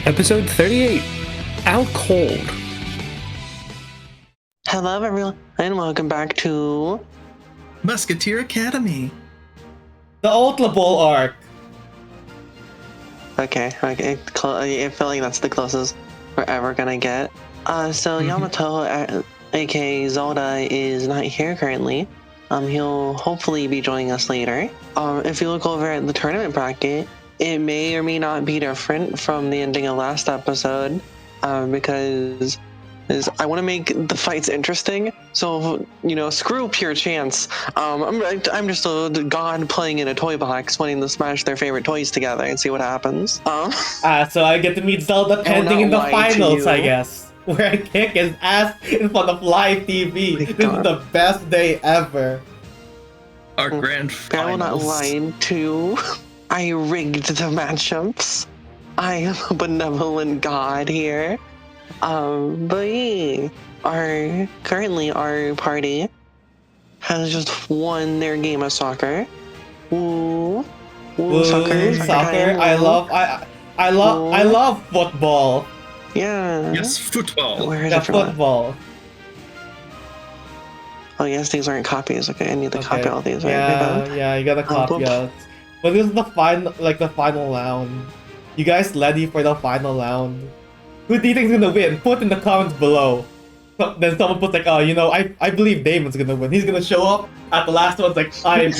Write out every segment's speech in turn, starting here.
Episode 38, Out Cold. Hello everyone, and welcome back to Musketeer Academy. The Ultra Ball arc. Okay, I feel like that's the closest we're ever gonna get. So Yamato, aka Zelda, is not here currently. He'll hopefully be joining us later. If you look over at the tournament bracket, it may or may not be different from the ending of last episode, because I want to make the fights interesting. So, screw pure chance. I'm just a god playing in a toy box, wanting to smash their favorite toys together and see what happens. So I get to meet Zelda pending in the finals, I guess. Where I kick his ass in front of live TV. This is the best day ever. Our grand finals. I will not lie to. I rigged the matchups. I am a benevolent god here. But yeah, currently our party has just won their game of soccer. Woo, soccer. I love football. Yeah. Yes, football. Where is The it from? football. Oh yes, these aren't copies. Okay, I need to copy all these. Right? Yeah, you gotta copy us. But this is the final round. You guys ready for the final round? Who do you think is gonna win? Put in the comments below. Then someone puts like, I believe Damon's gonna win. He's gonna show up at the last one's like, I am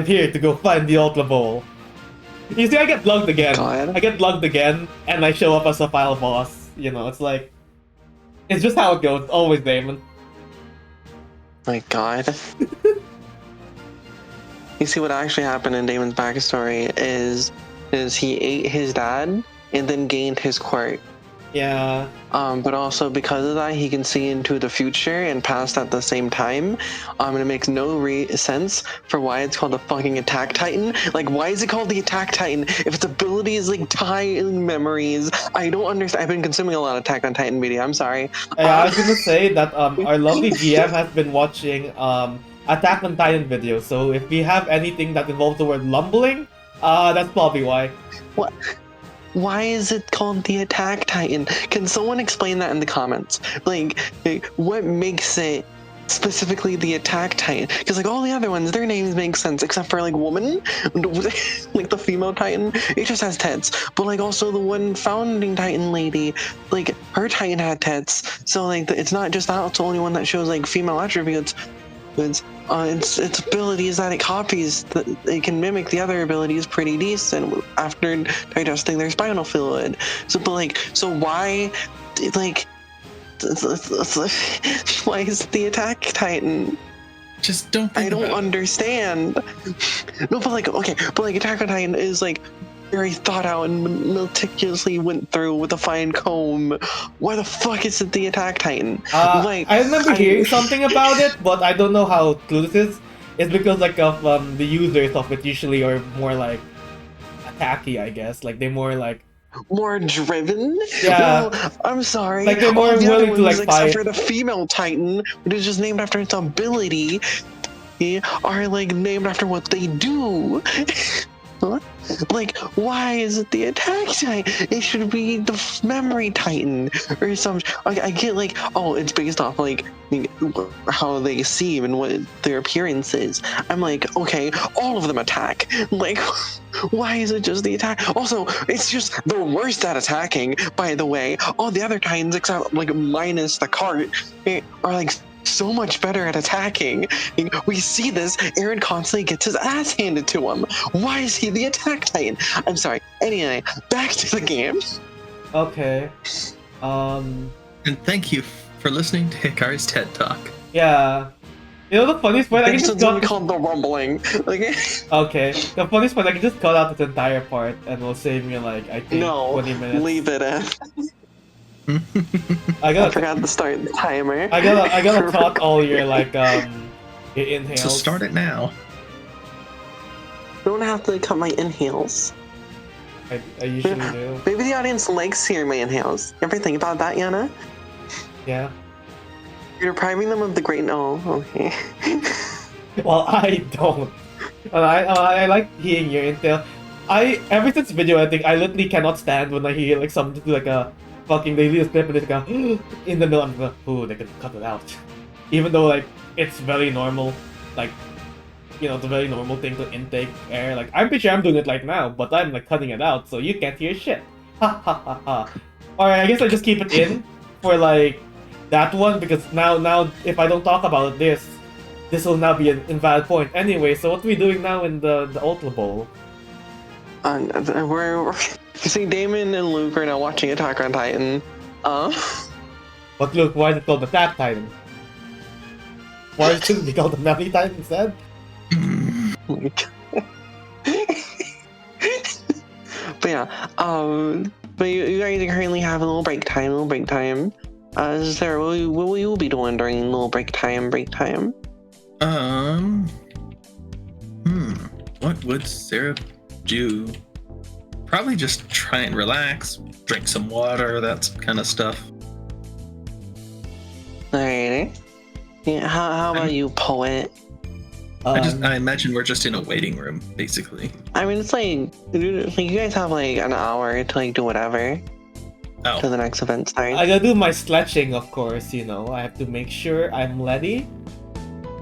here to go find the Ultra Bowl. You see, I get lugged again. God. I get lugged again, and I show up as a final boss. It's like, it's just how it goes. Always Damon. My God. You see, what actually happened in Damon's backstory is he ate his dad and then gained his quirk. Yeah. But also because of that, he can see into the future and past at the same time. And it makes no sense for why it's called the fucking Attack Titan. Like, why is it called the Attack Titan if its ability is like tying memories? I don't understand. I've been consuming a lot of Attack on Titan media. I'm sorry. I was gonna say that our lovely GM has been watching Attack on Titan videos. So if we have anything that involves the word lumbling, that's probably why. What? Why is it called the Attack Titan? Can someone explain that in the comments? Like what makes it specifically the Attack Titan? Because like all the other ones, their names make sense except for like woman, like the female Titan, it just has tits. But like also the one founding Titan lady, like her Titan had tits. So like it's not just that's the only one that shows like female attributes. Its abilities that it copies, that it can mimic the other abilities pretty decent after digesting their spinal fluid. So why, like, why is it the Attack Titan? Just don't think I don't about understand. No, but like, okay, but like Attack on Titan is like very thought out and meticulously went through with a fine comb. Why the fuck is it the Attack Titan? I remember hearing something about it, but I don't know how true this is. It's because like of the users of it usually are more like attacky, I guess. Like they're more like more driven? Yeah. Well, I'm sorry. Like they're more all the willing other to like ones, fight. except for the female Titan, which is just named after its ability, are like named after what they do. Huh? Like, why is it the Attack Titan? It should be the Memory Titan or some. I get like, oh, it's based off like how they seem and what their appearance is. I'm like, okay, all of them attack. Like, why is it just the attack? Also, it's just the worst at attacking. By the way, all the other Titans except like minus the cart are like so much better at attacking. We see this. Aaron constantly gets his ass handed to him. Why is he the Attack Titan? I'm sorry. Anyway, back to the game. Okay. And thank you for listening to Hikari's TED Talk. Yeah. The funniest part, I can just cut called the rumbling. Like, okay. The funniest part, I can just cut out this entire part, and it'll save me like I think 20 minutes. Leave it in. I forgot to start the timer. I gotta cut all your like your inhales. So start it now. You don't have to cut my inhales. I usually do. Maybe the audience likes hearing my inhales. You ever think about that, Yana? Yeah. You're depriving them of the great. Oh, okay. Well, I don't. I like hearing your inhale. ever since video editing, I literally cannot stand when I hear like someone do like a fucking they leave a clip and they go in the middle. I'm like, oh, they could cut it out. Even though like it's very normal, like you know, it's a very normal thing to intake air. Like I'm pretty sure I'm doing it right now, but I'm like cutting it out so you can't hear shit. Ha ha ha ha. Alright, I guess I just keep it in for like that one because now if I don't talk about this will now be an invalid point. Anyway, so what are we doing now in the Ultra Bowl? We're see Damon and Luke are now watching Attack on Titan. But Luke, why is it called Attack Titan? Why is it be called the Melee Titan instead? But yeah, but you guys are currently having a little break time. Sarah, what will you be doing during little break time? What would Sarah do? Probably just try and relax, drink some water, that kind of stuff. Alrighty. Yeah, how about you, poet? I imagine we're just in a waiting room, basically. I mean, it's like you guys have like an hour to like do whatever. Oh. To the next event starts. I gotta do my sledging, of course. You know, I have to make sure I'm ready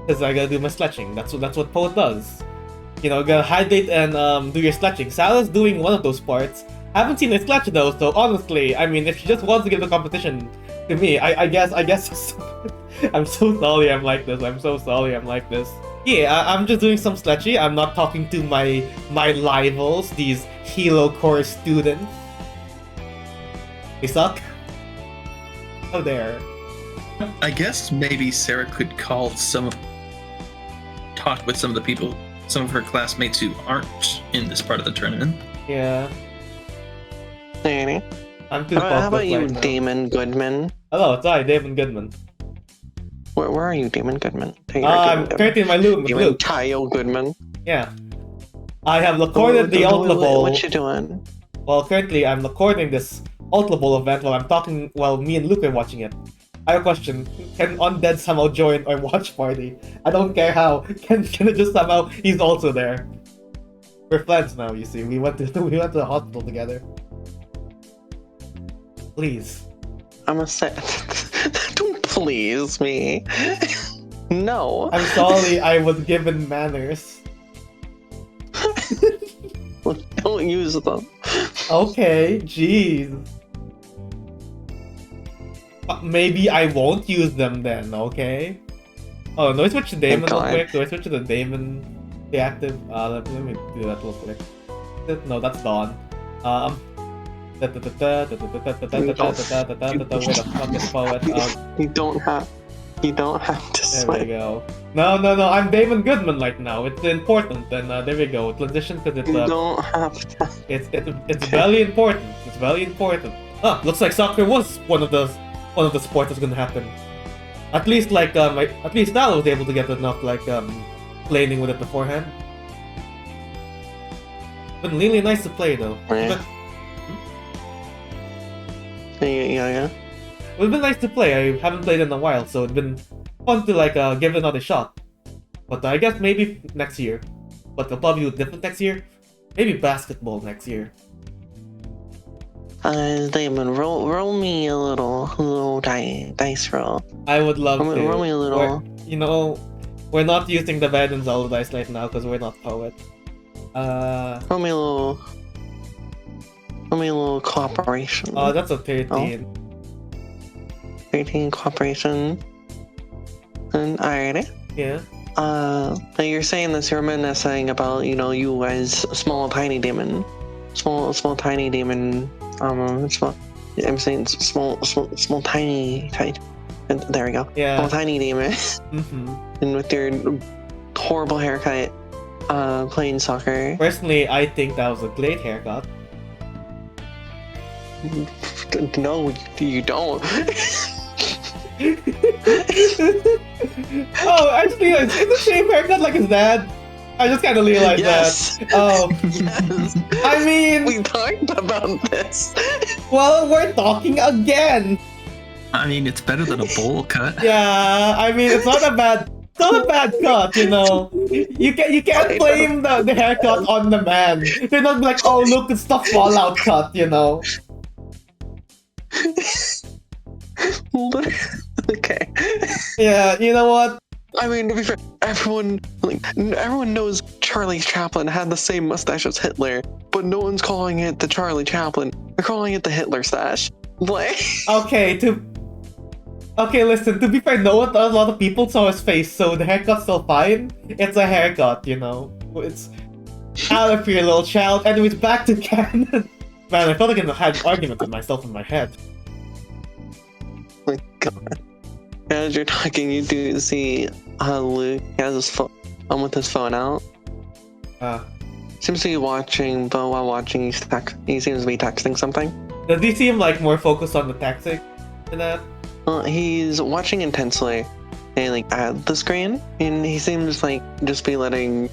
because I gotta do my sledging. That's what poet does. You know, gotta hydrate and do your sledging. Sarah's doing one of those parts. I haven't seen her sledge though, so honestly, I mean, if she just wants to give the competition to me, I guess. I'm so sorry I'm like this. Yeah, I'm just doing some sledgy. I'm not talking to my rivals, these Hero Core students. They suck. Oh, there. I guess maybe Sarah could talk with some of the people, some of her classmates who aren't in this part of the tournament. Yeah. Alrighty. I'm too How about you, right now. Damon Goodman? Hello, it's I, Damon Goodman. Where are you, Damon Goodman? I'm currently in my loop with Damon Luke. Kyle Goodman. Yeah. I have recorded the Ultra Bowl. What you doing? Well, currently I'm recording this Ultra Bowl event while me and Luke are watching it. I have a question. Can Undead somehow join our watch party? I don't care how. Can it just somehow he's also there? We're friends now, you see. We went to the hospital together. Please. I'm a set. Don't please me. No. I'm sorry I was given manners. Don't use them. Okay, jeez. Maybe I won't use them then, okay? Oh, do I switch to Damon real quick? Do I switch to the Damon deactive? Let me do that real quick. No, that's Dawn. Where the fuck is poet? You don't have to switch. There we go. No, I'm Damon Goodman right now. It's important, and there we go. Transition because it's You don't have to. It's very important. It's very important. Looks like soccer was one of the sports that's gonna happen. At least at least Stella was able to get enough planning with it beforehand. Been really nice to play though. Yeah. It's been nice to play. I haven't played in a while, so it's been fun to give it another shot. But I guess maybe next year. But I'll probably do different next year. Maybe basketball next year. Damon, roll me a little dice roll. I would love to. Roll me a little. We're not using the bad and Zelda dice right now because we're not poet. Roll me a little cooperation. Oh, that's a 13. 13 cooperation. And alrighty. Yeah. You're saying this. You're reminiscing about you as small tiny demon, small tiny demon. I'm saying small tiny. There we go. Yeah. Small tiny demon. Mm-hmm. And with your horrible haircut, playing soccer. Personally, I think that was a great haircut. No, you don't. Oh, actually, it's the same haircut like his dad. I just kind of realized that. Oh. Yes. I mean, we talked about this. Well, we're talking again. I mean, it's better than a bowl cut. Yeah, I mean, it's not a bad not a bad cut, you know. You can't blame the haircut on the man. They're not like, oh look, it's the Fallout cut, you know. Okay. Yeah, you know what? I mean, to be fair, everyone knows Charlie Chaplin had the same mustache as Hitler, but no one's calling it the Charlie Chaplin. They're calling it the Hitler stash. Like, Okay, listen, to be fair, a lot of people saw his face, so the haircut's still fine. It's a haircut, you know. It's out of here, little child. Anyways, back to canon. Man, I felt like I had an argument with myself in my head. my God. As you're talking, you do see Luke has his phone with his phone out. Seems to be watching, but while watching, he seems to be texting something. Does he seem like more focused on the tactic than that? He's watching intensely and like at the screen, and he seems like just be letting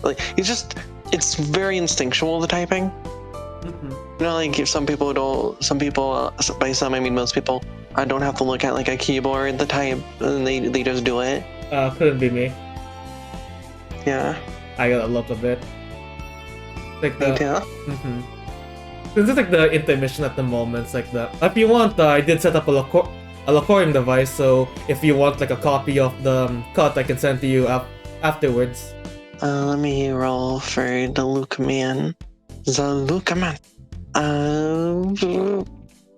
it's very instinctual, the typing. Mm-hmm. You know, like if some people, by some I mean most people, don't have to look at like a keyboard, the type, and they just do it. Couldn't be me. Yeah. I gotta look a bit. Like the Yeah. Since it's like the intermission at the moment, it's like if you want, I did set up a recording device, so if you want like a copy of the cut, I can send to you afterwards. Let me roll for the Luke man. The Luke man.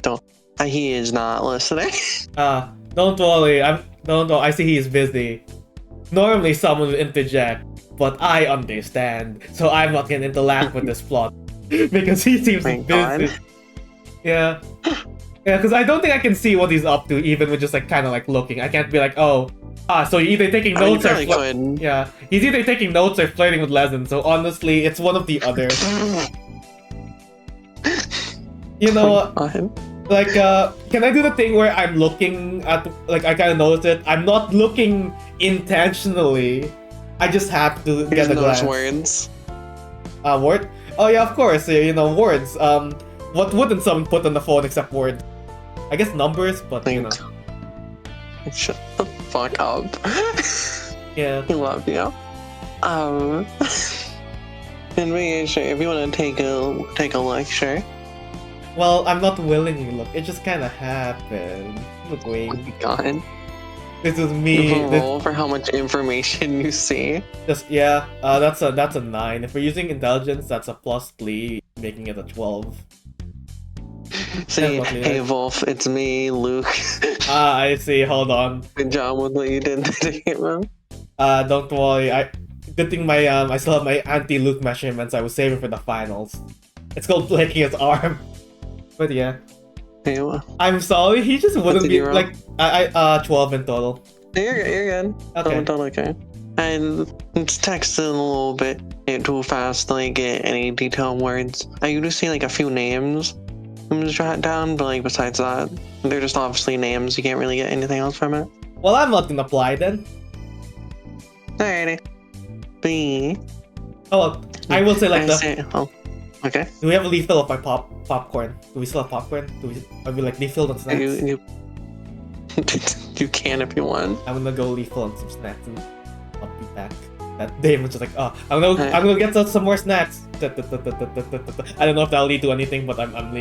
Don't. He is not listening. Don't worry. I see he's busy. Normally someone would interject, but I understand, so I'm not gonna interact with this plot because he seems busy. God. Yeah, because I don't think I can see what he's up to, even with just like kind of like looking. I can't be like, oh, so you're either taking notes or yeah, he's either taking notes or flirting with lessons. So honestly, it's one of the other. You know, like, can I do the thing where I'm looking at, like, I kind of notice it. I'm not looking intentionally. I just have to get a glance. Words. Word? Oh yeah, of course. You know, words. What wouldn't someone put on the phone except words? I guess numbers, but you know. Shut the fuck up. Yeah. I love you. And we sure if you want to take a look, sure. Well, I'm not willingly look. It just kind of happened. Look, wait. Oh my God. This is me. Roll for how much information you see. Just yeah. That's a 9. If we're using intelligence, that's a +3, making it a 12. See, hey Wolf, it's me, Luke. I see. Hold on. Good job with what you did today, man. Don't worry. Good thing I still have my anti-Luke measurements. I was saving for the finals. It's called breaking his arm. But yeah. Hey, well. I'm sorry. He just wouldn't be like 12 in total. You're good. Okay. Totally okay. And it's texting a little bit too fast to like get any detailed words. I usually see like a few names I'm just jot down, but like besides that, they're just obviously names. You can't really get anything else from it. Well, I'm not gonna apply then. Alrighty. B. Oh, well, I will say like Oh, okay. Do we have a refill of my popcorn? Do we still have popcorn? Are we like refilled on snacks? You can if you want. I'm gonna go refill on some snacks and I'll be back. That Damon's just like, oh, I'm gonna get some more snacks. I don't know if that'll lead to anything, but I'm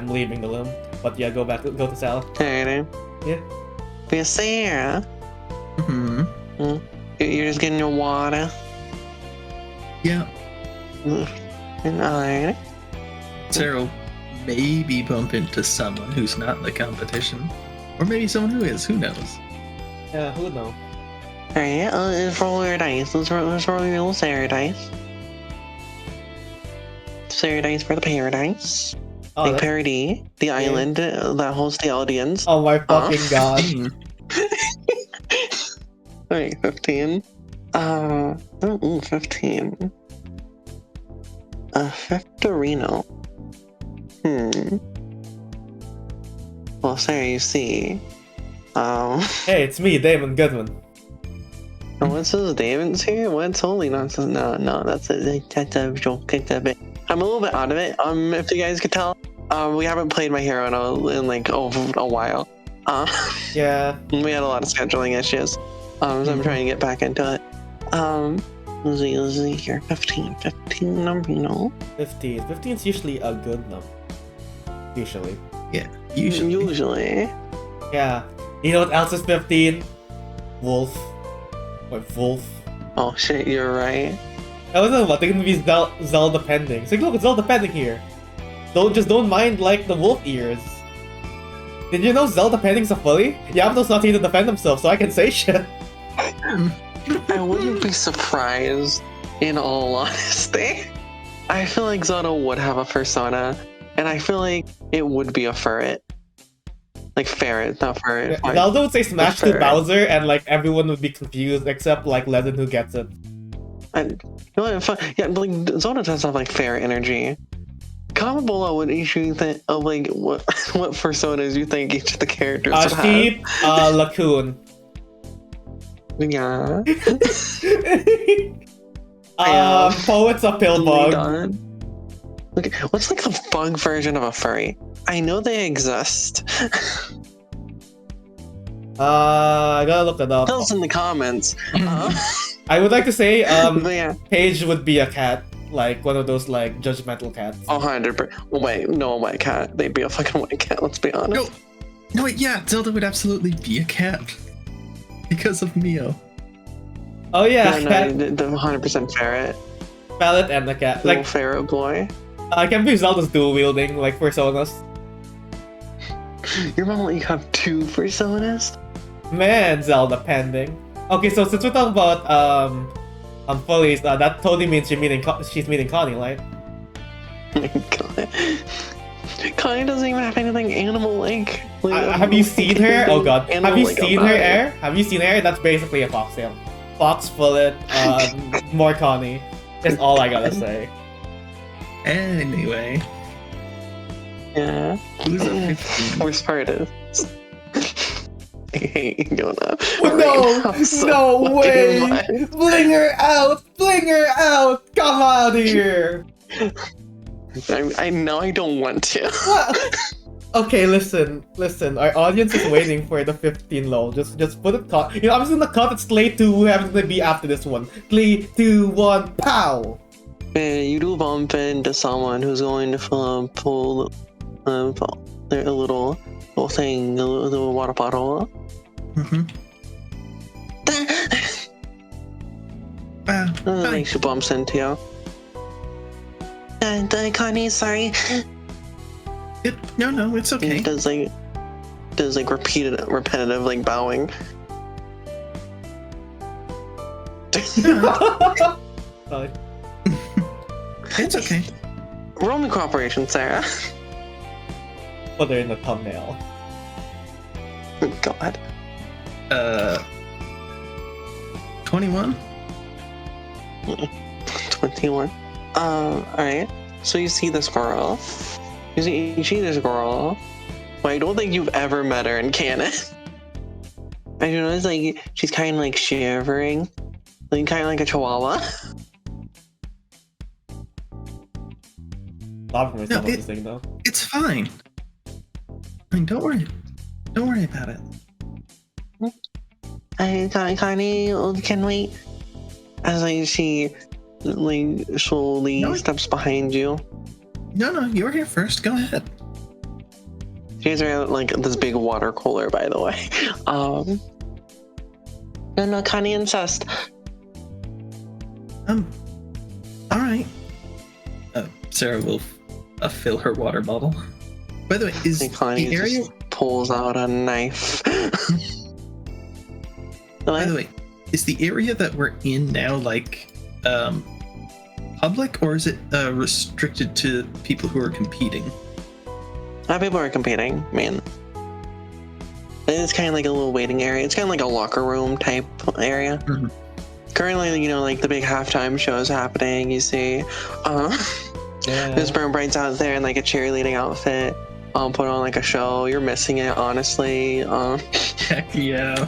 leaving the room. But yeah, go to Sal. Alrighty. Yeah. Be Serra. Mm-hmm. You're just getting your water. Yeah. Alrighty. Serra maybe bump into someone who's not in the competition. Or maybe someone who is, who knows? Yeah, who knows? Alright, let's roll your dice. Let's roll your little Serra dice. Serra dice for the paradise. Oh, the parody, the island that hosts the audience. Oh my fucking god. Alright, 15. 15. Factorino. Well, Serra, you see. Hey, it's me, Damon Goodman. What's this, Damon's here? What's holy nonsense? No, that's a joke. It's a bit. I'm a little bit out of it. If you guys could tell, we haven't played My Hero in like a while. Yeah. We had a lot of scheduling issues. So I'm trying to get back into it. Let's see here. 15 number, 15. 15 is usually a good number. Usually. Yeah, usually. Yeah. You know what else is 15? Wolf. Or Wolf. Oh shit, you're right. I was thinking about they're gonna be Zelda pending. It's like, look, it's Zelda pending here. Don't mind like the wolf ears. Did you know Zelda pending's a fully? Yamato's not here to defend himself, so I can say shit. I wouldn't be surprised, in all honesty. I feel like Zelda would have a persona, and I feel like it would be a ferret. Like ferret, not ferret. Yeah, Zelda would say smash to ferret. Bowser, and like everyone would be confused except like Legend who gets it. And you know what? Yeah, but like Zelda does have like ferret energy. Comment below what each you think of like what personas you think each of the characters would have. Sheep, Lacoon. Yeah. Poet's a Oh my pillbug. god. Look, what's like the bug version of a furry? I know they exist. I gotta look it up. Tell us in the comments. I would like to say, But yeah, Paige would be a cat, like one of those like judgmental cats. 100%. Wait, no, a white cat. They'd be a fucking white cat. Let's be honest. No, wait, yeah, Zelda would absolutely be a cat. Because of Mio. Oh yeah, No, cat, the 100% ferret. palette and the cat. Little Like ferret boy. I can believe Zelda's dual wielding like personas. You remember you have 2 personas? Man, Zelda pending. Okay, so since we're talking about fullies, that totally means she's meeting Connie, right? Oh my god. Connie doesn't even have anything animal-like. Have you seen her? Oh god, have you seen her hair? hair? Have you seen her hair? That's basically a foxtail. Fox, Fullet, more Connie. That's all I gotta say. Anyway, Yeah. who's a 15? Worst part is... I hate Yona. No way! Bling her out! Bling her out! Come out here! I know I don't want to. Okay, listen. Our audience is waiting for the 15 low. Just put it. I'm just gonna cut it straight to whoever's gonna be after this one. 3, 2, 1, pow! Man, you do bump into someone who's going to pull their little thing, a little water bottle. Mm-hmm. Like she bumps into you. Connie, sorry. No, it's okay. Does repetitive like bowing. Sorry. It's okay. Roll me cooperation, Sarah. Put her in the thumbnail. God. 21? 21. Alright. So you see this girl. You see this girl. But I don't think you've ever met her in canon. I don't know, it's like she's kind of like shivering. Like kind of like a chihuahua. Stop for me, No, this thing though. It's fine. I mean, don't worry about it. Connie, can wait. As like she like slowly No. steps behind you. No, you're here first. Go ahead. She has around like this big water cooler, by the way. No, Connie incest. All right. Sarah will fill her water bottle. By the way, is And Connie the area? just pulls out a knife. By the way, is the area that we're in now like public, or is it restricted to people who are competing? People are competing, man. It's kind of like a little waiting area. It's kind of like a locker room type area. Mhm. Currently, you know, like the big halftime show is happening. You see, there's Burn Brights out there in like a cheerleading outfit. Put on like a show. You're missing it, honestly. Heck yeah.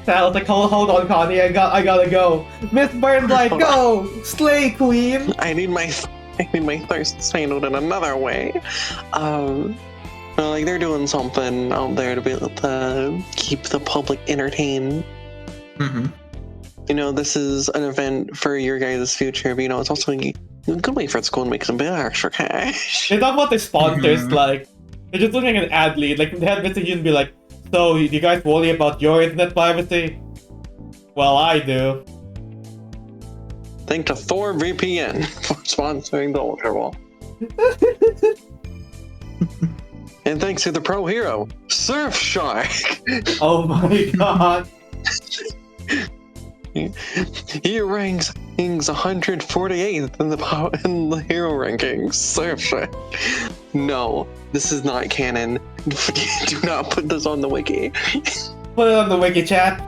Sal's like, hold on, Connie, I gotta go. Miss Burnblight, go! Slay, queen! I need my thirst handled in another way. Well, like they're doing something out there to be able to keep the public entertained. Mm-hmm. You know, this is an event for your guys' future, but you know, it's also a good way for the school to make some bit of extra cash. They talk about the sponsors, Mhm. like, they're just looking at an ad lead. Like, they had message you and be like, so, do you guys worry about your internet privacy? Well, I do. Thanks to Thor VPN for sponsoring the Ultra Ball. And thanks to the pro hero, Surfshark. Oh my god. He ranks 148th in the hero rankings. Surfshark. No, this is not canon. Do not put this on the wiki. Put it on the wiki chat.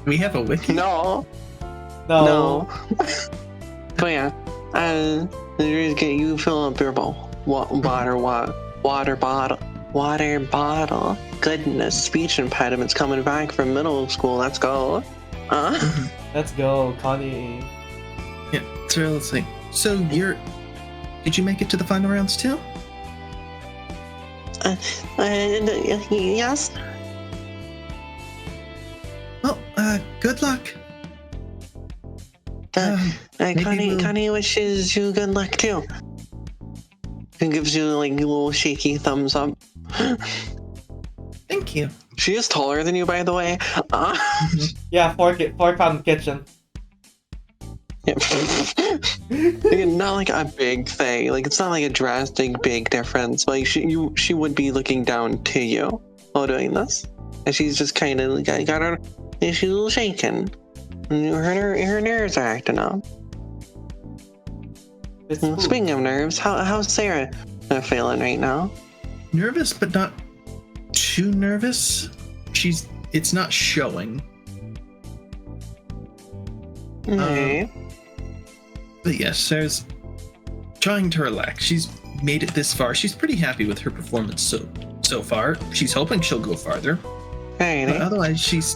We have a wiki. No. No. No. But yeah, you fill up your bowl. Water bottle. Goodness, speech impediments coming back from middle school. Let's go. Let's go, Connie. Yeah, so let's see. So did you make it to the final rounds too? Yes. Well, good luck. Maybe Connie wishes you good luck too. And gives you like a little shaky thumbs up. Thank you. She is taller than you, by the way. Yeah, 4-pound kitchen. Yeah. Again, not like a big thing. Like it's not like a drastic big difference. Like she would be looking down to you while doing this, and she's just kind of got her. She's a little shaken. Her nerves are acting up. Speaking of nerves, how's Serra feeling right now? Nervous, but not too nervous. It's not showing. Okay. But yes, Sarah's trying to relax. She's made it this far. She's pretty happy with her performance so far. She's hoping she'll go farther. Right. But otherwise, she's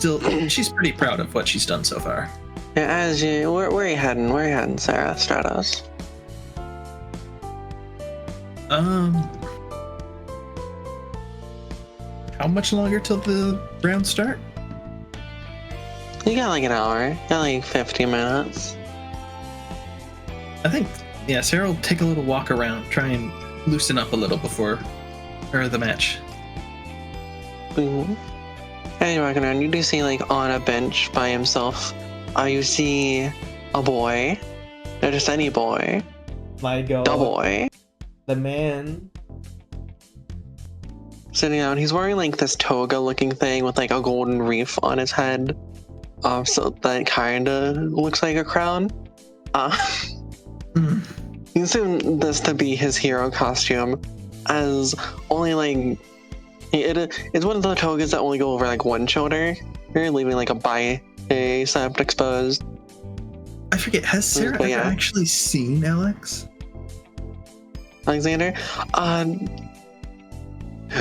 pretty proud of what she's done so far. Yeah, where are you heading? Where are you heading, Serra? Stratos? How much longer till the round start? You got like an hour. You got like 50 minutes. I think, yeah, Sarah will take a little walk around, try and loosen up a little before the match. Mm-hmm. As you're walking around, you do see like on a bench by himself, you see a boy. Not just any boy. My god. The boy. The man. Sitting down. He's wearing like this toga looking thing with like a golden wreath on his head. So that kinda looks like a crown. You assume this to be his hero costume, as only like it's one of the togas that only go over like one shoulder, leaving like a bicep exposed. I forget, has Sarah But yeah. ever actually seen Alex? Alexander,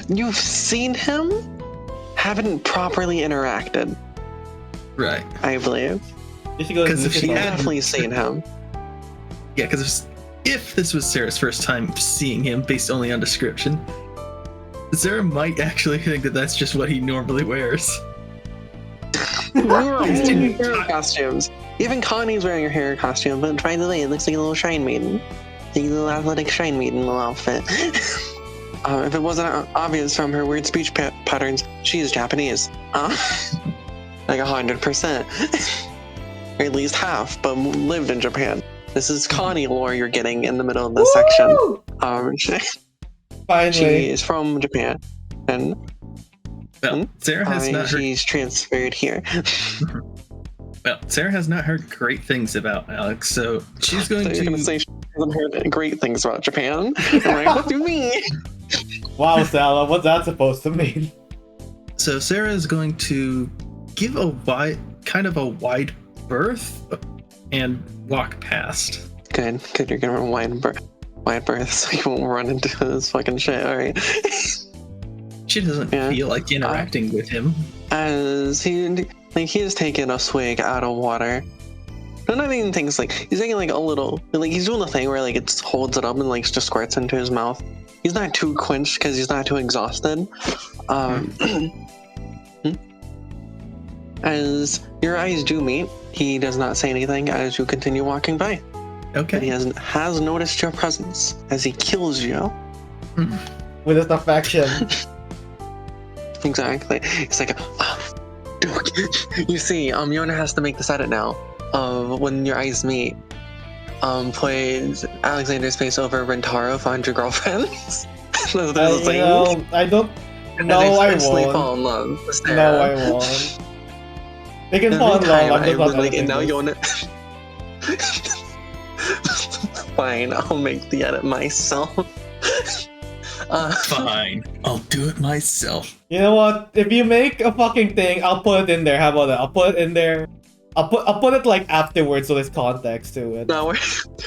you've seen him, haven't properly interacted, Right. I believe. You should go to 'Cause if the she You've had- definitely seen him. Yeah, because if this was Sarah's first time seeing him based only on description, Sarah might actually think that that's just what he normally wears. We were all in hero costumes. Even Connie's wearing her hero costume, but by the way, it looks like a little shrine maiden. A little athletic shrine maiden little outfit. If it wasn't obvious from her weird speech patterns, she is Japanese. Like 100%. Or at least half, but lived in Japan. This is Connie lore you're getting in the middle of this section. She Finally. is from Japan. And Well, Sarah has not heard. she's transferred here. Well, Sarah has not heard great things about Alex, so she's So going you're gonna to. say she hasn't heard great things about Japan? I'm like, what do you mean? Wow, Sala, what's that supposed to mean? So Sarah is going to give a wide berth and walk past. Good. You're gonna run wide berth so you won't run into this fucking shit. All right. She doesn't Yeah. feel like interacting with him. As he has taken a swig out of water, No, not even things like he's taking like a little, like he's doing the thing where like it holds it up and like just squirts into his mouth. He's not too quenched because he's not too exhausted. As your eyes do meet, he does not say anything as you continue walking by. Okay. But he has noticed your presence as he kills you. With his affection. Exactly. It's like, dude. You see, Yona has to make this edit now. When your eyes meet, plays Alexander's face over Rentaro, find your girlfriends. I don't. No, I won't. Fall in love with Serra. No, I won't. They can fall in love. I'm just not like, and now this. Yona. Fine, I'll make the edit myself. Fine, I'll do it myself. You know what? If you make a fucking thing, I'll put it in there. How about that? I'll put it in there. I'll put it like afterwards so there's context to it. No,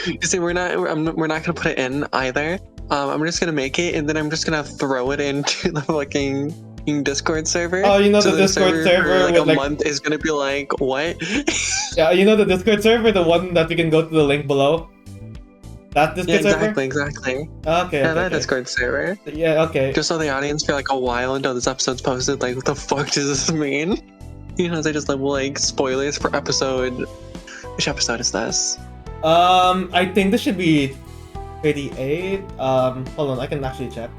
you see, we're not gonna put it in either. I'm just gonna make it and then I'm just gonna throw it into the fucking Discord server. Oh, you know so the Discord server like with a month is gonna be like what? Yeah, you know the Discord server, the one that we can go to the link below. That Discord server. Exactly. Okay. Yeah, okay, that okay. Discord server. Yeah. Okay. Just so the audience for like a while until this episode's posted, like what the fuck does this mean? You know, they just like spoilers for episode. Which episode is this? I think this should be 38. Hold on, I can actually check.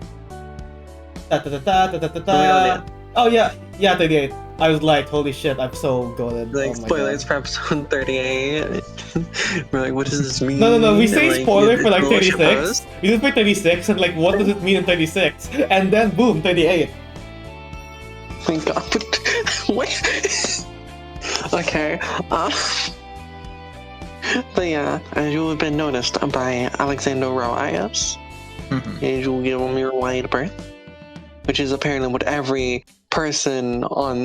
Oh yeah, 38. I was like, holy shit, I'm so goated. Like Oh my spoilers God. for episode 38. We're like, what does this mean? No. We And, say like, spoiler for like the bullshit 36. post. We do for 36, and like, what does it mean in 36? And then boom, 38. Oh my god. What? Okay. But yeah, as you have been noticed by Alexander Roayas, as you give him your light birth, which is apparently what every person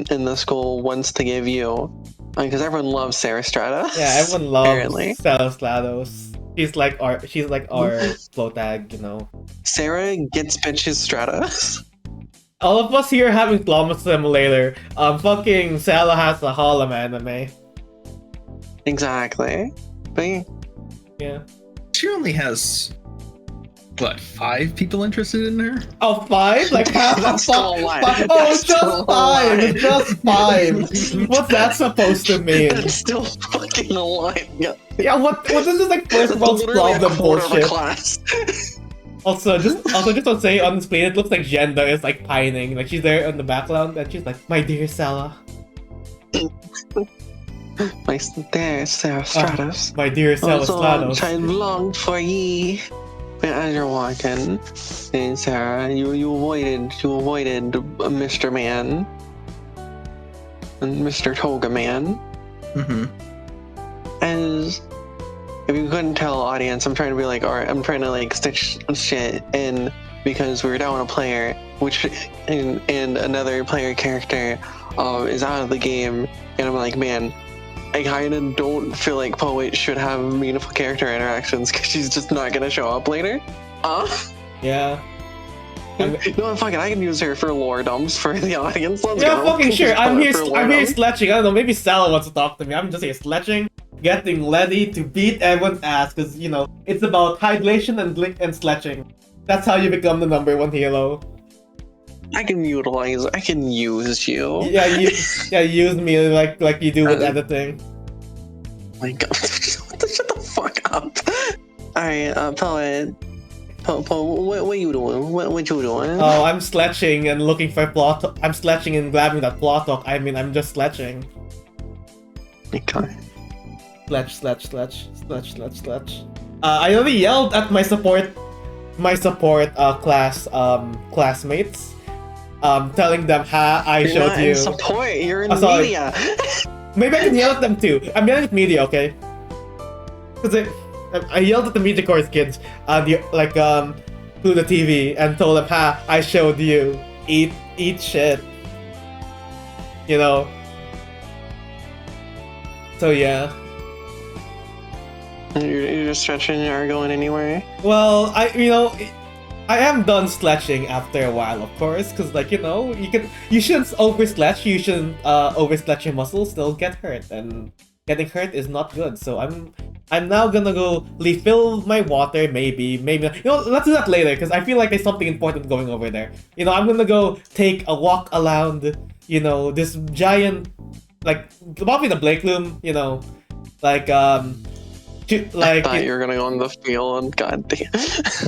in the school wants to give you, because everyone loves Serra Stratos. Yeah, everyone loves apparently. Serra Stratos. She's like our flow tag, you know. Serra gets bitches Stratos. All of us here having Plumber Simulator. Fucking Zelda has a Harlem anime. Exactly. But Yeah. She only has, what, 5 people interested in her? Oh, 5? Like half? That's still a lot. Oh, That's just still a 5! lot. It's just 5! What's that supposed to mean? That's still fucking a lot. Yeah. Yeah, what is this like first That's world literally a problem quarter of a bullshit? class. Also, just to say on the screen, it looks like Genda is like pining. Like she's there in the background and she's like, my dear Serra. My dear Serra Stratos. My dear Serra So long Stratos. I've longed for ye. But as you're walking, and Serra, you avoided Mr. Man and Mr. Toga Man. As if you couldn't tell, audience, I'm trying to be like, alright, I'm trying to like stitch shit in because we were down a player, and another player character is out of the game, and I'm like, man, I kind of don't feel like Poet should have meaningful character interactions because she's just not gonna show up later. Yeah. No, fuck it, I can use her for lore dumps for the audience. Let's Yeah, go. fucking sure. I'm here For lore dumps. sledging. I don't know, maybe Sal wants to talk to me. I'm just here sledging, getting ready to beat everyone's ass, because, you know, it's about hydration and sledging. That's how you become the #1 hero. I can use you. Yeah, use me like you do with editing. My god, shut the fuck up. Alright, Poet, what you doing? What you doing? Oh, I'm sledging and looking for plot. I'm sledging and grabbing that plot hook. I mean, I'm just sledging. My god. Sledge. I already yelled at my support classmates, telling them, "Ha, I You're showed not you." in support, you're in sorry. media. Maybe I can yell at them too. I'm yelling at media, okay? Because I yelled at the media course kids, through the TV and told them, "Ha, I showed you. Eat shit." You know. So yeah. You're just stretching, you aren't going anywhere. Well, I am done sledging after a while, of course, because you shouldn't oversledge. You shouldn't oversledge your muscles; they'll get hurt, and getting hurt is not good. So I'm now gonna go refill my water, maybe not. You know, let's do that later because I feel like there's something important going over there. You know, I'm gonna go take a walk around, you know, this giant, like, probably the Blake Loom, you know, like, I thought you were gonna go in the field. God damn.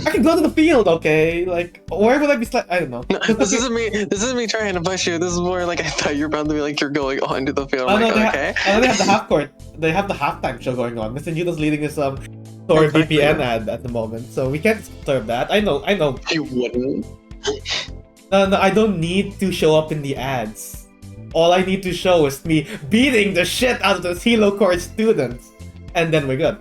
I can go to the field, okay? Like, where would I be? I don't know. No, this isn't me. This isn't me trying to push you. This is more like I thought you were about to be like you're going onto the field. I'm like, okay. They have the half court. They have the halftime show going on. Mr. Judo's leading us Thor VPN ad at the moment, so we can't disturb that. I know. You wouldn't. No, I don't need to show up in the ads. All I need to show is me beating the shit out of those Hilo Core students, and then we're good.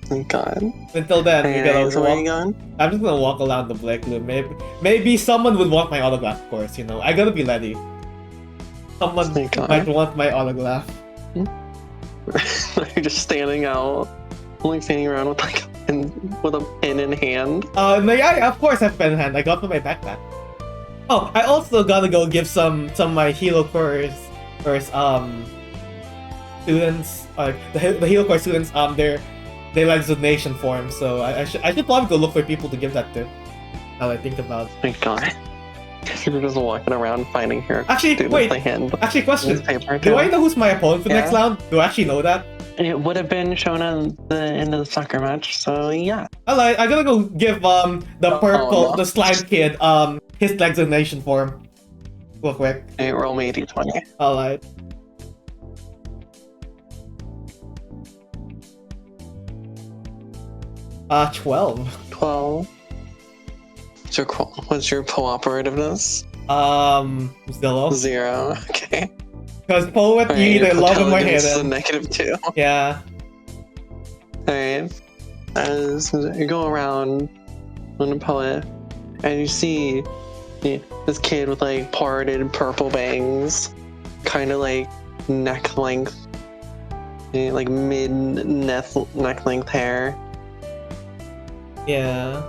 Thank God. Until then, we gotta so walk. where you going? I'm just gonna walk around the Blake Loom. Maybe someone would want my autograph, of course. You know, I gotta be ready. Someone might want my autograph. You're just standing out, like standing around with like with a pen in hand. Yeah, of course I have pen in hand. I got from my backpack. Oh, I also gotta go give some of my Hilo Core students, the Hilo Core students, their resignation form. So I should probably go look for people to give that to. Now I think about it. Thank God. You're just walking around finding here. Actually, wait. Actually, question. Do I know who's my opponent for the next round? Do I actually know that? It would have been shown at the end of the soccer match, so yeah. Alright, I'm gonna go give the purple, the slime kid, his resignation form. Real quick. Hey, roll me a d20. Alright. Uh, 12. 12. What's your cooperativeness? 0. 0. Okay. Because poet, you either love him or hate him. -2. Yeah. Alright. As you go around on the poet, and you see this kid with like parted purple bangs, kind of like neck length, like mid neck length hair. Yeah.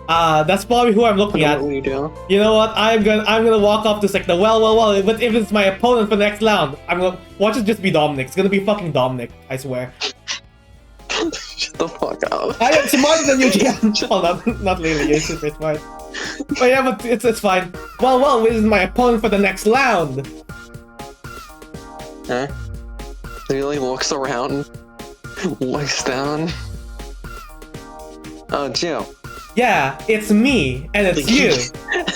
That's probably who I'm looking at. What do you do? You know what? I'm gonna walk up to Sector. Well. But if it's my opponent for the next round, I'm gonna watch it just be Dominic. It's gonna be fucking Dominic. I swear. Shut the fuck up. I am smarter than you, GM. Well, not really. You're super smart. But yeah, but it's fine. Well, this is my opponent for the next round. Huh? So he like looks around, looks down. Oh, Jill. Yeah, it's me, and it's you.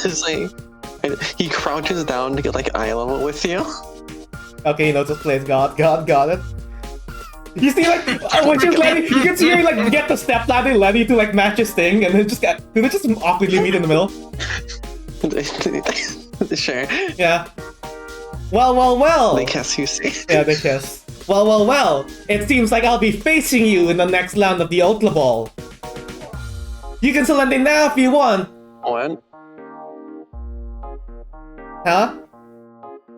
It's like he crouches down to get like eye level with you. Okay, just plays God got it. You see, like, when she's Lenny, you can see her like get the step ladder Lenny to like match his thing, and then just awkwardly meet in the middle. Sure. Yeah. Well. They kiss, you see. Yeah, they kiss. Well. It seems like I'll be facing you in the next round of the Ultra Ball. You can select it now if you want. What? Huh?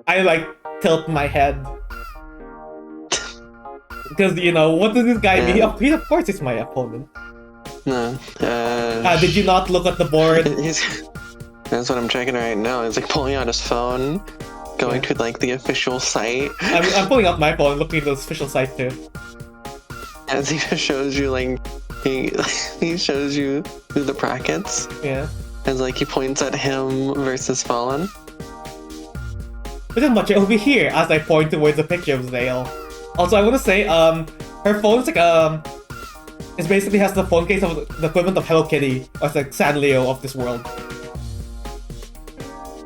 I like tilt my head. Because, what does this guy mean? He, of course, is my opponent. No. Did you not look at the board? That's what I'm checking right now. He's like pulling out his phone, going to like the official site. I'm pulling out my phone, looking at the official site too. As he just shows you like he shows you the brackets. Yeah. As like he points at him versus Fallen. But then watch it over here as I point towards the picture of Zale. Also, I want to say, her phone's like it basically has the phone case of the equivalent of Hello Kitty, or it's like Sanrio of this world.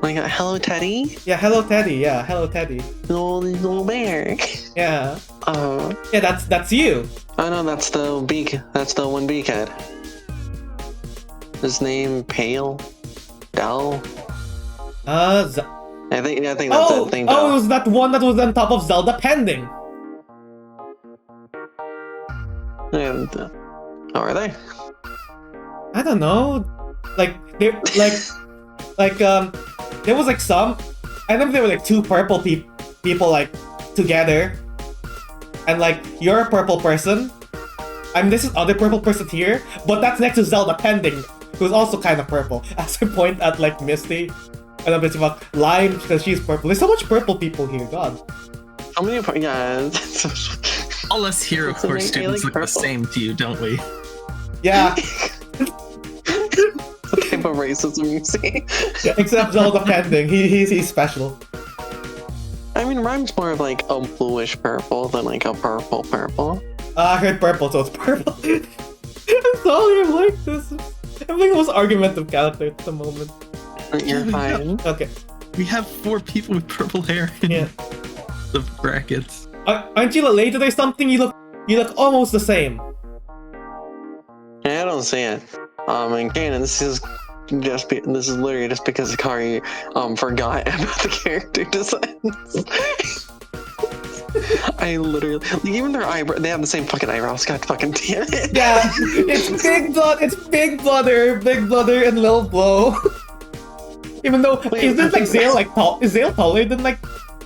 Like Hello Teddy? Yeah, Hello Teddy. Yeah, Hello Teddy. Little bear. Yeah. Oh. Yeah, that's you. Oh no, that's the beak. That's the one beak head. His name Pale Dell. I think that's that thing. Oh, it was that one that was on top of Zelda pending. And how are they? I don't know. Like they there was like some. I remember there were like two purple people like together, and like you're a purple person. This is other purple person here, but that's next to Zelda pending, who's also kind of purple. As I point at like Misty, and I'm about Lime because she's purple. There's so much purple people here. God. How many? Yeah. All us hero It's course like- I students like look the purple. same to you, don't we? Yeah, What type of racism you see? except Zelda pending. He's special. I mean, Rhyme's more of like a bluish purple than like a purple. I heard purple, so it's purple. I'm sorry, I'm like this. I'm like the most argumentative character at the moment. You're fine. Okay, We have 4 people with purple hair in yeah. the brackets. Aren't you related or something? You look almost the same. Yeah, I don't see it. And Kanan, this is literally just because Hikari forgot about the character designs. I literally like, even their eyebrow, they have the same fucking eyebrows. God fucking damn it. Yeah, it's Big Brother, and Lil Blow. Even though Wait, isn't like Zale like tall? Is Zale taller than like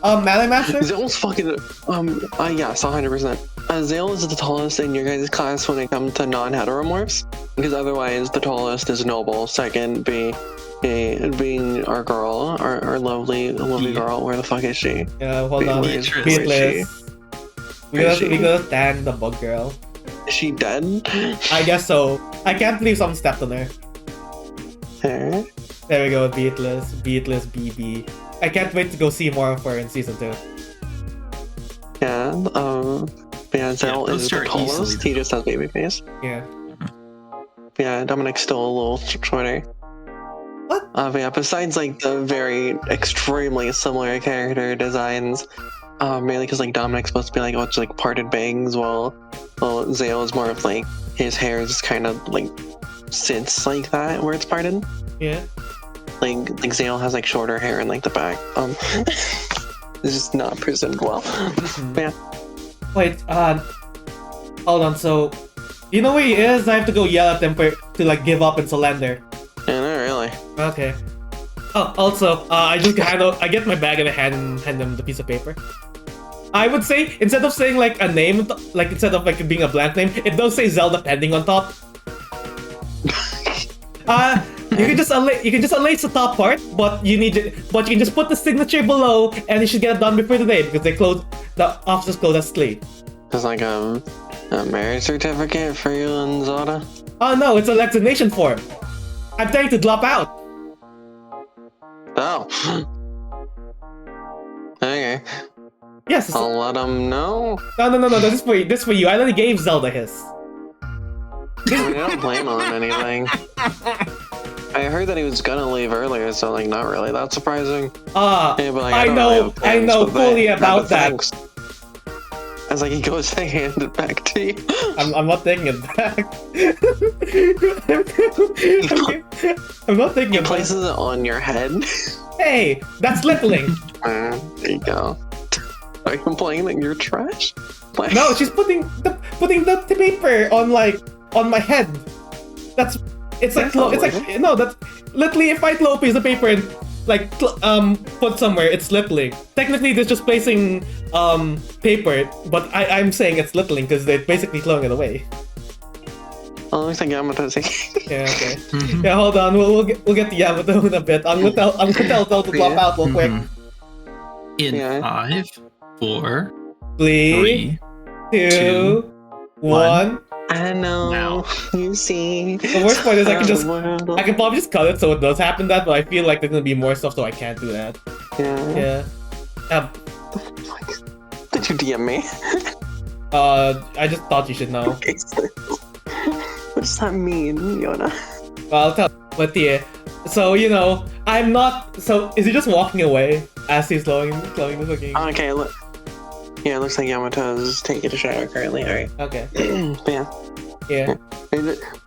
Melee Master? Zale's fucking yes, 100%. Zale is the tallest in your guys' class when it comes to non-heteromorphs, because otherwise the tallest is Noble, second being our girl, our lovely girl. Where the fuck is she? Yeah, hold on. Where is Beatless. We Where is she? gotta stand the bug girl. Is she dead? I guess so. I can't believe someone stepped on her. Her? There we go, Beatless BB. I can't wait to go see more of her in season 2. Yeah, Zale those is the are tallest. easily- He just has baby face. Yeah. Yeah, Dominic's still a little shorter. What? But yeah, besides like the very extremely similar character designs, mainly because like Dominic's supposed to be like it's like parted bangs, while Zale is more of like his hair is kind of like sits like that where it's parted. Yeah. Like Zale has like shorter hair in like the back. It's just not presented well. But yeah. Wait, hold on, so you know where he is? I have to go yell at him to like give up and surrender. Yeah, not really. Okay. Oh, also, I get my bag and I hand him the piece of paper. I would say instead of saying like a name, like instead of like being a blank name, it does say Zelda pending on top. You can just unlace the top part, but you can just put the signature below, and you should get it done before the day because the offices close at 3. It's like a marriage certificate for you and Zelda. Oh no, it's a resignation form. I'm trying to drop out. Oh. Okay. Yes. I'll let him know. No. This is for you. I already gave Zelda his. I mean, I don't blame him on anything. I heard that he was gonna leave earlier, so like not really that surprising. Yeah, but, like, I don't know, really have plans, I know but fully yeah, about but that. thanks. I was like, he goes to hand it back to you. I'm not taking it back. I'm not taking He it back. places it on your head. Hey, that's littling. There you go. Are you complaining that you're trash? Like, No, she's putting the paper on my head. It's like that's literally if I throw a piece of paper and put somewhere, it's littling. Technically, it's just placing paper, but I'm saying it's littling because they're basically throwing it away. Oh, looks like Yamato's Yeah, okay. Yeah, hold on. We'll get to Yamato in a bit. I'm gonna tell Zel to drop out real quick. In Yeah. 5, 4, 3, 3. 2, 1. I know. Now. You see. The worst part is I I can probably just cut it so it does happen that, but I feel like there's gonna be more stuff, so I can't do that. Yeah. Yeah. Did you DM me? I just thought you should know. What does that mean, Yona? Well, I'll tell. But yeah. So I'm not. So is he just walking away as he's slowing the looking? Okay, look. Yeah, it looks like Yamato's taking a shower currently. Alright. Okay. But yeah. Yeah.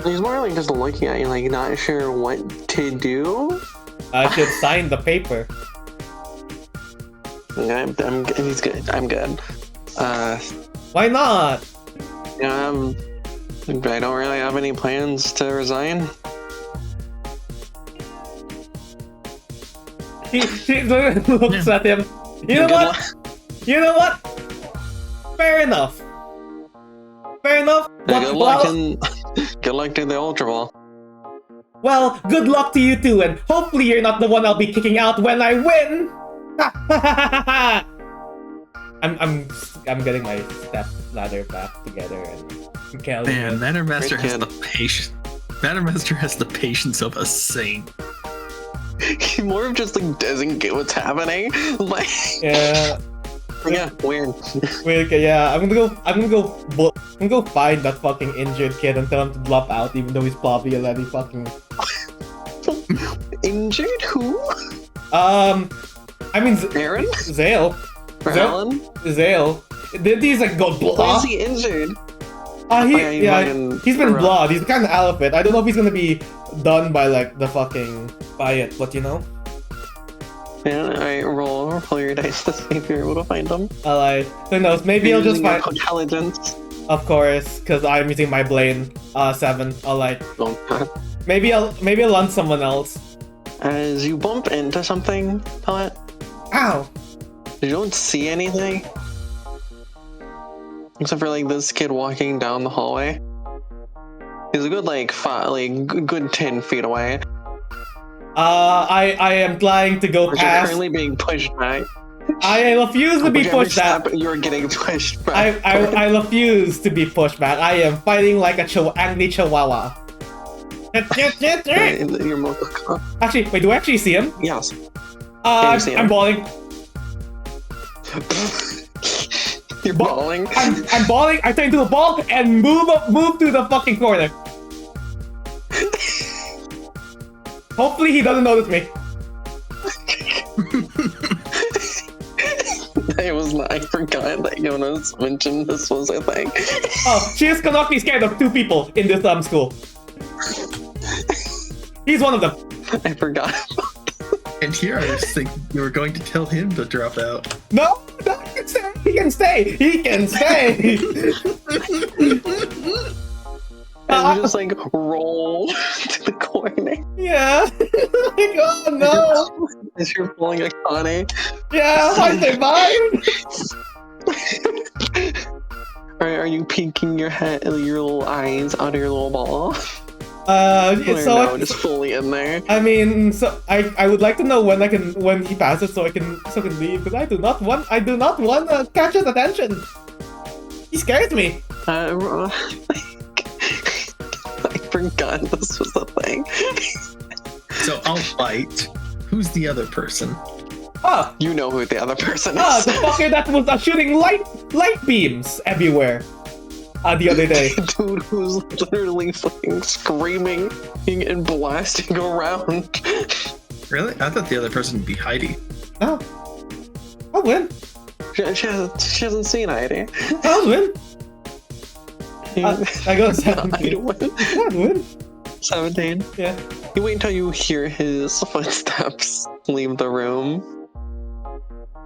He's more like just looking at you, like not sure what to do. I should sign the paper. He's good. I'm good. Why not? I don't really have any plans to resign. She looks at him. You know what? You know what? Fair enough. Fair enough. Yeah, But, good luck to the Ultra Ball. well, good luck to you too, and hopefully you're not the one I'll be kicking out when I win. I'm getting my step ladder back together and Kelly. Man, Mattermaster has the patience. Mattermaster has the patience of a saint. He more of just like doesn't get what's happening. Like Yeah. yeah, weird. Wait, okay, yeah, I'm gonna go find that fucking injured kid and tell him to drop out, even though he's probably already fucking. Injured? Who? I mean, Aaron? Zale. Alan? Zale. Didn't he like go Why blah? is he injured? He's been blood. He's kind of outfit. I don't know if he's gonna be done by like the fucking by it, but you know. Yeah, alright, roll your dice to see if you're able to find him. Alright, who knows? Maybe I'll just find. Intelligence. Of course, because I'm using my Blaine 7. Alright. Oh god. Maybe I'll hunt someone else. As you bump into something, Pellet, Ow! you don't see anything. Except for like this kid walking down the hallway. He's a good good 10 feet away. I am trying to go You're past. currently being pushed back. I refuse to be With every pushed back. step, you're getting pushed back. I refuse to be pushed back. I am fighting like a angry chihuahua. Your motor car. Actually, wait, do I actually see him? Yes. you see him? I'm balling. You're balling. I'm balling. I turn into a ball and move to the fucking corner. Hopefully he doesn't notice me. I forgot that Jonas mentioned this was a thing. Oh, she is canonically scared of 2 people in this school. He's one of them. I forgot. And here I was thinking you were going to tell him to drop out. No, he can stay. He can stay. And just like roll to the corner. Yeah. Like, oh no. As you're pulling a Connie. Yeah, I survived. Are you peeking your head, your little eyes out of your little ball? It's just fully in there. I mean, so I would like to know when he passes so I can leave, because I do not want to catch his attention. He scares me. I forgot this was a thing. So I'll fight. Who's the other person? Ah, You know who the other person is. the fucker that was shooting light beams everywhere. The other day. Dude who's literally fucking screaming and blasting around. Really? I thought the other person would be Heidi. No. I'll win. She hasn't seen Heidi. I'll win. I got 17. I'd win. I'll win. 17. Yeah. You wait until you hear his footsteps leave the room.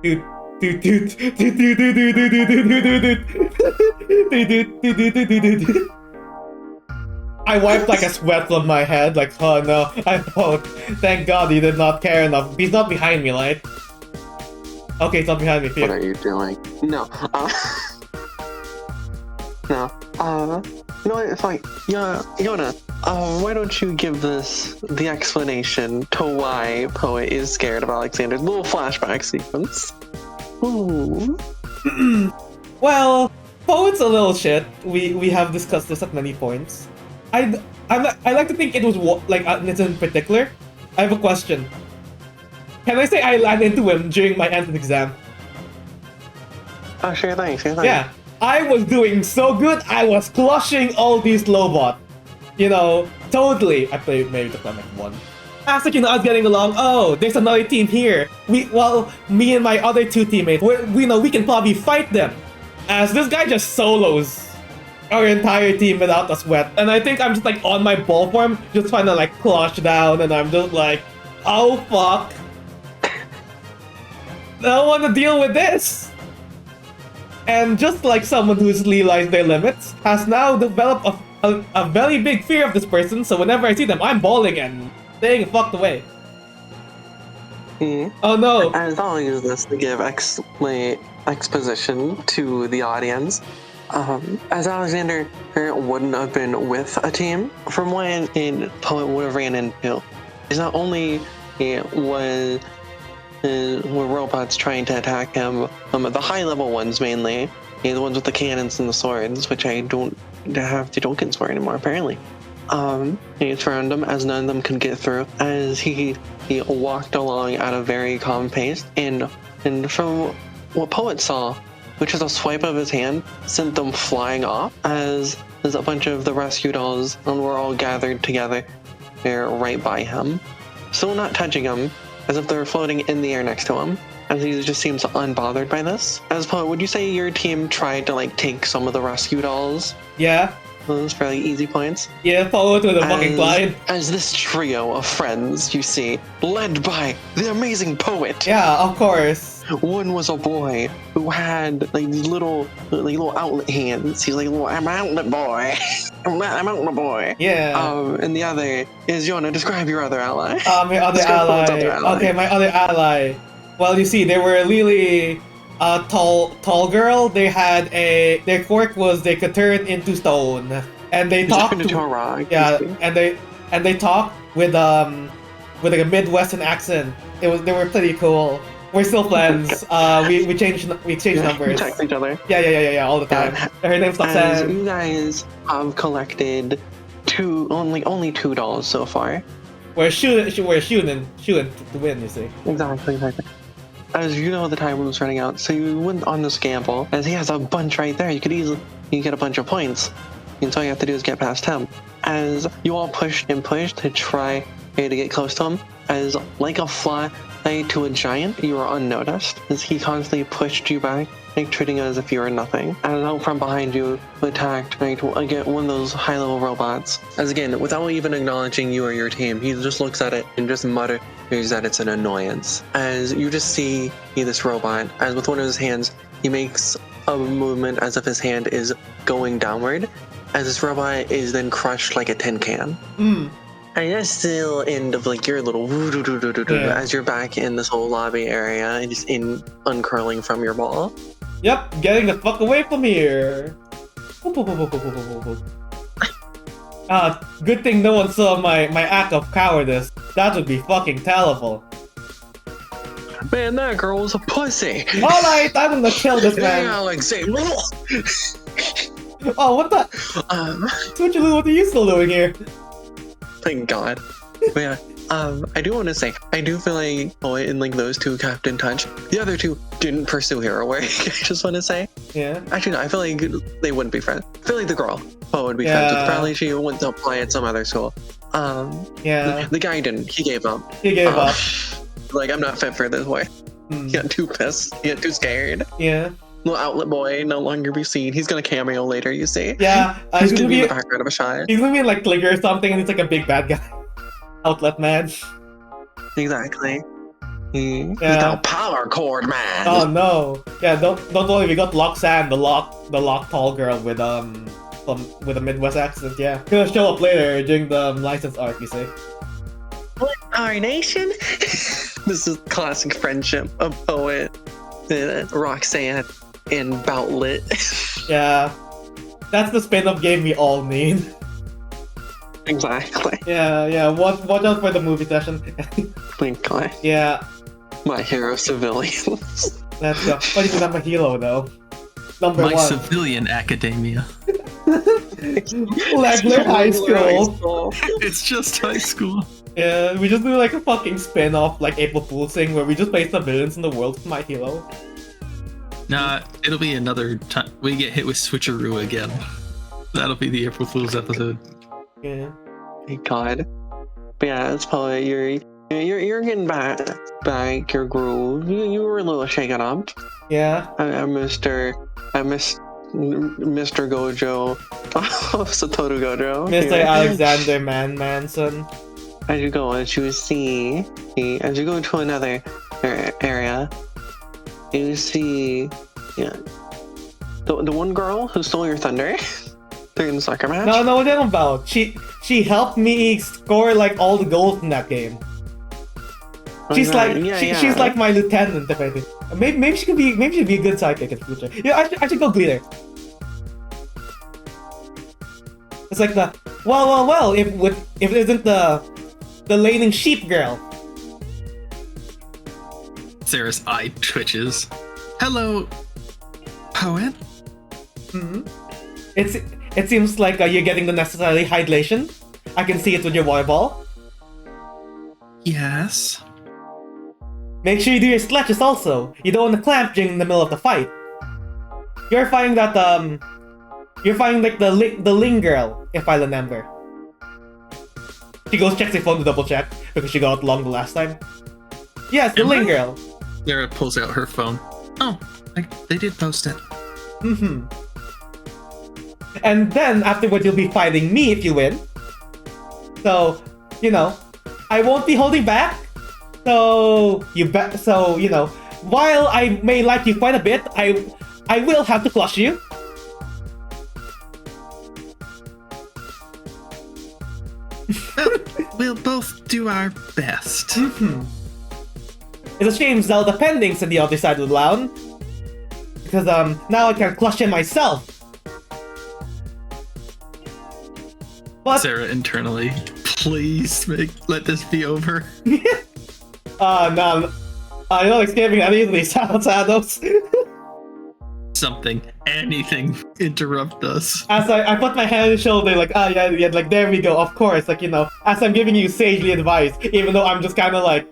Dude. I wiped like a sweat from my head, like, oh no, thank God he did not care enough. He's not behind me, right? Okay, he's not behind me. What are you doing? No. No. You know what? It's like, Yona, why don't you give the explanation to why Poet is scared of Alexander's little flashback sequence? Ooh. Well, Poet's a little shit. We have discussed this at many points. I like to think it was like it's in particular. I have a question. Can I say I ran into him during my entrance exam? Oh, sure thing. Yeah, I was doing so good. I was crushing all these Lobot. You know, totally. I played maybe the like 1. After us getting along, oh, there's another team here. Me and my other 2 teammates, we can probably fight them. As this guy just solos our entire team without a sweat. And I think I'm just like on my ball form, just trying to like clutch down, and I'm just like, oh fuck. I don't want to deal with this. And just like someone who's realized their limits, has now developed a very big fear of this person, so whenever I see them, I'm balling and staying fucked away. Oh no! As I'll use this to give exposition to the audience. As Alexander wouldn't have been with a team, from when Poet would have ran into, is not only was were robots trying to attack him. The high-level ones mainly, the ones with the cannons and the swords, which I don't have to get for anymore apparently. He surrounded them as none of them could get through. As he walked along at a very calm pace, and from what Poet saw, which is a swipe of his hand, sent them flying off. As a bunch of the rescue dolls were all gathered together, there right by him, still not touching him, as if they were floating in the air next to him. As he just seems unbothered by this. As Poet, would you say your team tried to like take some of the rescue dolls? Yeah. Those fairly easy points. Yeah, follow to the fucking blind. As this trio of friends, you see, led by the amazing Poet. Yeah, of course. One was a boy who had like these little outlet hands. He's like, I'm an outlet boy. I'm outlet boy. Yeah. And the other is SigYohna. Describe your other ally. My other ally. Okay, my other ally. Well, you see, they were really tall girl. They had their quirk was they could turn into stone, and they talked into a rock. Yeah, and they talk with like a Midwestern accent. They were pretty cool. We're still friends. We changed numbers. We text each other. Yeah, all the time. Her name's Roxanne. You guys have collected only two dolls so far. We're shooting to win. You see. Exactly. As you know, the time was running out, so you went on this gamble. As he has a bunch right there, you get a bunch of points. And so all you have to do is get past him. As you all pushed and pushed to try to get close to him, as like a fly to a giant, you were unnoticed. As he constantly pushed you back, like treating it as if you were nothing. And out from behind you, attacked again one of those high-level robots. As again, without even acknowledging you or your team, he just looks at it and just mutters that it's an annoyance. As you just see this robot, as with one of his hands, he makes a movement as if his hand is going downward, as this robot is then crushed like a tin can. And that's the end of like your little as you're back in this whole lobby area and just uncurling from your ball. Yep, getting the fuck away from here. Good thing no one saw my act of cowardice. That would be fucking terrible. Man, that girl was a pussy. Alright, I'm gonna kill this man. Yeah, like say. Oh, what the? Switcheroo, what are you still doing here? Thank God. But yeah, I do want to say, I do feel like Poet and like those two kept in touch. The other two didn't pursue hero work. I just want to say. Yeah. Actually, no, I feel like they wouldn't be friends. I feel like the girl, Poet, would be friends with. Probably she went to apply at some other school. Yeah. The guy didn't. He gave up. He gave up. Like, I'm not fit for this boy. He got too pissed. He got too scared. Yeah. Little outlet boy, no longer be seen. He's gonna cameo later, you see. Yeah. He's gonna be in the background of a shot. He's gonna be in like Clicker or something, and it's like a big bad guy. Outlet man. Exactly. He's now power cord man. Oh no. Yeah, don't worry, we got Roxanne, the lock tall girl with a Midwest accent, yeah. Gonna show up later during the license arc, you see. What our nation? This is classic friendship of Poet, Roxanne, and Boutlet. Yeah. That's the spin-off game we all need. Exactly. Yeah, watch out for the movie session. Thank God. Yeah. My hero civilians. Let's go. What is My Hero though? Number My one. Civilian Academia. Legler High School. It's just high school. Yeah, we just do like a fucking spin-off like April Fool's thing where we just play civilians in the world for My Hero. Nah, it'll be another time. We get hit with Switcheroo again. That'll be the April Fool's episode. Yeah. Thank God. But yeah, it's Poet. You're getting back your groove. You were a little shaken up. Yeah. I missed Mr. Gojo, Satoru Gojo. Mr. Alexander Manson. As you go to another area, you see, the one girl who stole your thunder during the soccer match. No, what am I about? She helped me score like all the goals in that game. She's she's like my lieutenant, if I think. Maybe she could be a good sidekick in the future. Yeah, I should go greet her. It's like the well, if it isn't the laning sheep girl. Sarah's eye twitches. Hello, poet. It seems like you're getting the necessary hydration. I can see it with your water ball. Yes. Make sure you do your stretches also. You don't want to clamp during the middle of the fight. You're fighting that you're fighting like the Ling girl, if I remember. She goes checks her phone to double check because she got along the last time. Yes, the Ling girl. Sarah pulls out her phone. Oh, they did post it. And then afterward you'll be fighting me if you win. So, you know, I won't be holding back. So you know, while I may like you quite a bit, I will have to flush you. We'll both do our best. It's a shame Zelda pending's on the other side of the lawn. Because now I can clutch him myself. But Sarah internally, please let this be over. no. I'm not escaping any of these Stratos. Something, anything, interrupt us. As I put my hand on his shoulder, like, yeah, like, there we go, of course, like, you know, as I'm giving you sagely advice, even though I'm just kind of like...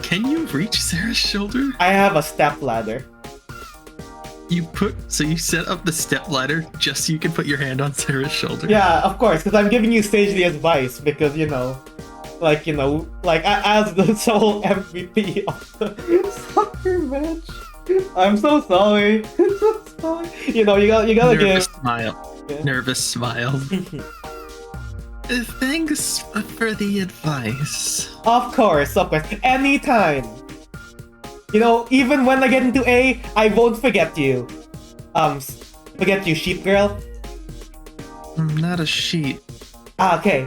Can you reach Sarah's shoulder? I have a step ladder. So you set up the step ladder just so you can put your hand on Sarah's shoulder? Yeah, of course, because I'm giving you sagely advice, because, you know, like, as the sole MVP of the soccer match. I'm so sorry. I'm so sorry. You know, you gotta Nervous give... smile. Yeah. Nervous smile. Thanks for the advice. Of course, anytime. You know, even when I get into A, I won't forget you. Forget you, sheep girl. I'm not a sheep. Ah, okay.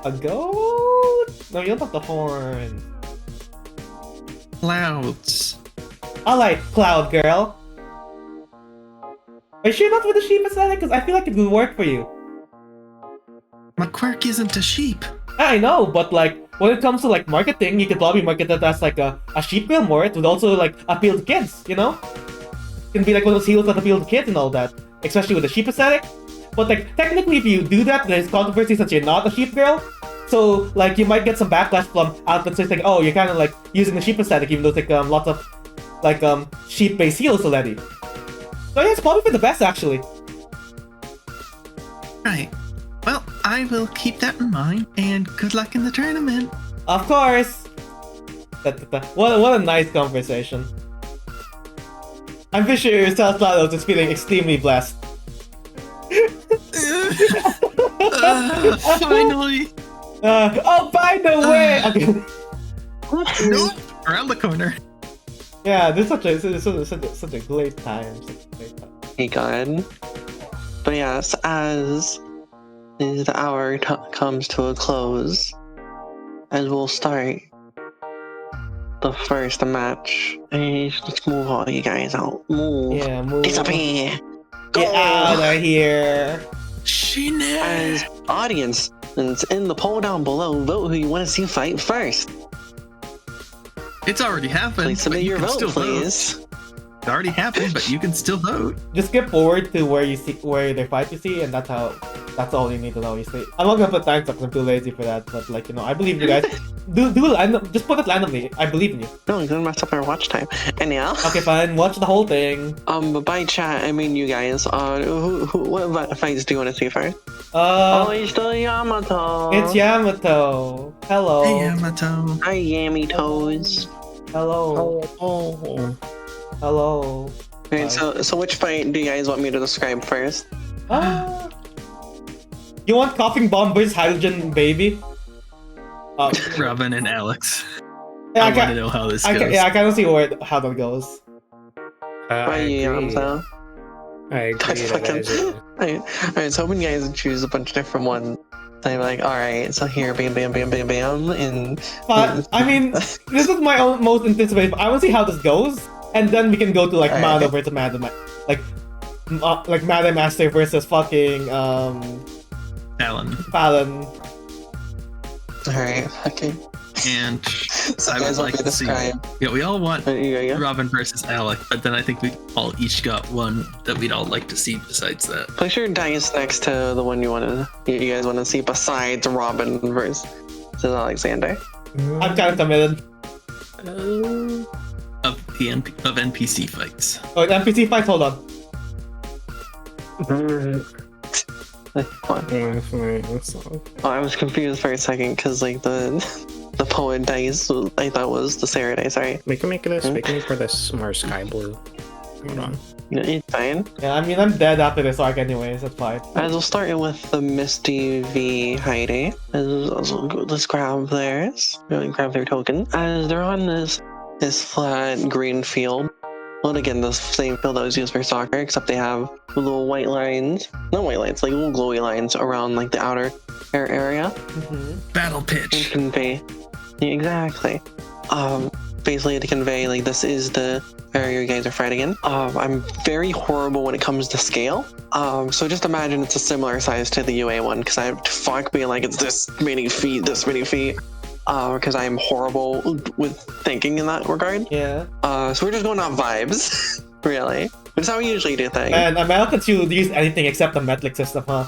A goat? No, you don't have the horn. Clouds. Alright, cloud girl. Are you sure not with the sheep aesthetic? Because I feel like it would work for you. My quirk isn't a sheep. I know, but like, when it comes to like marketing, you could probably market it as like a sheep girl more. It would also like appeal to kids, you know? It can be like one of those heels that appeal to kids and all that. Especially with the sheep aesthetic. But like, technically if you do that, there's controversy since you're not a sheep girl. So like, you might get some backlash from outlets saying, oh, you're kind of like using the sheep aesthetic even though it's like lots of like sheep-based heels already. So yeah, it's probably for the best actually. Right. Well, I will keep that in mind, and good luck in the tournament. Of course! What a nice conversation. I'm pretty sure Stratos is feeling extremely blessed. Finally! Oh, by the way! Okay. Nope! Around the corner. Yeah, this is such a great time. Hey, God. But yes, as the hour comes to a close, as we'll start the first match. Hey, let's move all you guys out. Move. Yeah, move. Disappear. Go. Get out of here. As audience, it's in the poll down below, vote who you want to see fight first. It's already happened. Please submit your vote, please. It already happened, but you can still vote. Just skip forward to where their fight you see, and that's all you need to know. You see, I'm not gonna put time because I'm too lazy for that. But like, you know, I believe you guys. Just put it randomly. I believe in you. No, you're gonna mess up our watch time. Anyhow. Okay, fine. Watch the whole thing. But by chat, I mean you guys. What fights do you want to see first? Oh, it's still Yamato. It's Yamato. Hello. Hey, Yamato. Hi, Yamitos. Hello. Oh. Hello. Alright, so which fight do you guys want me to describe first? You want coughing bomb versus hydrogen baby? Robin and Alex. Yeah, I want to know how this goes. Yeah, I kind of see how that goes. Why you, Yamato? I agree. I was hoping you guys would choose a bunch of different ones. I'm like, alright, so here, bam, bam, bam, bam, bam, and... But, I mean, this is my own most anticipated, I want to see how this goes, and then we can go to, like, Mano versus Madam... Like Madam Master versus fucking, Fallon. Alright, okay. And So I guys, would let like me to see. describe. Yeah, we all want Yeah. Robin versus Alec, but then I think we all each got one that we'd all like to see besides that. Place your dice next to the one you guys want to see besides Robin versus Alexander. I'm kind of committed. Of NPC fights. Oh, NPC fights, hold on. Oh, I was confused for a second because like the poet dice I thought was the Serra dice. Sorry, We can make for this more sky blue. Hold on. it's fine. Yeah, I mean, I'm dead after this arc anyways, that's fine. As we'll start with the Misty v Heidi. Let's grab theirs. Really grab their token. As they're on this flat green field. Well, again, the same field that was used for soccer, except they have little white lines. Not white lines, like little glowy lines around like the outer air area. Battle And pitch. convey. Yeah, exactly. Basically to convey like this is the area you guys are fighting in. I'm very horrible when it comes to scale. So just imagine it's a similar size to the UA one, because I fuck being like it's this many feet. Because I'm horrible with thinking in that regard. Yeah. So we're just going off vibes, really. Which is how we usually do things. Man, I'm out that you use anything except the metric system, huh?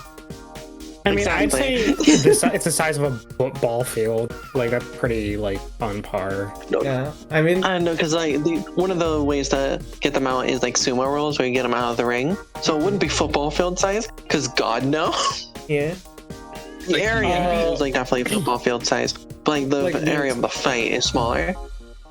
I mean, I'd Exactly. say it's the size of a ball field. Like that's pretty like on par. Yeah. I mean, I know, because like one of the ways to get them out is like sumo rolls, where you get them out of the ring. So it wouldn't be football field size, because God no. yeah. The area is like definitely football field size, but like the area of the fight is smaller.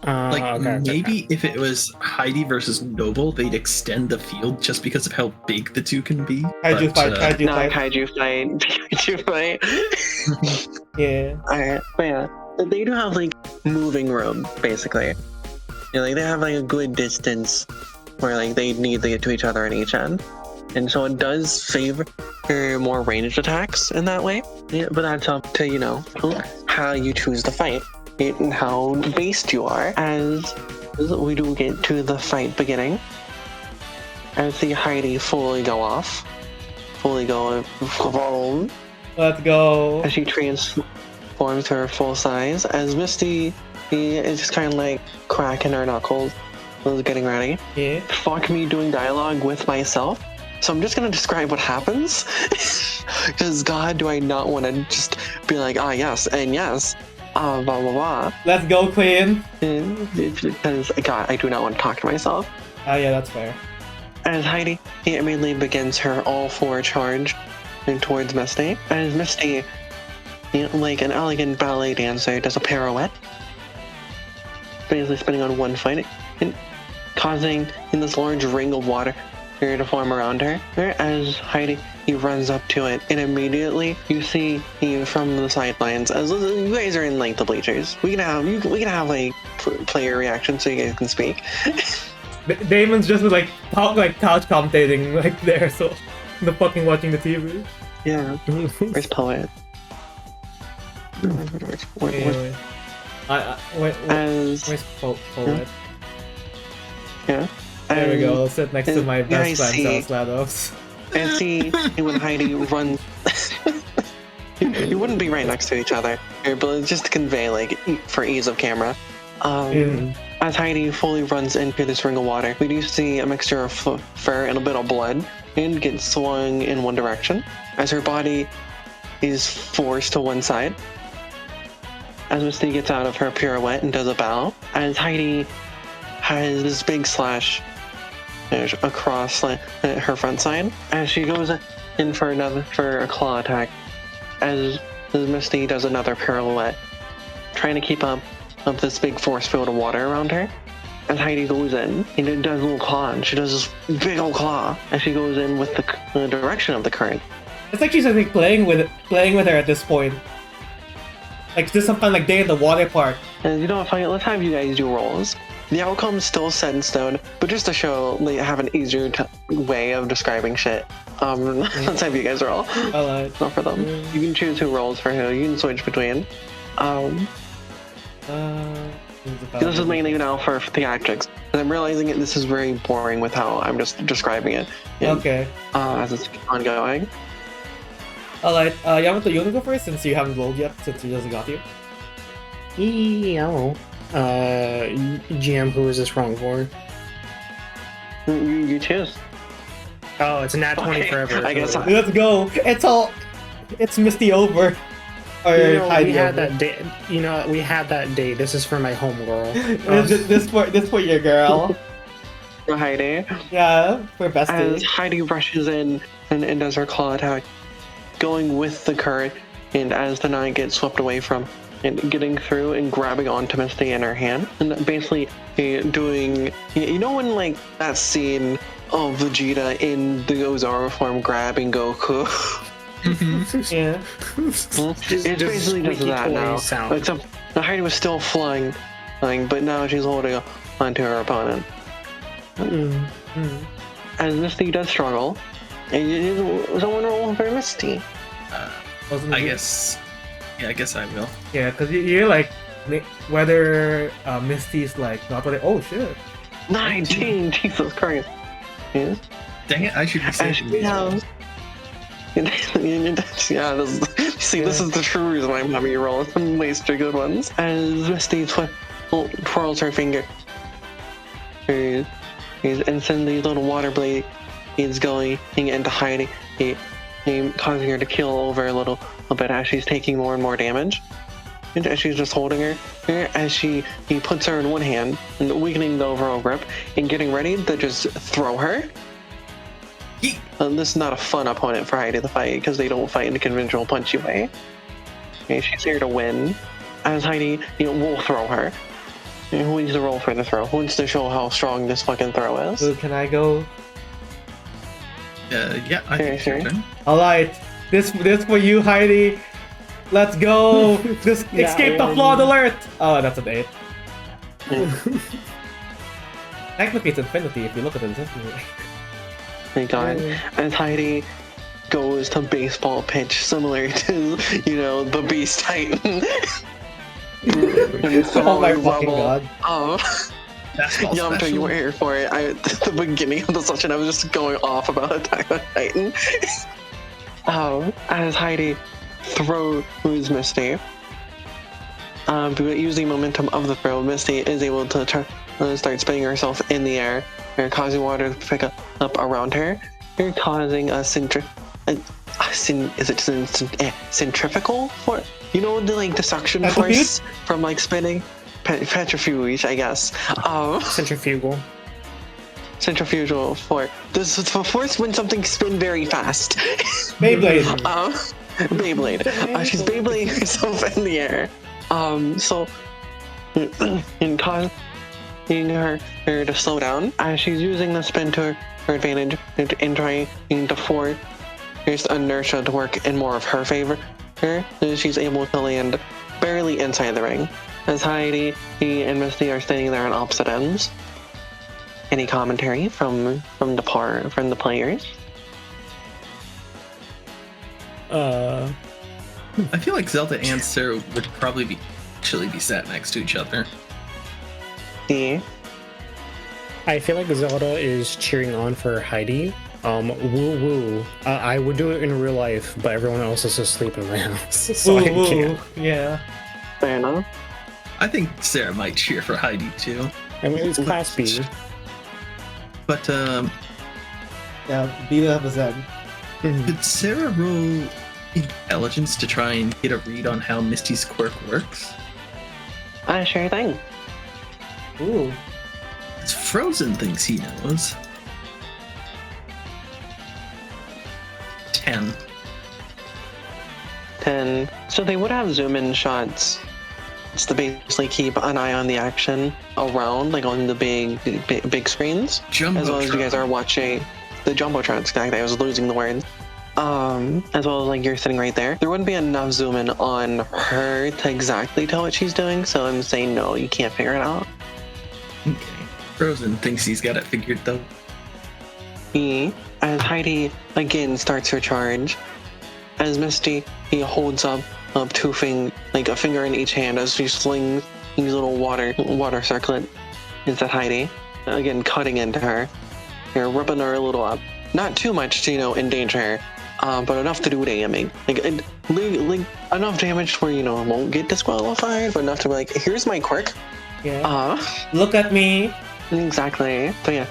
Maybe if it was Heidi versus Noble, they'd extend the field just because of how big the two can be. Kaiju fight, kaiju Not fight. kaiju fight, kaiju fight. Yeah. Alright, but yeah, they do have like moving room basically. Yeah, like they have like a good distance where like they need to get to each other on each end, and so it does favor more ranged attacks in that way. Yeah, but that's up to how you choose to fight and how based you are. As we do get to the fight beginning, as the Heidi fully go boom. Let's go. As she transforms to her full size, as Misty is just kind of like cracking her knuckles, getting ready. Yeah. Fuck me doing dialogue with myself. So I'm just gonna describe what happens, because God, do I not want to just be like, yes, and yes, blah blah blah. Let's go, Queen. Because God, I do not want to talk to myself. Oh yeah, that's fair. As Heidi immediately begins her all-four charge towards Misty, as Misty, like an elegant ballet dancer, does a pirouette, basically spinning on one foot and causing in this large ring of water to form around her. As Heidi runs up to it, and immediately you see from the sidelines, as you guys are in like the bleachers, we can have like player reaction so you guys can speak. Damon's just like couch commentating like there, so the fucking watching the TV. Yeah. Where's Poet? Wait. As Where's Poet? yeah. There we go. I'll sit next to my yeah, I best friend, see. Stratos. And see when Heidi runs. You wouldn't be right next to each other, but just to convey, like, for ease of camera. As Heidi fully runs into this ring of water, we do see a mixture of fur and a bit of blood, and gets swung in one direction, as her body is forced to one side. As Misty gets out of her pirouette and does a bow, as Heidi has this big slash across her front side, as she goes in for a claw attack, as Misty does another pirouette, trying to keep up this big force field of water around her. As Heidi goes in and it does a little claw, and she does this big old claw as she goes in with the direction of the current. It's like she's I think playing with her at this point. Like just some kind of like day in the water park. And let's have you guys do rolls. The outcome's still set in stone, but just to show they have an easier way of describing shit. Let's have you guys roll. Alright. Not for them. You can choose who rolls for who. You can switch between. This is mainly now for theatrics. And I'm realizing this is very boring with how I'm just describing it. Okay. As it's ongoing. Alright, Yamato, you wanna go first since you haven't rolled yet, since he doesn't got you? Oh. GM, who is this wrong for? You choose. Oh, it's a nat 20 Okay, forever. I guess Let's go. It's Misty over. Or we Heidi had over. that day. We had that day. This is for my homegirl. This for your girl. For Heidi. Yeah, for bestie. As Heidi rushes in and does her claw attack, going with the current, and as the knight gets swept away from and getting through and grabbing onto Misty in her hand, and basically doing, when like that scene of Vegeta in the Ozaru form grabbing Goku. Yeah. It basically does that now. Sound. Except the Heidi was still flying, but now she's holding onto her opponent. As Misty does struggle, and it is someone roll for Misty. I guess I will. Yeah, because you're like, whether Misty's like, not really, oh shit. 19, Jesus Christ. Yeah. Dang it, I should be saving these. This is the true reason why I'm having you roll some waste good ones. As Misty twirls her finger, and sends these little water blades going into Heidi, causing her to keel over a little bit as she's taking more and more damage. And as she's just holding her, as he puts her in one hand and weakening the overall grip and getting ready to just throw her. This is not a fun opponent for Heidi to fight because they don't fight in the conventional punchy way. Okay, she's here to win. As Heidi, will throw her. Who needs to roll for the throw? Who wants to show how strong this fucking throw is? So can I go? Yeah, I think it's your turn. Alright, this for you, Heidi. Let's go! This escape the flawed alert! Oh, that's an 8. Technically, it's infinity if you look at it. Thank God. As Heidi goes to baseball pitch, similar to, the Beast Titan. Oh my fucking god. Yamato, you were here for it. At the beginning of the session, I was just going off about Attack on Titan. As Heidi throws Misty, using momentum of the throw, Misty is able to start spinning herself in the air, causing water to pick up around her. You're causing a centrifugal force? The the suction force from spinning? Petrifuge, I guess. Centrifugal. Centrifugal force. This is the force when something spins very fast. Beyblade. Beyblade. She's Beyblading herself in the air. And causing her to slow down as she's using the spin to her advantage and trying to force inertia to work in more of her favor. She's able to land barely inside the ring. As Heidi and Misty are standing there on opposite ends. Any commentary from the players? I feel like Zelda and Serra would probably actually be sat next to each other. Yeah. I feel like Zelda is cheering on for Heidi. Woo woo. I would do it in real life, but everyone else is asleep in my house, so I can't. Yeah. Fair enough. I think Serra might cheer for Heidi too. I mean, it's Class B. But Yeah, beat it up a Zen. did Serra roll intelligence to try and get a read on how Misty's quirk works? Sure thing. Ooh. It's Frozen thinks he knows. 10. 10. So they would have zoom in shots. It's to basically keep an eye on the action around, on the big screens. Jumbotron. As well as you guys are watching the Jumbotron, exactly. I was losing the word. As well as you're sitting right there. There wouldn't be enough zoom in on her to exactly tell what she's doing, so I'm saying no, you can't figure it out. Okay. Frozen thinks he's got it figured though. As Heidi again starts her charge, as Misty holds up two a finger in each hand as she slings these little water circlet into Heidi, again cutting into her, rubbing her a little up, not too much to endanger her, but enough to do damage. Like enough damage where it won't get disqualified, but enough to be like, here's my quirk. Yeah. Look at me. Exactly. But yeah.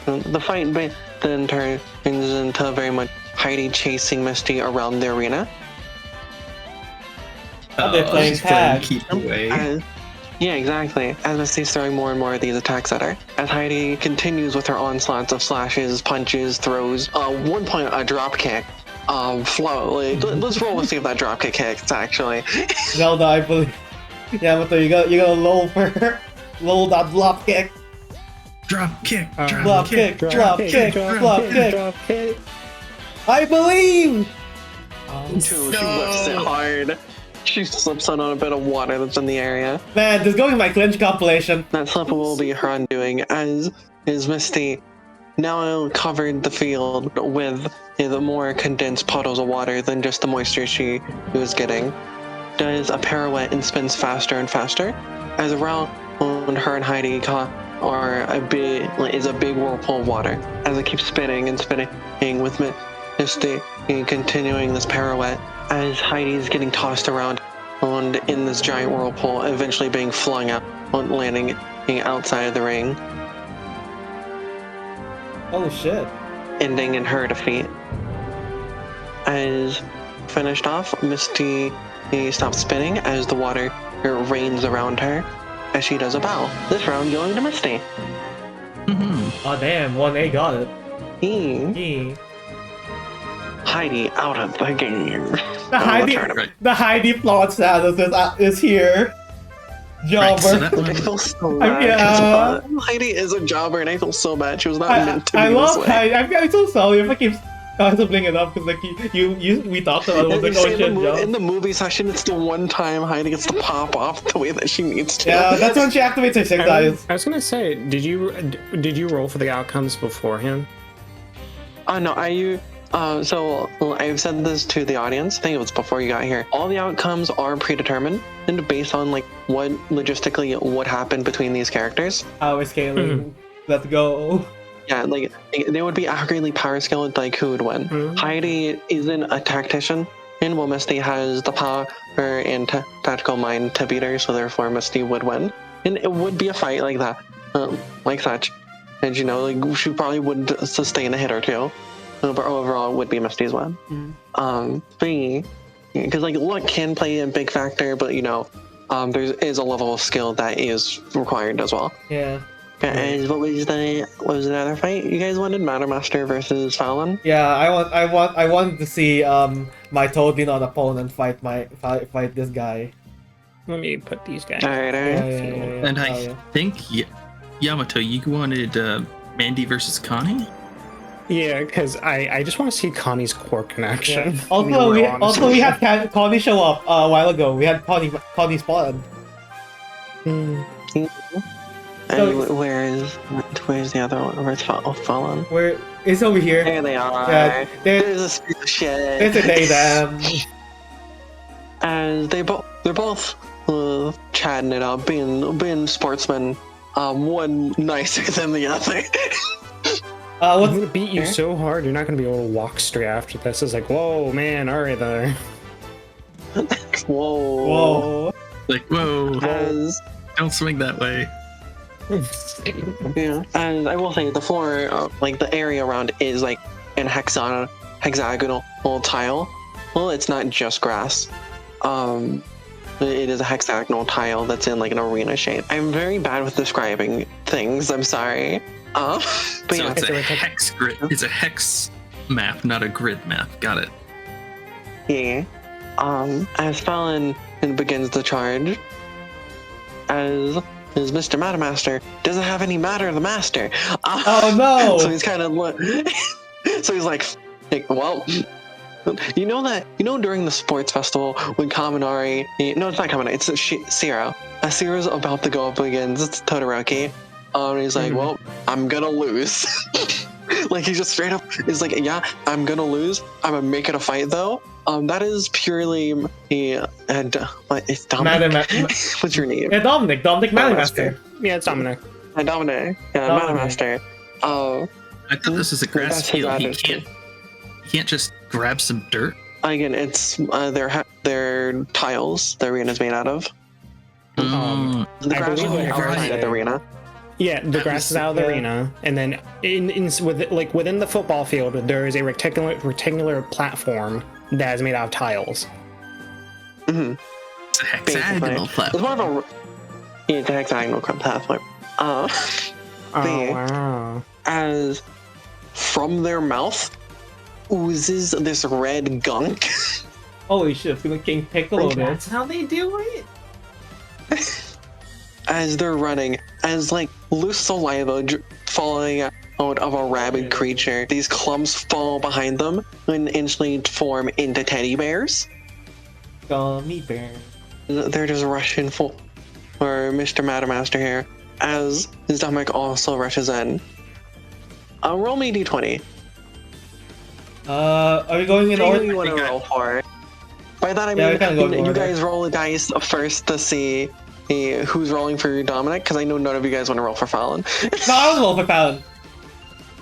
The fight then turns into very much Heidi chasing Misty around the arena. They're playing tag. Keep away. Yeah, exactly. As Misty's throwing more and more of these attacks at her. As Heidi continues with her onslaughts of slashes, punches, throws. One point, a drop kick. Flow. Let's roll and see if that drop kick hits, actually. Zelda, I believe. Yamato, you gotta low for low that drop kick. Drop kick. Drop kick. Drop kick. I believe. She lifts it hard. She slips on a bit of water that's in the area. Man, just going to my clinch compilation. That slip will be her undoing, as Misty now covered the field with the more condensed puddles of water than just the moisture she was getting. Does a pirouette and spins faster and faster, as around her and Heidi is a big whirlpool of water, as it keeps spinning and spinning with Misty continuing this pirouette, as Heidi's getting tossed around and in this giant whirlpool, eventually being flung out, landing outside of the ring. Oh shit. Ending in her defeat. As finished off, Misty stops spinning as the water rains around her as she does a bow. This round going to Misty. Oh damn, 1A got it. Heidi out of the game. The Heidi plot status is here. Jobber. I feel so bad. Heidi is a jobber, and I feel so bad. She was not meant to be this way. Heidi. I'm so sorry if I keep bring it up because we talked about it. Was like, in the movie session, it's the one time Heidi gets to pop off the way that she needs to. Yeah, that's when she activates her 6 eyes. I was gonna say, did you roll for the outcomes beforehand? No, so I've said this to the audience. I think it was before you got here. All the outcomes are predetermined and based on what logistically would happen between these characters. Power scaling. Let's go. Yeah, they would be accurately power scaled who would win. Heidi isn't a tactician, and while Misty has the power and tactical mind to beat her, so therefore Misty would win. And it would be a fight like that, like such. And she probably would sustain a hit or two. But overall, it would be Misty's win. Because luck can play a big factor, but there is a level of skill that is required as well. Yeah. And what was the other fight you guys wanted? MHA versus Fallon? Yeah, I wanted to see my totally not opponent fight this guy. Let me put these guys. Alright. Yeah. And I think Yamato, you wanted Mandy versus Connie? Yeah, because I just want to see Connie's quirk in action. Yeah. Also, we had Connie show up a while ago. We had Connie spotted. And where's the other one? Where's Fallon? It's over here. There they are. Yeah, there's a piece of shit. There's a day them. And they're both chatting it up, being sportsmen. One nicer than the other. I'm gonna beat you so hard, you're not gonna be able to walk straight after this. It's like, whoa, man, alright there. Whoa. Whoa. Don't swing that way. Yeah, and I will say the floor, the area around it is an hexagonal tile. Well, it's not just grass. It is a hexagonal tile that's in an arena shape. I'm very bad with describing things. I'm sorry. But so it's a hex grid. It's a hex map, not a grid map. Got it. Yeah. As Fallon begins the charge, as Mr. Matamaster doesn't have any matter of the master. Oh no! So he's kind of so he's like, well, during the sports festival when Kaminari, no, it's not Kaminari, it's Serra. As Serra's about to go up against Todoroki, he's like, well, I'm gonna lose. He just straight up is like, yeah, I'm gonna lose. I'm gonna make it a fight though. That is purely it's Dominic. What's your name? Yeah, Dominic MHA. Yeah, it's Dominic. Dominic. Yeah, MHA. I thought this was a grass field. You can't just grab some dirt. Again, it's their tiles the arena's made out of. The I grass is believe outside of the arena. Yeah, the That grass was- is out of the yeah. arena, and then within the football field, there is a rectangular platform that is made out of tiles. Mm-hmm. It's a hexagonal It's platform. more of a it's a hexagonal platform. Oh They- wow! As from their mouth oozes this red gunk. Holy shit, it's like King Piccolo there. That's how they do it. As they're running, as like loose saliva falling out of a rabid creature, these clumps fall behind them and instantly form into teddy bears. Gummy bear. They're just rushing for Mr. Mattermaster here, as his stomach also rushes in. Roll me d20. Are we going in What do order? you want to roll for? By that I Yeah, we mean, kinda go in you order. guys roll the dice first to see who's rolling for Dominic, because I know none of you guys want to roll for Fallon. No, I was roll for Fallon.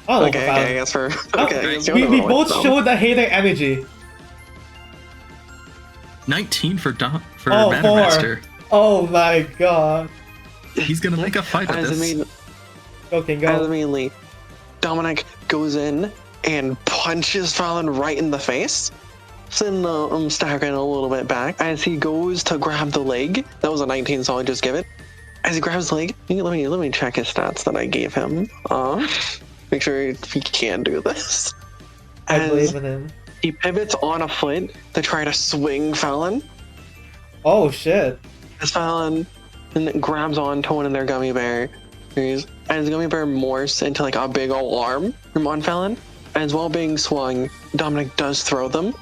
I was roll for Okay, I Fallon. guess for No, okay. I guess you we wanna roll both with Fallon. showed the hater energy. 19 for Oh, Mattermaster. Oh my god. He's gonna make a fight of As this. Okay, As go. mainly, Dominic goes in and punches Fallon right in the face. Send staggering a little bit back as he goes to grab the leg. That was a 19, so I'll just give it. As he grabs the leg, let me check his stats that I gave him. Make sure he can do this. I As believe in him. he pivots on a foot to try to swing Fallon. Oh shit. As Fallon and grabs onto one of their gummy bears, as the gummy bear morphs into like a big old arm from on Fallon. As while being swung, Dominic does throw them.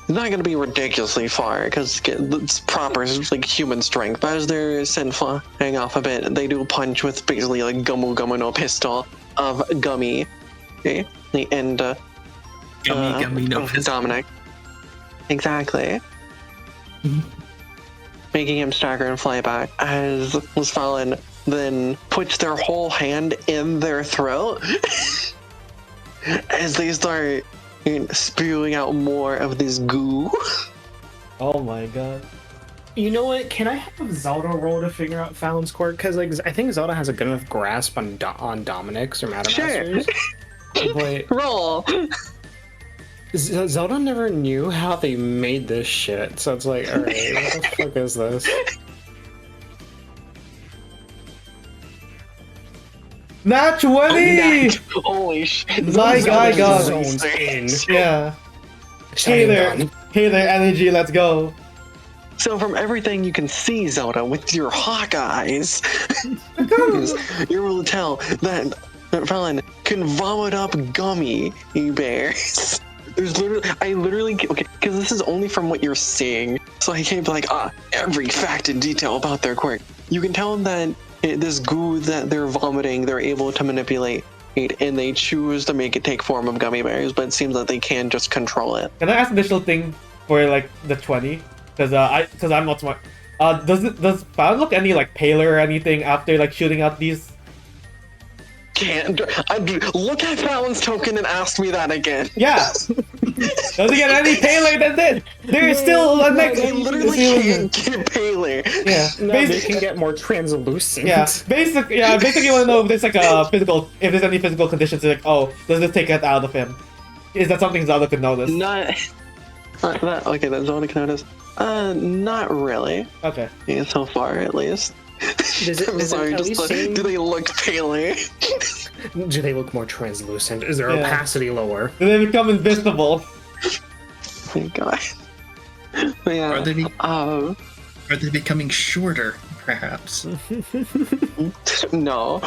Not going to be ridiculously far because it's proper, it's like human strength. But as they're sent flying off a bit, they do punch with basically like Gummo no pistol of Gummy. Okay, and Gummy, no pistol. Dominic. Exactly. Making him stagger and fly back as was Fallon then puts their whole hand in their throat as they start spewing out more of this goo. Oh my god. You know what? Can I have Zelda roll to figure out Fallon's quirk? Because like I think Zelda has a good enough grasp on Dominic's or Mattermaster's. But Roll. Zelda never knew how they made this shit, so it's like, all right, what the fuck is this? Nat 20! Holy shit. My guy got Zones in. Yeah. Hey Shutting there. down. Hey there, energy, let's go. So from everything you can see, Zelda, with your hawk eyes, you're able to tell that Fallon can vomit up gummy bears. I literally, okay, because this is only from what you're seeing, so I can't be like, every fact and detail about their quirk. You can tell that this goo that they're vomiting, they're able to manipulate, and they choose to make it take form of gummy bears, but it seems that they can just control it. Can I ask an additional thing for like the 20? Because I'm not smart. Does Fallon look any like paler or anything after like shooting out these? Can't look at Fallon's token and ask me that again. Yeah. Does he get any paler than this? There's still a next. They literally can't get paler. Yeah. No, they Basic- can get more translucent. Yeah, basically, you want to know if there's like a physical, if there's any physical conditions. Like, oh, does this take it out of him? Is that something Zelda could notice? Not okay. That's all I can notice. Not really. Okay. Yeah, so far at least. Does it, I'm does sorry. it at Just least seem- do they look paler? do they look more translucent? Is their Yeah. opacity lower? Do they become invisible? Oh my god. But yeah. Are they becoming shorter, perhaps? No.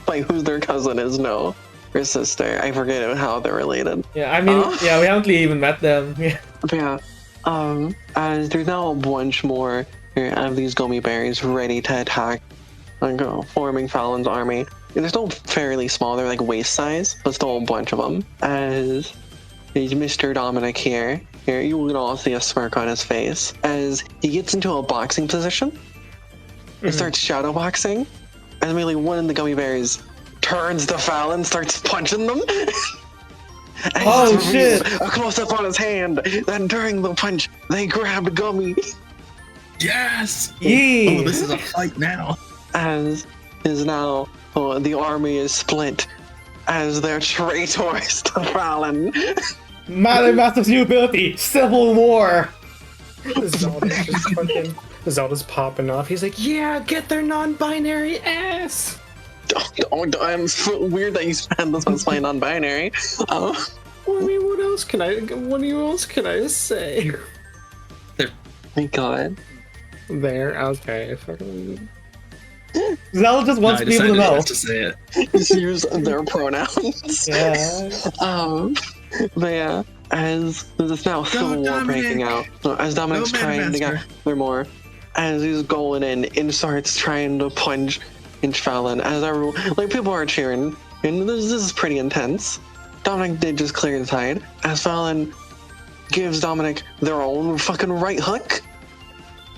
Like who their cousin is? No. Or sister. I forget how they're related. Yeah, I mean, yeah, we haven't even met them. Yeah. But yeah. There's now a bunch more of these gummy bears ready to attack, forming Fallon's army. They're still fairly small. They're like waist size, but still a bunch of them. As Mr. Dominic here, you can all see a smirk on his face as he gets into a boxing position and starts shadow boxing. And immediately one of the gummy bears turns to Fallon, starts punching them. And Oh, it's revealed shit. a close-up on his hand that during the punch, they grabbed Gummy. Yes! Yeah. Oh, this is a fight now. As is now, the army is split as they're traitors to Fallon. Master's new ability, Civil War. Zelda's just fucking. Zelda's popping off. He's like, yeah, get their non-binary ass. I'm so weird that you spent this one playing non-binary. Well, I mean, what else can I say? My God. There, okay, fucking. Zelda just wants I people to decided know. not to say it. Just use their pronouns. Yeah. But yeah, as there's now civil war Dominic! breaking out, as Dominic's Go, trying to Master. gather more, as he's going in and starts trying to punch Fallon, as everyone, like, people are cheering, and this is pretty intense. Dominic did just clear his hide, as Fallon gives Dominic their own fucking right hook.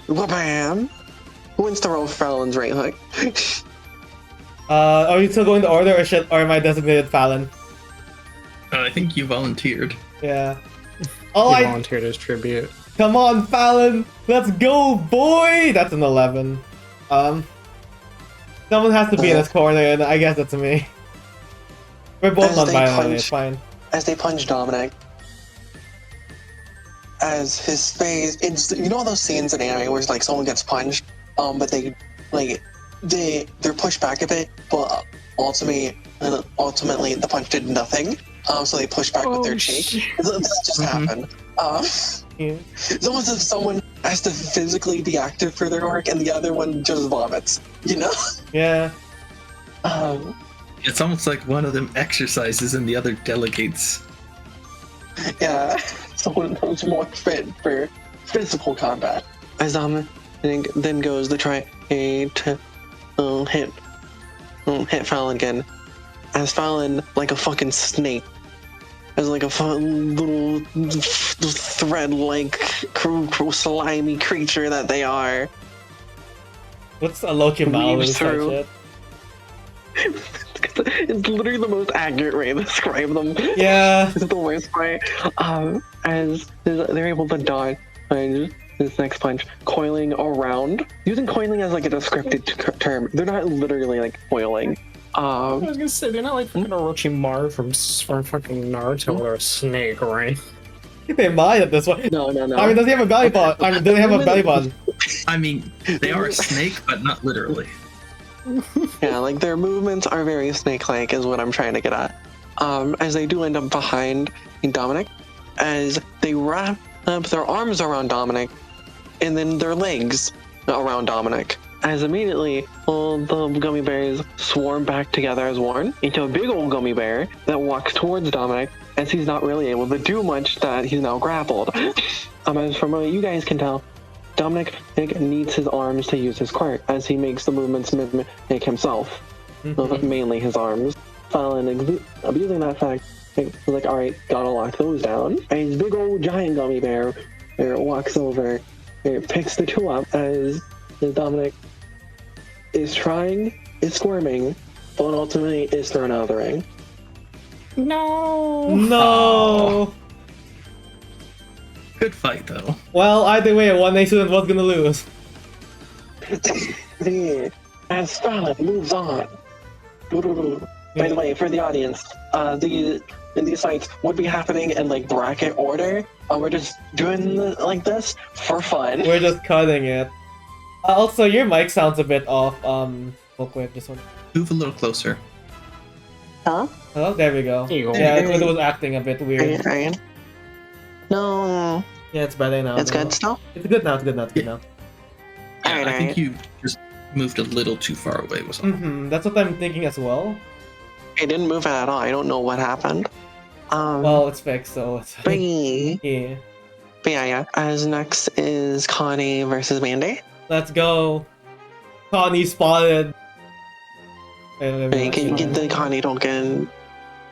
Wha-bam! Who wins to roll Fallon's right hook? Are you still going to order or am I designated Fallon? I think you volunteered. Yeah. He Oh, volunteered as tribute. come on, Fallon! Let's go, boy! That's an 11. Someone has to be in his corner, and I guess that's me. We're both As not they violent, punch- it's fine. As they punch Dominic, as his face, it's, you know those scenes in anime where it's like someone gets punched, but they're pushed back a bit, but ultimately the punch did nothing. So they push back with their cheek. That just happened. Yeah. It's almost as if someone has to physically be active for their arc, and the other one just vomits. You know? Yeah. It's almost like one of them exercises and the other delegates. Yeah, someone who's more fit for physical combat. As Dominic then goes to try to hit Fallon again. As Fallon, like a fucking snake, as like a little thread-like, slimy creature that they are. What's a Lochimalu Weaves through. shit? It's literally the most accurate way to describe them. Yeah. This is the worst part. As they're able to dodge this next punch, coiling around. Using coiling as like a descriptive term. They're not literally like coiling. I was gonna say, they're not like fucking Orochimaru from fucking Naruto or a snake, right? They might at this one. No. I mean, does he have a belly button? I mean, do they have a belly button? I mean, they are a snake, but not literally. Yeah, like their movements are very snake-like, is what I'm trying to get at. As they do end up behind Dominic, as they wrap up their arms around Dominic, and then their legs around Dominic. As immediately, all the gummy bears swarm back together as one into a big old gummy bear that walks towards Dominic, as he's not really able to do much that he's now grappled. As from what you guys can tell, Dominic needs his arms to use his quirk, as he makes the movements mimic himself, mainly his arms. Fallon, abusing that fact, is like, alright, gotta lock those down. And his big old giant gummy bear walks over, picks the two up, as Dominic is squirming, but ultimately is thrown out of the ring. No. No. Good fight, though. Well, either way, one A student was gonna lose. As Fallon moves on. By the way, for the audience, these fights would be happening in like bracket order. We're just doing like this for fun. We're just cutting it. Also, your mic sounds a bit off. Real quick, just one. Move a little closer. Huh? Oh, there we go. There you go. Yeah, it was acting a bit weird. Ryan? No. Yeah, it's better now. It's good still? It's good now. It's good now. It's good now. Alright, I think you just moved a little too far away. Was all. That's what I'm thinking as well. I didn't move it at all. I don't know what happened. Well, it's fixed, so it's But yeah. yeah. As next is Connie versus Mandy. Let's go. Connie spotted. Get the Connie token.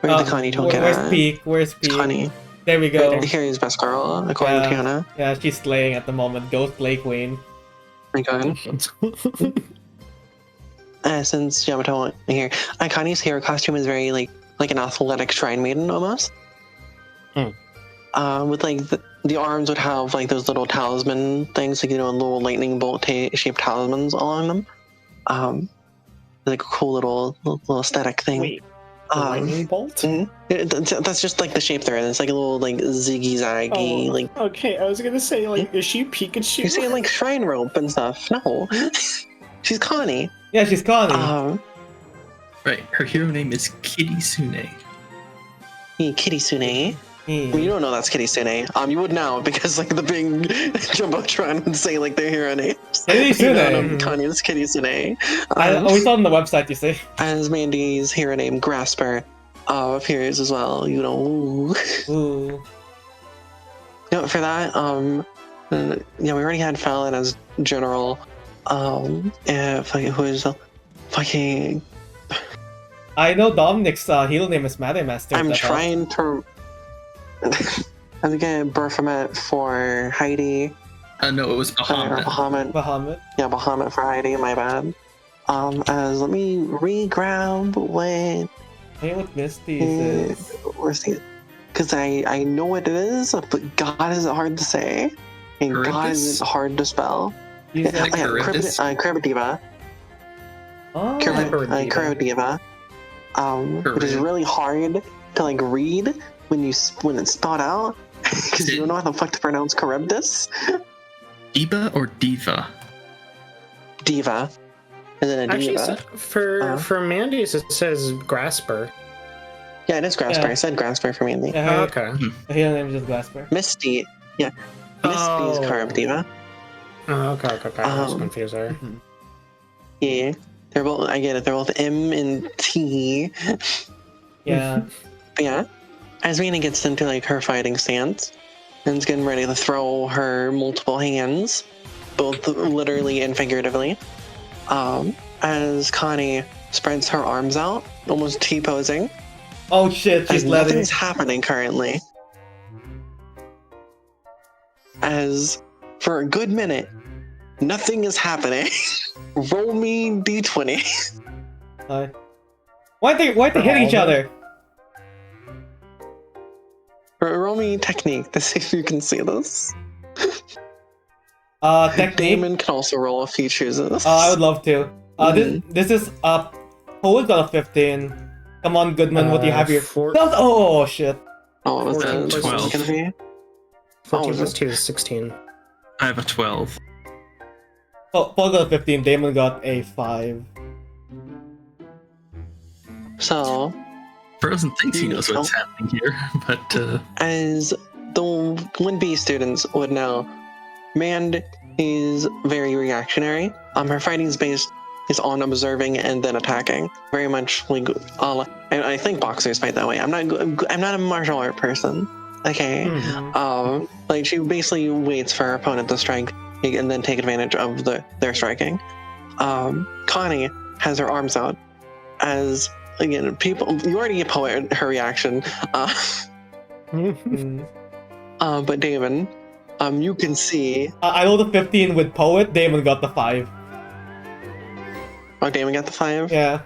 Where's the Connie token Where's at? Peak? Where's Peak? Connie. There we go. Here's best girl, according to Fiona. Yeah, she's slaying at the moment. Ghost Play Queen. My God. Since Yamato here, Connie's hero costume is very like an athletic shrine maiden almost. With like the arms would have like those little talisman things, like little lightning bolt shaped talismans along them. Like a cool little aesthetic thing. Wait, the lightning bolt? That's just like the shape they're in. It's like a little like ziggy zaggy like. Okay, I was gonna say is she Pikachu? You're saying like shrine rope and stuff? No, she's Connie. Yeah, she's Connie. Right, her hero name is Kitty Sune. Kitty Sune. Well, you don't know that's Kitty Sune. You would now because like the big jumbotron would say like their hero names. Kitty Sune. Connie is Kitty Sune. I always saw on the website. You see. As Mandy's hero name Grasper appears as well. Ooh. For that, we already had Fallon as general. Who is fucking? I know Dominic's hero name is Master. I'm trying to. I'm gonna Baphomet for Heidi. No, it was Bahamut. Bahamut. Yeah, Bahamut for Heidi. My bad. As let me regrab what. Hey, what Misty's is? Where's the? Because I know what it is, but God is it hard to say, and Charybdis? God is it hard to spell. Charybdis? Charybdiva. Oh. Charybdiva. Which is really hard to like read when it's spelled out because you don't know how the fuck to pronounce Charybdis. Diva or Diva? Diva. And then a Actually, diva. for Mandy's it says Grasper. Yeah, it is Grasper. Yeah. I said Grasper for Mandy. Yeah, her, Okay. her hero name is just Grasper. Misty. Yeah. Misty is Charybdiva. Okay. I was confused there. Yeah. They're both. I get it. They're both M and T. Yeah. But yeah, as Mina gets into like her fighting stance and is getting ready to throw her multiple hands, both literally and figuratively, as Connie spreads her arms out, almost T-posing. Oh shit, she's Nothing's happening currently. As for a good minute, nothing is happening. Roll me D20. Why'd they hit each other? Roll me technique to see if you can see this. Technique. Damon can also roll if he chooses. I would love to. This is Poet got a 15. Come on, Goodman, what do you have here? Oh shit. Oh, what was 14 that? 12. Gonna be? 14 plus 2 is 16. I have a 12. Oh, Paul got a 15, Damon got a 5. So, Frozen thinks he knows what's happening here, but as the 1B students would know, Mand is very reactionary. Her fighting is based on observing and then attacking. Very much like I think boxers fight that way. I'm not a martial art person. Okay. Like she basically waits for her opponent to strike and then take advantage of their striking. Connie has her arms out as again people. You already get poet her reaction. But Damon, you can see. I rolled a 15 with Poet. Damon got the 5. Oh, Damon got the 5. Yeah.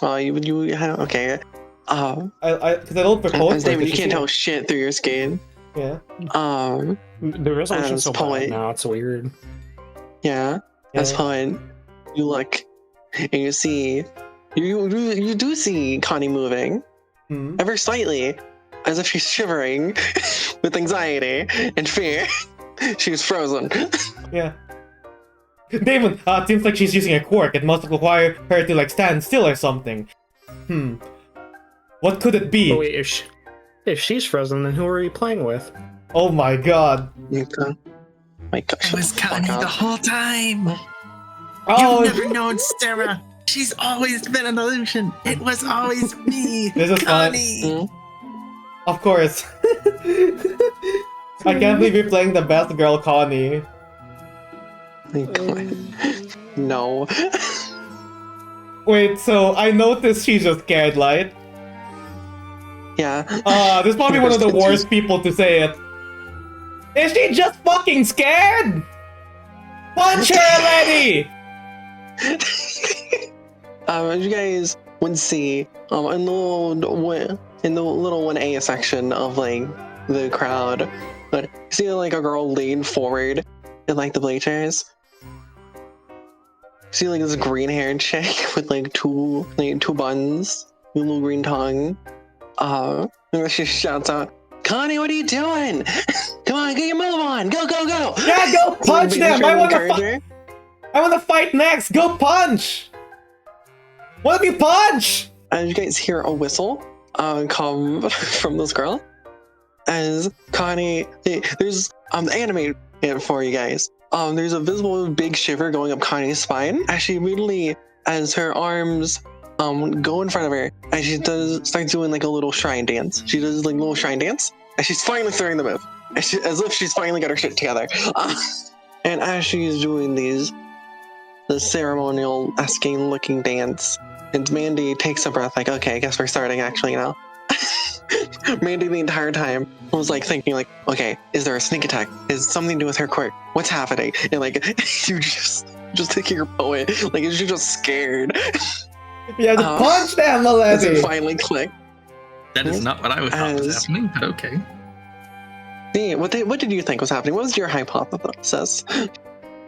You had okay. Because I rolled for Poet. Damon, you can't tell shit through your skin. Yeah. The resolution's so Poet. bad now, it's weird. Yeah. As Poet, you look and you see. You do see Connie moving, ever slightly, as if she's shivering with anxiety and fear. She's frozen. Yeah. Damon, it seems like she's using a quirk. It must require her to like stand still or something. What could it be? But wait, if she's frozen, then who are you playing with? Oh my god. My God, it was Connie the whole time. Oh, You've never known Serra. She's always been an illusion. It was always me. This is Connie. Of course. I can't believe you're playing the best girl, Connie. No. Wait, so I noticed she's just scared, right? Yeah. This is probably one of the worst people to say it. Is she just fucking scared? Punch her already! As you guys would see in the little 1A section of like the crowd, but see like a girl lean forward in like the bleachers. See like this green haired chick with like two buns, a little green tongue. And she shouts out, "Connie, what are you doing? Come on, get your move on! Go, go, go!" Yeah, go punch them! I want to fight next! Go punch! What if you punch? And you guys hear a whistle come from this girl. As Connie, there's animate it for you guys. There's a visible big shiver going up Connie's spine as she immediately, as her arms go in front of her, and she starts doing like a little shrine dance. She does like a little shrine dance, and she's finally starting the move, as if she's finally got her shit together. And as she's doing the ceremonial asking looking dance, and Mandy takes a breath, like, okay, I guess we're starting actually now. Mandy the entire time was like thinking like, okay, is there a sneak attack? Is something to do with her quirk? What's happening? And like you just taking your poet, like you're just scared. You have to punch them, As Malezi! it finally clicked. That is not what I would thought was happening, but okay. Yeah, what did you think was happening? What was your hypothesis? My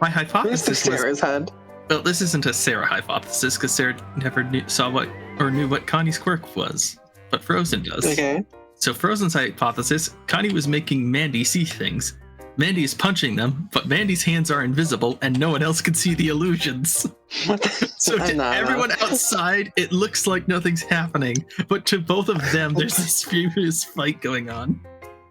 Where's the hypothesis was, Sarah's head? well, this isn't a Sarah hypothesis because Sarah never knew what Connie's quirk was, but Frozen does. Okay. So Frozen's hypothesis, Connie was making Mandy see things. Mandy is punching them, but Mandy's hands are invisible and no one else can see the illusions. What the, So to everyone outside, it looks like nothing's happening, but to both of them, there's this furious fight going on.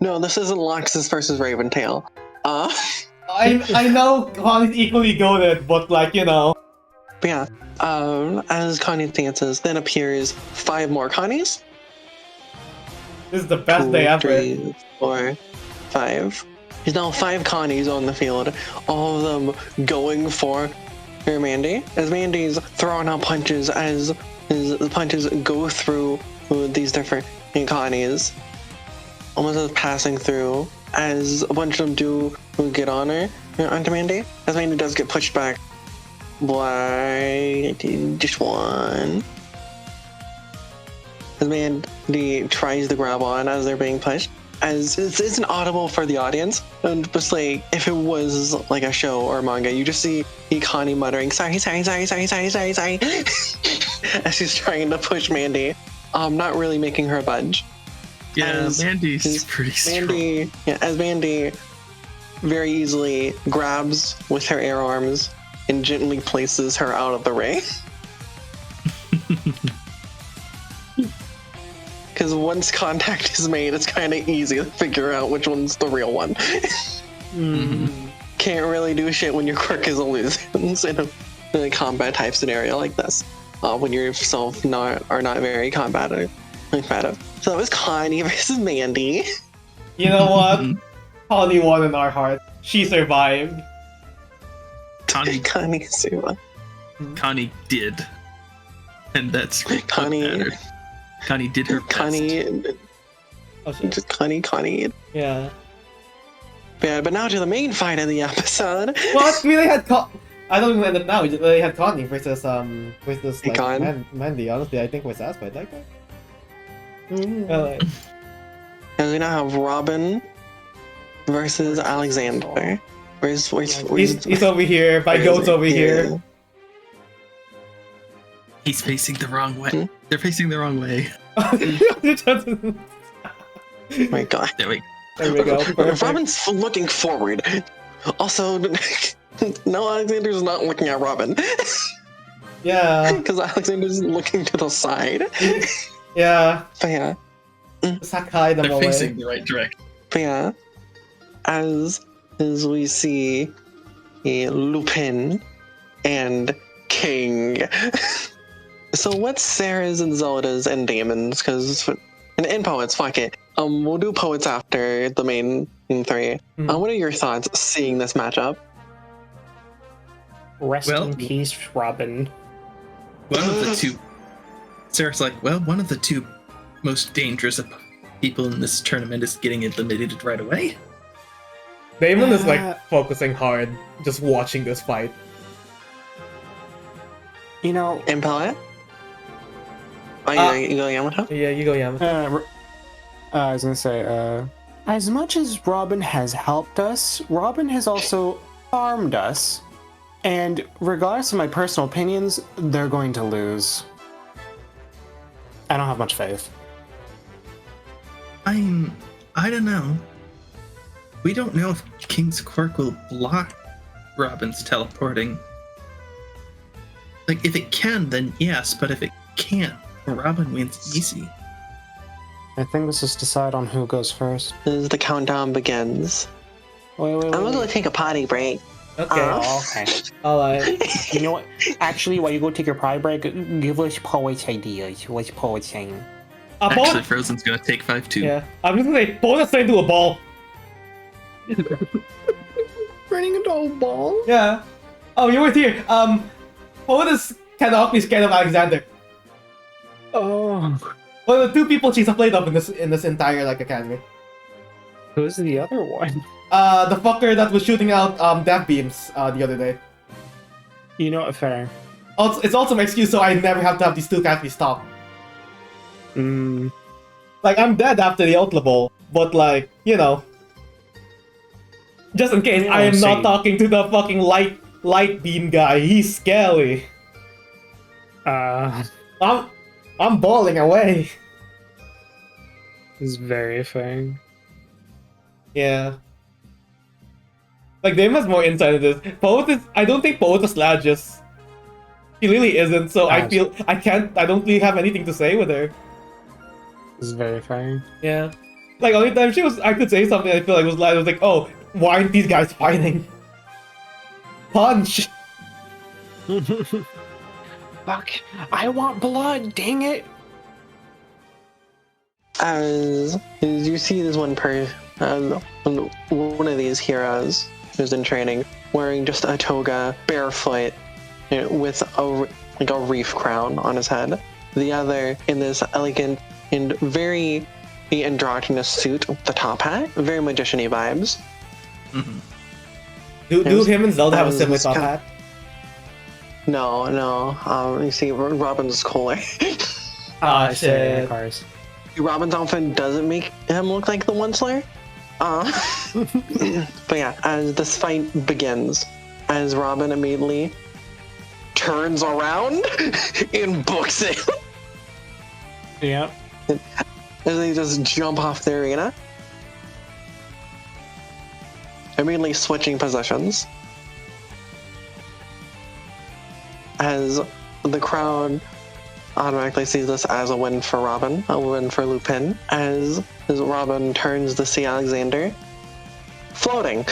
No, this isn't Loxus versus Raventail. I know Connie's equally goated, but like, you know. But yeah, as Connie dances, then appears 5 more Connies. This is the best 2, day ever. 3, 4, 5. There's now 5 Connies on the field, all of them going for Mandy. As Mandy's throwing out punches, as the punches go through these different Connies, almost as passing through, as a bunch of them do get on her, onto Mandy. As Mandy does get pushed back by just one. As Mandy tries to grab on as they're being pushed. As it isn't audible for the audience, and just like if it was like a show or a manga, you just see Connie muttering sorry as she's trying to push Mandy, not really making her budge. Yeah, Mandy's pretty strong. As Mandy very easily grabs with her air arms and gently places her out of the ring. Because once contact is made, it's kind of easy to figure out which one's the real one. Can't really do shit when your quirk is illusions in a combat type scenario like this. When you yourself are not very combative. So that was Connie versus Mandy. You know what? Connie won in our heart. She survived. Connie survived. Connie did. And that's Connie. what mattered. Connie did her best. Connie. Yeah. Yeah, but now to the main fight of the episode. What? We really had I don't even know now. We really had Connie versus like Mandy. Honestly, I think was asked by that guy. And we now have Robin versus Alexander. He's over here. My goat's over here. He's facing the wrong way. They're facing the wrong way. My God. There we go. Perfect. Robin's looking forward. Also, no, Alexander's not looking at Robin. Yeah. Because Alexander's looking to the side. Yeah. But yeah. Sakai them They're away. facing the right direction. But yeah. As we see Lupin and King. So what's Sarah's and Zelda's and Damon's? Because and poets, fuck it. We'll do poets after the main 3. What are your thoughts seeing this matchup? Rest in peace, Robin. One of the two. Sarah's like, well, one of the 2 most dangerous people in this tournament is getting eliminated right away. Damon is like focusing hard, just watching this fight. You know, Impel You go Yamato? Yeah, you go, Yamato. I was gonna say, as much as Robin has helped us, Robin has also harmed us. And regardless of my personal opinions, they're going to lose. I don't have much faith. I don't know. We don't know if King's Quirk will block Robin's teleporting. Like, if it can, then yes, but if it can't, Robin wins easy. I think this is decide on who goes first. As the countdown begins. Wait. I'm gonna go take a potty break. Okay. Okay. Alright. You know what? Actually, while you go take your pride break, give us poet's ideas. What's poet saying? Actually, Frozen's gonna take 5 too. Yeah. I'm just gonna say, poet is saying to a ball. Running a doll ball? Yeah. Oh, you weren't here. Poet is kind of awfully scared of Alexander. Oh. One of the 2 people she's played up in this entire academy. Who's the other one? The fucker that was shooting out death beams the other day. You know what? Fair. Also, it's also my excuse, so I never have to have these 2 cats stop. Like, I'm dead after the Outlaw Bowl, but like, you know, just in case, I am not talking to the fucking light beam guy. He's scary. I'm balling away. It's very fair. Yeah. Like, Damon has more insight into this. I don't think Poet is Slagius. She really isn't, so I feel I don't really have anything to say with her. It's very fair. Yeah. Like, only time I could say something I feel like was like, oh, why aren't these guys fighting? Punch! Fuck. I want blood, dang it! As you see this one one of these heroes who's in training, wearing just a toga, barefoot, with a reef crown on his head. The other in this elegant and very androgynous suit with the top hat, very magician-y vibes. Mm-hmm. Do him and Zelda have a similar top hat? No. You see, Robin's cooler. Shit. Cars. Robin's outfit doesn't make him look like the One Slayer. But yeah, as this fight begins, as Robin immediately turns around and books it. Yep. As they just jump off the arena. Immediately switching positions. As the crowd automatically sees this as a win for Robin, a win for Lupin, as Robin turns to see Alexander floating.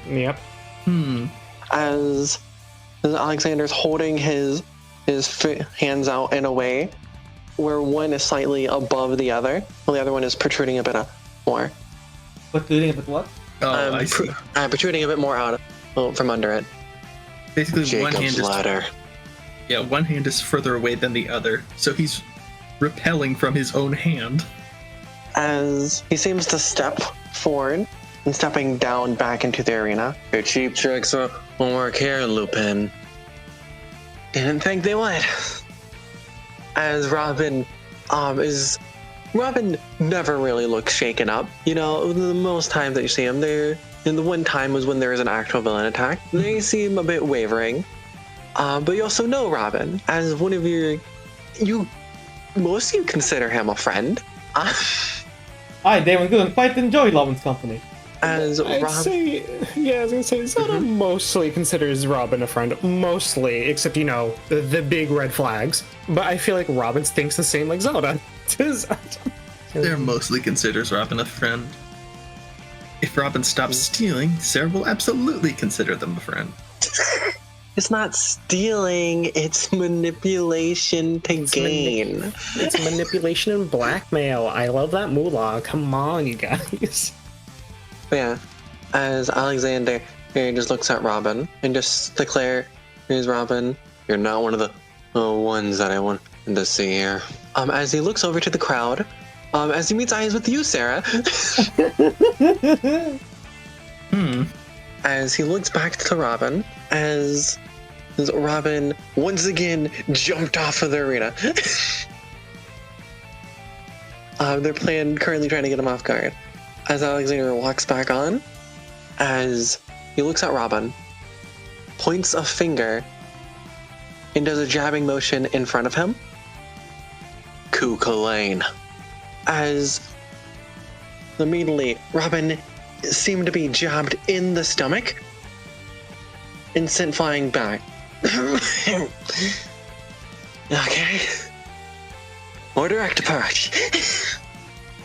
Yep. As Alexander's holding his hands out in a way where one is slightly above the other, while the other one is protruding a bit more. Protruding a bit what? Oh, I see. Protruding a bit more out from under it. Basically, Jacob's ladder. One hand is further away than the other, so he's repelling from his own hand. As he seems to step forward and stepping down back into the arena. Your cheap tricks won't work here, Lupin. Didn't think they would. As Robin never really looks shaken up. You know, the most times that you see him there, and the one time was when there was an actual villain attack, they seem a bit wavering. But you also know Robin as one of most of you consider him a friend. Hi, Damon. Good. Quite enjoy Robin's company. I was gonna say Zelda mostly considers Robin a friend. Mostly, except, you know, the big red flags. But I feel like Robin thinks the same like Zelda. Sarah mostly considers Robin a friend. If Robin stops stealing, Sarah will absolutely consider them a friend. It's not stealing, it's manipulation to gain. It's manipulation and blackmail. I love that moolah. Come on, you guys. But yeah, as Alexander just looks at Robin and just declare, here's Robin, you're not one of the ones that I want to see here. As he looks over to the crowd, as he meets eyes with you, Serra. Hmm. As he looks back to Robin, as as Robin once again jumped off of the arena. Their plan currently trying to get him off guard. As Alexander walks back on, as he looks at Robin, points a finger, and does a jabbing motion in front of him. Lane. As immediately Robin seemed to be jabbed in the stomach and sent flying back. Okay. More direct approach.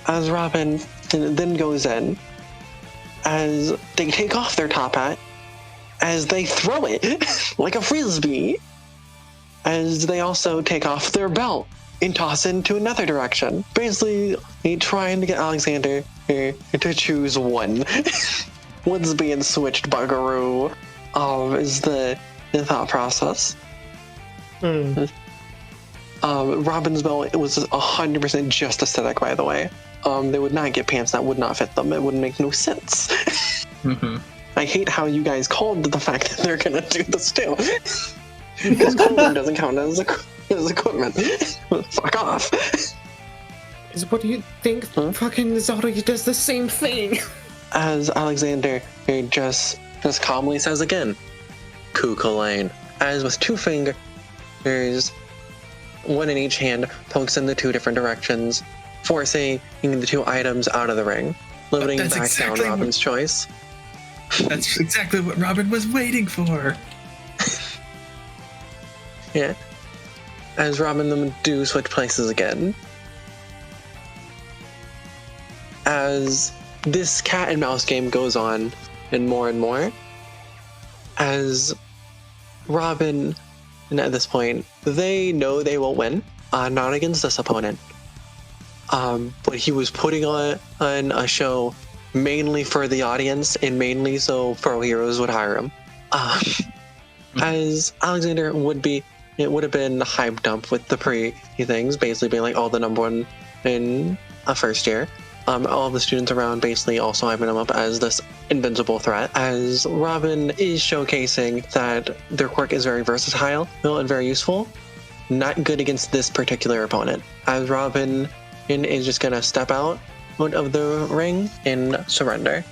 As Robin then goes in, as they take off their top hat, as they throw it like a frisbee, as they also take off their belt and toss it into another direction. Basically, trying to get Alexander to choose one. One's being switched, bugaroo, is the thought process. Robin's belt was 100% just aesthetic, by the way. They would not get pants that would not fit them. It wouldn't make no sense. I hate how you guys called the fact that they're gonna do this too. Because clothing doesn't count as equipment. Fuck off. What do you think? Fucking Zelda does the same thing. As Alexander just calmly says again, Lane. As with two fingers, one in each hand, pokes in the two different directions, forcing the two items out of the ring, limiting back down Robin's choice. That's exactly what Robin was waiting for. Yeah. As Robin and them do switch places again. As this cat and mouse game goes on and more, as Robin, and at this point, they know they won't win, not against this opponent. But he was putting on a show mainly for the audience and mainly so pro heroes would hire him. As Alexander would have been hyped up with the things, basically being like, the number one in a first year. All of the students around basically also hyping him up as this invincible threat, as Robin is showcasing that their quirk is very versatile and very useful, not good against this particular opponent, as Robin is just gonna step out of the ring and surrender.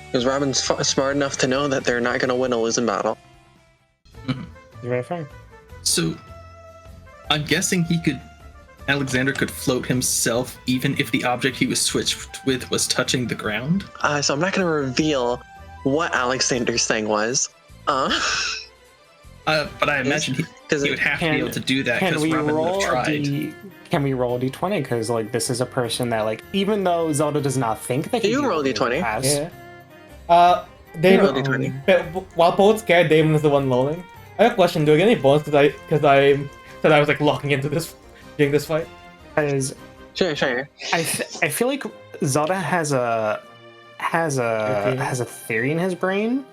Because Robin's smart enough to know that they're not gonna win a losing battle. Very fair. So, I'm guessing Alexander could float himself even if the object he was switched with was touching the ground? So I'm not going to reveal what Alexander's thing was. But I imagine he would have to be able to do that because Robin would have tried. Can we roll a d20? Because this is a person that even though Zelda does not think that you roll d20. Yeah. Damon. Roll d20. While both scared, Damon is the one rolling. I have a question. Do I get any bonus because I said I was locking into this during this fight? Because sure. I feel like Zelda has a theory in his brain.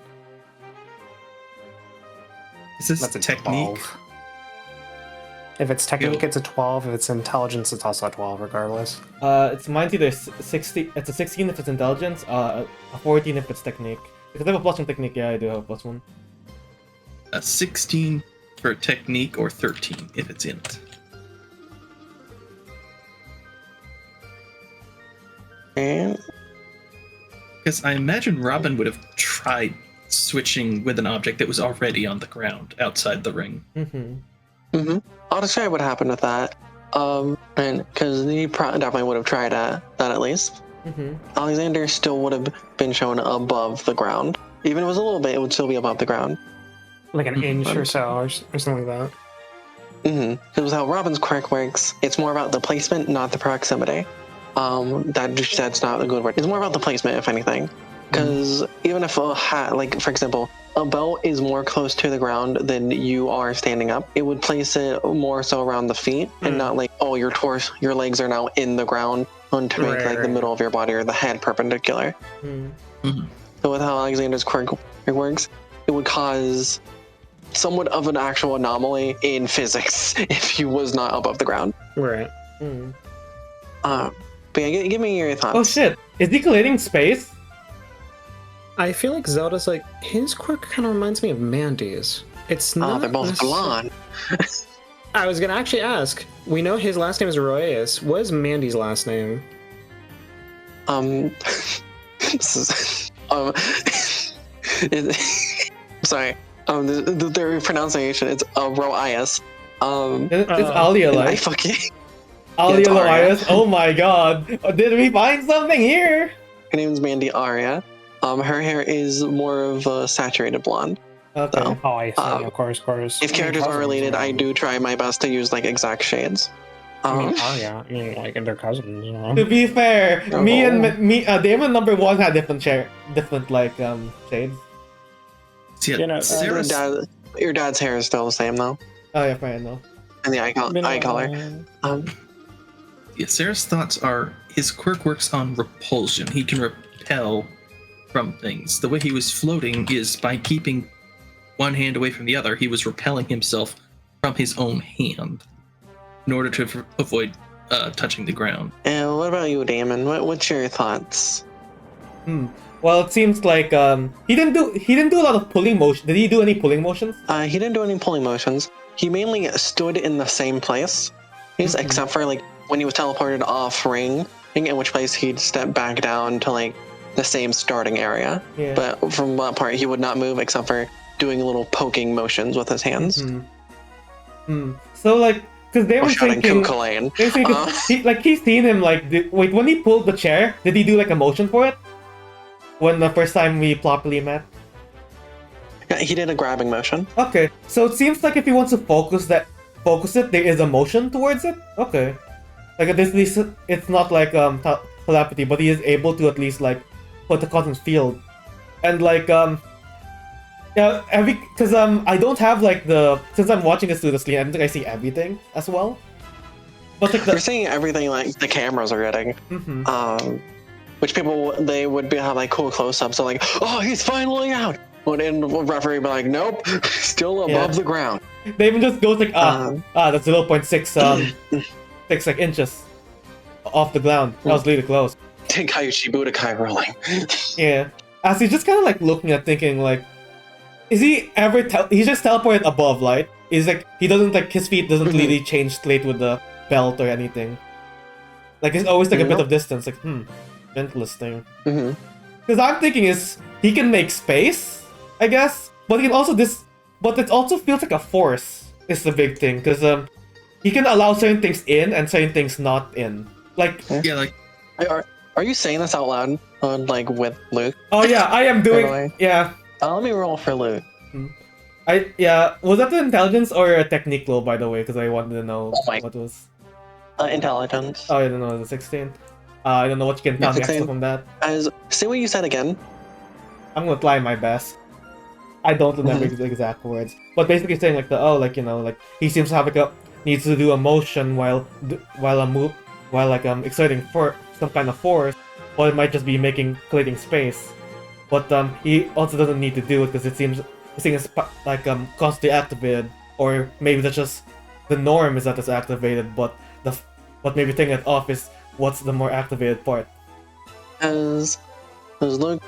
Is this That's a technique? 12. If it's technique, it's a 12. If it's intelligence, it's also a 12, regardless. Mine's either 60. It's a 16 if it's intelligence. A 14 if it's technique. Because I have a +1 technique. Yeah, I do have a +1. A 16 for technique or 13 if it's in it. Because I imagine Robin would have tried switching with an object that was already on the ground outside the ring. I'll describe what happened with that. And because he definitely would have tried that at least. Alexander still would have been shown above the ground. Even if it was a little bit, it would still be above the ground. Like an inch or so, or something like that. Because how Robin's quirk works, it's more about the placement, not the proximity. That's not a good word. It's more about the placement, if anything. Because even if a hat, for example, a belt is more close to the ground than you are standing up, it would place it more so around the feet and not your torso, your legs are now in the ground to make the middle of your body or the head perpendicular. So with how Alexander's quirk works, it would cause somewhat of an actual anomaly in physics if he was not above the ground. Right. But yeah, give me your thoughts. Oh shit! Is he clearing space? I feel like Zelda's like his quirk kind of reminds me of Mandy's. It's not. They're both blonde. I was gonna actually ask. We know his last name is Royas. What is Mandy's last name? This is, sorry. The pronunciation it's Roias. It's Alia, and I like fucking Alia it's Aria. Loias. Oh my god! Did we find something here? Her name's Mandy Aria. Her hair is more of a saturated blonde. Okay. So, Oh, I see. Of course. if characters are related, I do try my best to use like exact shades. yeah, like they're cousins. You know? To be fair, Oh. Damon #1 had different shades. Yeah, You know, Sarah's- Your dad's hair is still the same though, Oh yeah, fair enough. and the eye color. Yeah, Sarah's thoughts are his quirk works on repulsion. He can repel from things. The way he was floating is by keeping one hand away from the other. He was repelling himself from his own hand in order to avoid touching the ground. And what about you, Damon? What's your thoughts? Well, it seems like he didn't do a lot of pulling motion. Did he do any pulling motions? He didn't do any pulling motions. He mainly stood in the same place, except for like when he was teleported off ring, in which place he'd step back down to like the same starting area. Yeah. But from that part, he would not move except for doing little poking motions with his hands. So like, because they Or were shouting thinking, Kukulain. he's seen him like, wait, when he pulled the chair, did he do like a motion for it? When the first time we properly met? Yeah, he did a grabbing motion. Okay, so it seems like if he wants to focus it, there is a motion towards it. Okay, like at least it's not like telepathy, but he is able to at least like put the cotton field, and like yeah, because I don't have like since I'm watching this through the screen, I don't think I see everything as well. But like You're seeing everything like the cameras are getting. Which people they would have like cool close-ups. So like, oh, he's finally out. But then the referee be like, nope, still above the ground. They even just goes like that's 0.6 6 like inches off the ground. That was really close. Tenkaichi Budokai rolling. Yeah, as he's just kind of like looking at thinking like, is he ever he's just teleported above, right? Is like he doesn't like his feet doesn't really change straight with the belt or anything. Like it's always like a bit of distance. Like interesting. Because I'm thinking is he can make space, I guess, but he can also but it also feels like a force is the big thing because he can allow certain things in and certain things not in. Like Yeah, like Are you saying this out loud? Like with Luke? oh yeah, I am By the way. doing yeah. Let me roll for Luke. Was that the intelligence or a technique roll, by the way? Because I wanted to know what it was. Intelligence. Oh, I don't know. It's a 16. I don't know what you can tell me extra from that. Say what you said again. I'm gonna try my best. I don't remember the exact words, but basically saying like like he seems to have needs to do a motion while exerting for some kind of force, or it might just be creating space. But he also doesn't need to do it because it seems like constantly activated, or maybe that's just the norm is that it's activated, but maybe taking it off is what's the more activated part. As Luke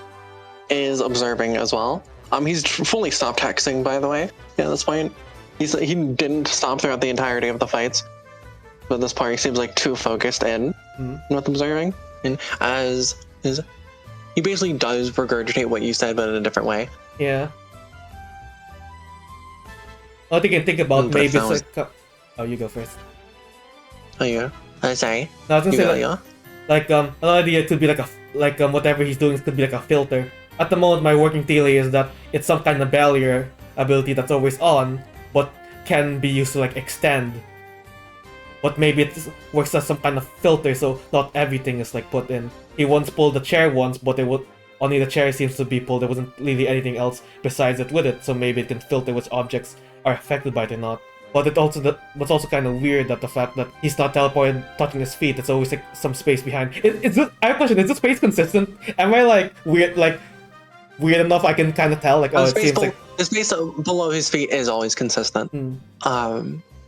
is observing as well. He's fully stopped texting, by the way. Yeah, at this point, he didn't stop throughout the entirety of the fights. But at this point, he seems like too focused in with observing, and he basically does regurgitate what you said, but in a different way. Yeah. All I can think about maybe it's like oh, you go first. Oh yeah, sorry. No, I was gonna say yeah. like another idea could be like whatever he's doing could be like a filter. At the moment, my working theory is that it's some kind of barrier ability that's always on, but can be used to like extend. But maybe it works as some kind of filter, so not everything is like put in. He once pulled the chair once, but only the chair seems to be pulled. There wasn't really anything else besides it with it, so maybe it can filter which objects are affected by it or not. But what's also kind of weird that the fact that he's not teleported, touching his feet. It's always like some space behind. I have a question. Is this space consistent? Am I like weird enough? I can kind of tell. Like it seems like the space below his feet is always consistent.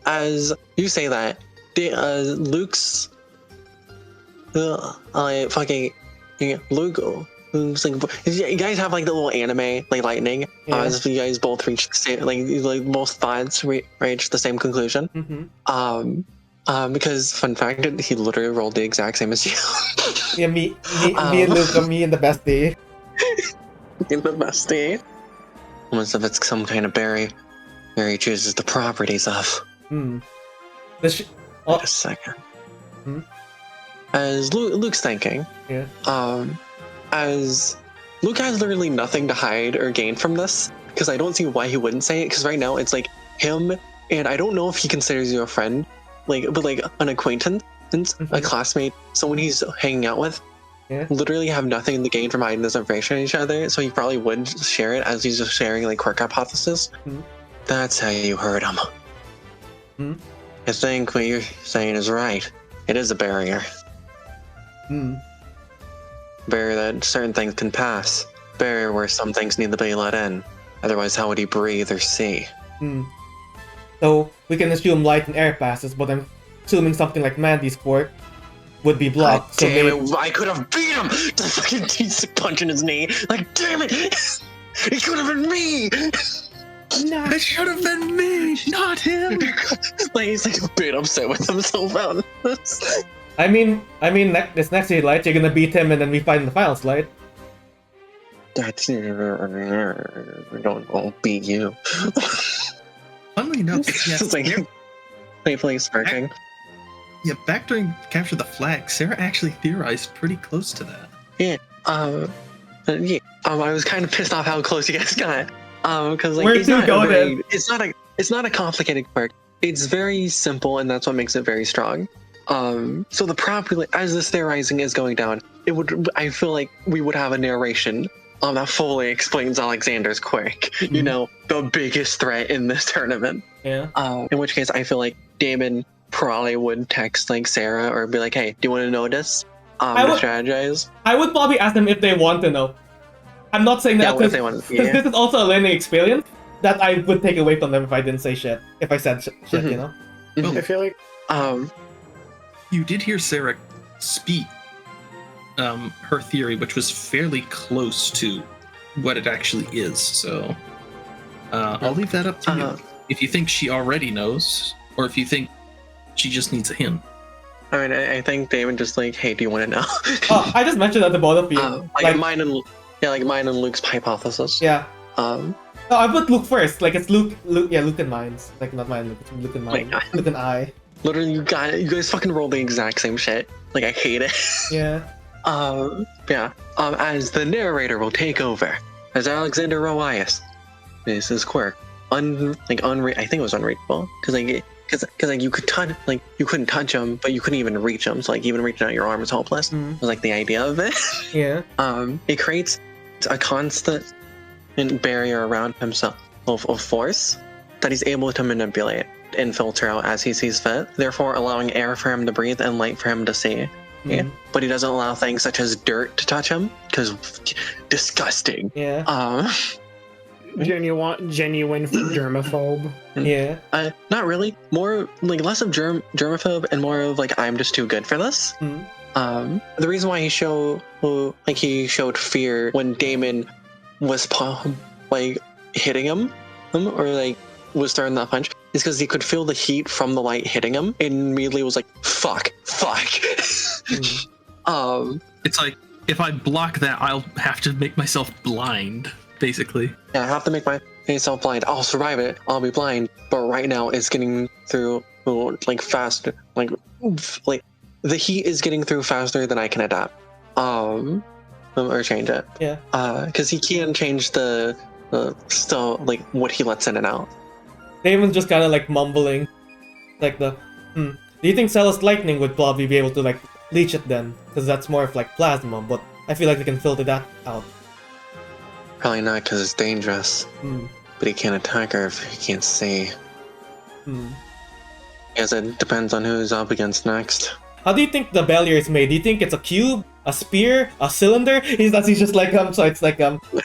As you say that, Luke's Luke It's like you guys have like the little anime like lightning. Yeah. As you guys both reach the same, like both thoughts reach the same conclusion. Because fun fact, he literally rolled the exact same as you. Yeah, me and Luca, me and the bestie. In the bestie. Almost if it's some kind of berry, he chooses the properties of. Wait a second. As Luke's thinking, Yeah. As Luke has literally nothing to hide or gain from this, because I don't see why he wouldn't say it, because right now it's like him, and I don't know if he considers you a friend, but like an acquaintance, a classmate, someone he's hanging out with, literally have nothing to gain from hiding this information from each other, so he probably would share it as he's just sharing like quirk hypothesis. That's how you heard him. I think what you're saying is right. It is a barrier. Barrier that certain things can pass. Barrier where some things need to be let in. Otherwise, how would he breathe or see? So we can assume light and air passes, but I'm assuming something like Mandy's quirk would be blocked. God damn it! I could have beat him. The fucking punch in his knee. Like, damn it! It could have been me. No, it should have been me, not him. Like he's like a bit upset with himself about this. I mean, this next year, Light, you're gonna beat him, and then we fight in the finals, Light. That's I'll beat you. Funnily enough, It's like playfully smirking. Back during Capture the Flag, Sarah actually theorized pretty close to that. I was kind of pissed off how close you guys got. Because like Where it's to not go very, then? it's not a complicated quirk. It's very simple, and that's what makes it very strong. So the properly as this theorizing is going down, I feel like we would have a narration that fully explains Alexander's quirk. You know, the biggest threat in this tournament. Yeah. In which case, I feel like Damon probably would text like Sarah or be like, "Hey, do you want to know this? To strategize." I would probably ask them if they want to know. I'm not saying that because this is also a learning experience that I would take away from them if I didn't say shit. If I said shit, you know. Well, I feel like you did hear Sarah speak her theory, which was fairly close to what it actually is. So I'll leave that up to you. If you think she already knows, or if you think she just needs a hint. I mean, I think Damon just like, "Hey, do you want to know?" I just mentioned that to both of you. Like mine and Luke's hypothesis. Yeah. No, I put Luke first. Like it's Luke and mine's. Like not mine, Luke and mine. Luke and I. Literally, you guys fucking roll the exact same shit. Like I hate it. Yeah. As the narrator will take over, as Alexander Roias, this is quirk. I think it was unreachable because you could touch, like you couldn't touch him, but you couldn't even reach him. So like even reaching out your arm is hopeless. Was like the idea of it. Yeah. It creates a constant barrier around himself of force that he's able to manipulate and filter out as he sees fit, therefore allowing air for him to breathe and light for him to see. Yeah. But he doesn't allow things such as dirt to touch him because disgusting. Yeah. genuine germaphobe. Yeah. Not really. More like less of germaphobe and more of like I'm just too good for this. The reason why he showed fear when Damon was like hitting him or like was throwing that punch is because he could feel the heat from the light hitting him and immediately was like fuck. It's like if I block that, I'll have to make myself blind, basically. Yeah, I have to make myself blind. I'll survive it. I'll be blind. But right now, it's getting through like faster. Like the heat is getting through faster than I can adapt. Or change it. Yeah. Because he can change the still like what he lets in and out. Damon's just kind of like mumbling, like Do you think Cella's lightning would probably be able to like leech it then? Because that's more of like plasma, but I feel like they can filter that out. Probably not because it's dangerous. But he can't attack her if he can't see. Guess it depends on who's up against next. How do you think the barrier is made? Do you think it's a cube, a spear, a cylinder? He's just like so it's like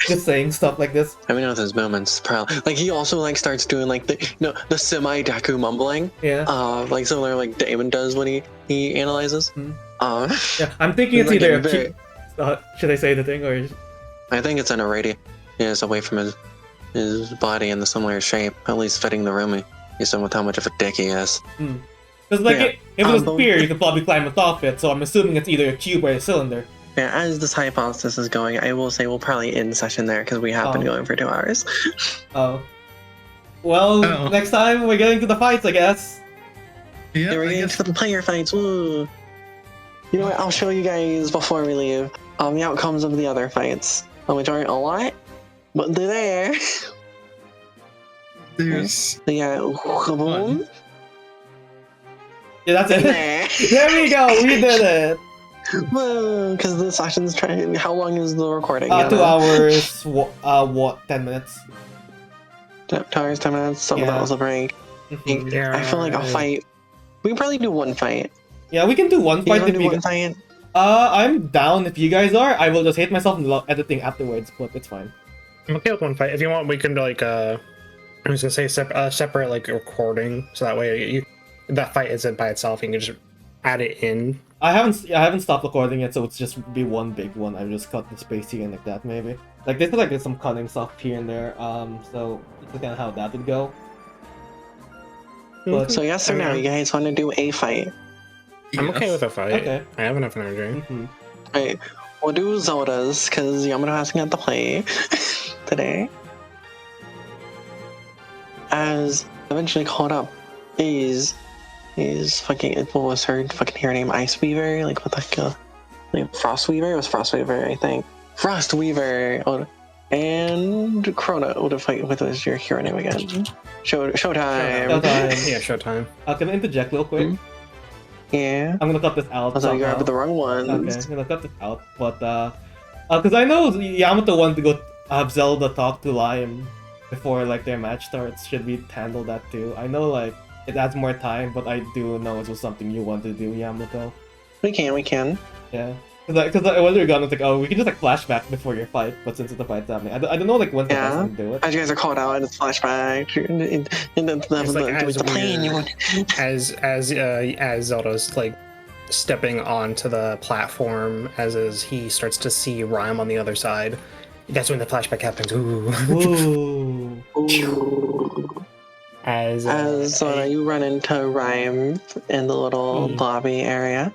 just saying stuff like this. I mean, with his moments, probably like he also like starts doing like the semi-Deku mumbling. Yeah. Like similar like Damon does when he analyzes. Yeah, I'm thinking it's like either Should I say the thing or? I think it's in a radius away from his body in the similar shape, at least fitting the room he's in with how much of a dick he is. Because like Yeah. if it was a sphere, you could probably climb atop it. So I'm assuming it's either a cube or a cylinder. Yeah, as this hypothesis is going, I will say we'll probably end session there because we have been going for 2 hours. Oh. Well, next time we're getting to the fights, I guess. Yeah, we're I getting guess. to the player fights. Woo! You know what? I'll show you guys before we leave the outcomes of the other fights, which aren't a lot, but they're there. There's Yeah, boom. Yeah, that's it. There. There we go. We did it. Whoa! Because the session's trying. How long is the recording? 2 hours. What? 10 minutes. 2 hours, 10 minutes. Some of that was a break. Mhm. I feel like a fight. We can probably do one fight. Yeah, we can do one You fight wanna if do you. one fight? I'm down if you guys are. I will just hate myself in editing afterwards, but it's fine. I'm okay with one fight. If you want, we can like I was gonna say separate like recording, so that way that fight isn't by itself. You can just add it in. I haven't stopped recording yet, so it's just be one big one. I just cut the space here and like that maybe. Like this is like there's some cutting stuff here and there. So it's kind of how that would go. But, So yes or no, you guys want to do a fight? I'm okay with a fight. Okay. I have enough energy. Alright, we'll do Zelda's, because Yamato hasn't got to play today. As eventually called up is fucking, what was her fucking hero name? Ice Weaver? Like, what the heck? Like, Frost Weaver? It was Frost Weaver, I think. Frost Weaver! Oh, and Chrono. What was your hero name again? Showtime! Showtime. Yeah, Showtime. Can I interject real quick? Yeah. I'm gonna cut this out. I thought you grabbed the wrong ones. Okay, I'm gonna cut this out. But because I know Yamato wanted to go have Zelda talk to Lime before like their match starts. Should we handle that too? I know like it adds more time, but I do know it was something you wanted to do, Yamato. We can. Yeah. Because when we were gone, it's like, oh, we can just like flashback before your fight, but since it's the fight's happening, I don't know like when's the best time to do it. As you guys are called out, and it's flashback, and then the plane. As Zelda's like stepping onto the platform, as he starts to see Rhyme on the other side. That's when the flashback happens. Ooh. Ooh. As you run into Rhyme in the little lobby area.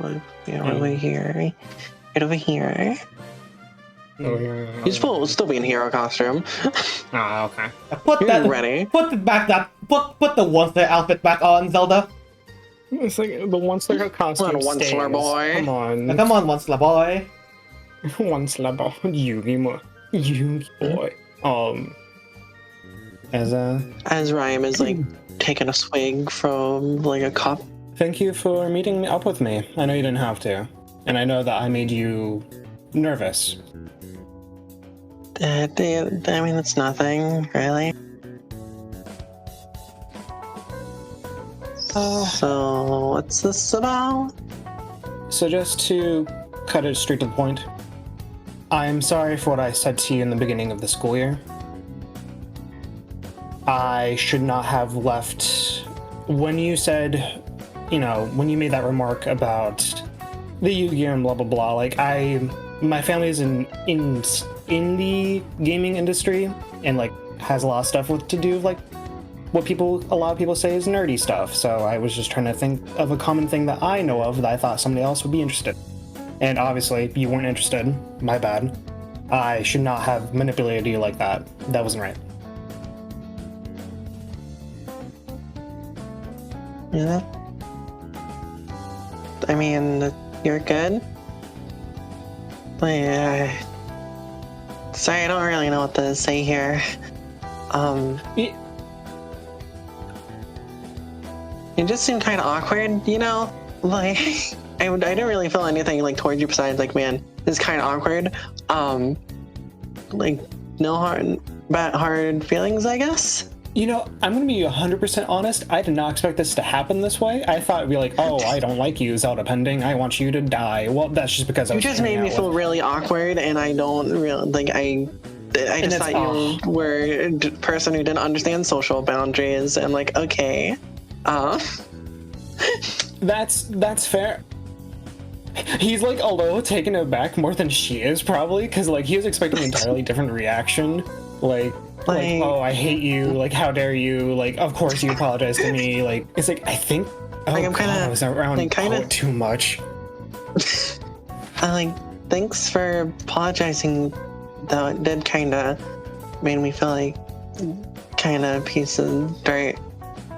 Over here. Right over here. You're supposed to still be in hero costume. Ah, okay. Put You're ready. Put the Once-Layer outfit back on, Zelda. It's like the Once-Layer costume. Come on, Once-Layer boy. Come on. Now, come on, Once-Layer boy. Once-Layer boy. Yugi boy. As Rhyme is like taking a swig from like a cup. Thank you for meeting up with me. I know you didn't have to. And I know that I made you nervous. I mean, it's nothing, really. So, what's this about? So just to cut it straight to the point, I'm sorry for what I said to you in the beginning of the school year. I should not have left. When you said, when you made that remark about the Yu-Gi-Oh! And blah blah blah, like my family is in the gaming industry and like has a lot of stuff to do with like what a lot of people say is nerdy stuff. So I was just trying to think of a common thing that I know of that I thought somebody else would be interested. And obviously you weren't interested. My bad. I should not have manipulated you like that. That wasn't right. Yeah. I mean, you're good. Sorry, I don't really know what to say here. It just seemed kind of awkward, Like, I didn't really feel anything like towards you besides like, man, it's kind of awkward. Like, no hard feelings, I guess. I'm gonna be 100% honest. I did not expect this to happen this way. I thought it'd be like, oh, I don't like you, Zelda Pending. I want you to die. Well, that's just because You just made me feel really awkward, and I don't really like. I just thought you were a person who didn't understand social boundaries, and like, okay, That's fair. He's like a little taken aback more than she is probably, because like he was expecting an entirely different reaction. Like, oh, I hate you. Like, how dare you? Like, of course you apologize to me. Like, it's like I think. Oh, Like, I'm God, I was around too much. Thanks for apologizing. Though it did kind of made me feel like kind of piece of dirt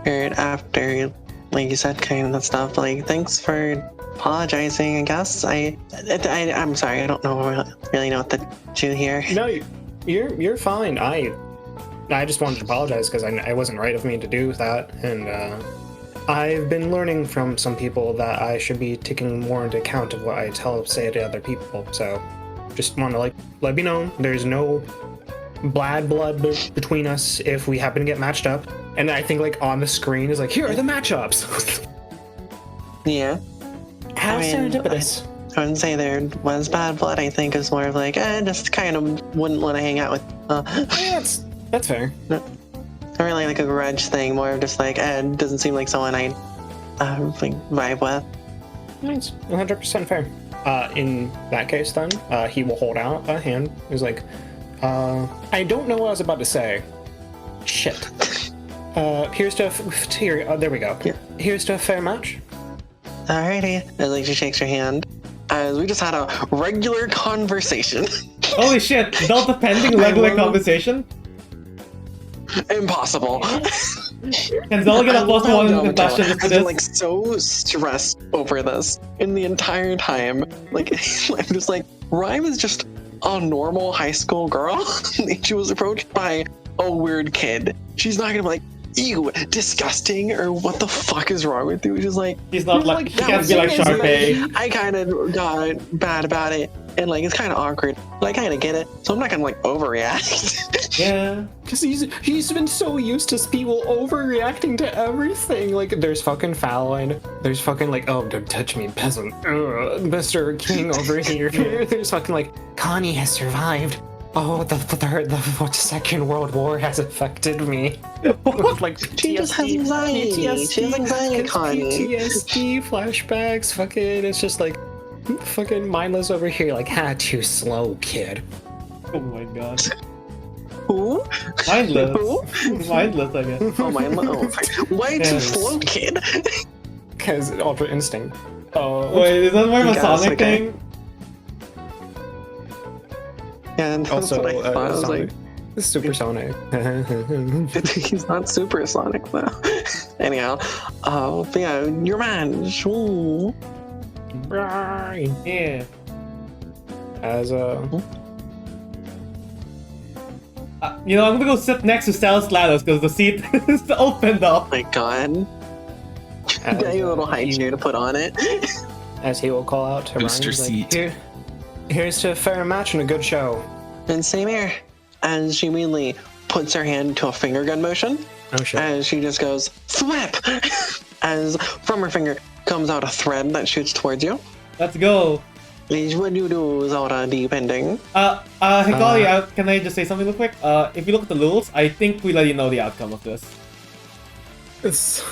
after, like you said, kind of stuff. Like, thanks for apologizing. I guess I'm sorry. I don't really know what to do here. No, you're fine. I just wanted to apologize because I wasn't right of me to do that, and I've been learning from some people that I should be taking more into account of what I say to other people. So, just want to like let me know there's no bad blood between us if we happen to get matched up. And I think like on the screen is like, here are the matchups. Yeah. How serendipitous. I wouldn't say there was bad blood. I think it's more of like, just kind of wouldn't want to hang out with. Yeah, that's fair. Not really like a grudge thing. More of just like, doesn't seem like someone I like vibe with. Nice, 100% fair. In that case, then he will hold out a hand. He's like, I don't know what I was about to say. Shit. Here's to there we go. Yeah. Here's to a fair match. Alrighty. And like she shakes her hand. As we just had a regular conversation. Holy shit! Delta pending regular conversation? Impossible. Can Zelda get a +1 impression for I've been this? like so stressed over this in the entire time. Like I'm just like, Rhyme is just a normal high school girl. And she was approached by a weird kid. She's not gonna be like, ew, disgusting, or what the fuck is wrong with you? She's like, He's not like, he can't be like Sharpay. I kind of got bad about it, and like it's kind of awkward, but I kind of get it, so I'm not gonna like overreact. Yeah, because he's been so used to people overreacting to everything. Like there's fucking Fallon, there's fucking like, oh, don't touch me, peasant, Mr. King over here. There's fucking like, Connie has survived. Oh, the Second World War has affected me. Like PTSD, she just has anxiety. She has anxiety, Connie. PTSD, flashbacks, fucking, it's just like, fucking mindless over here, like, too slow, kid. Oh my god. Who? Mindless. Who? Mindless, I guess. Oh, mindless. Why too slow, kid? Because Ultra Instinct. Oh. Wait, is that more of a Sonic thing? And also, that's what I thought. I was Sonic. like, Supersonic. He's not supersonic though. Anyhow, but yeah, your man. Ooh. Right. Yeah. As you know, I'm gonna go sit next to Stratos because the seat is opened up. Oh my god. Got you a little high chair to put on it. As he will call out to Booster Ryan, seat. like, here's to a fair match and a good show. And same here. And she immediately puts her hand to a finger gun motion. Oh shit. And she just goes, thwip! As from her finger comes out a thread that shoots towards you. Let's go. What do you do, Zelda, depending? Hikari, can I just say something real quick? If you look at the rules, I think we let you know the outcome of this. It's...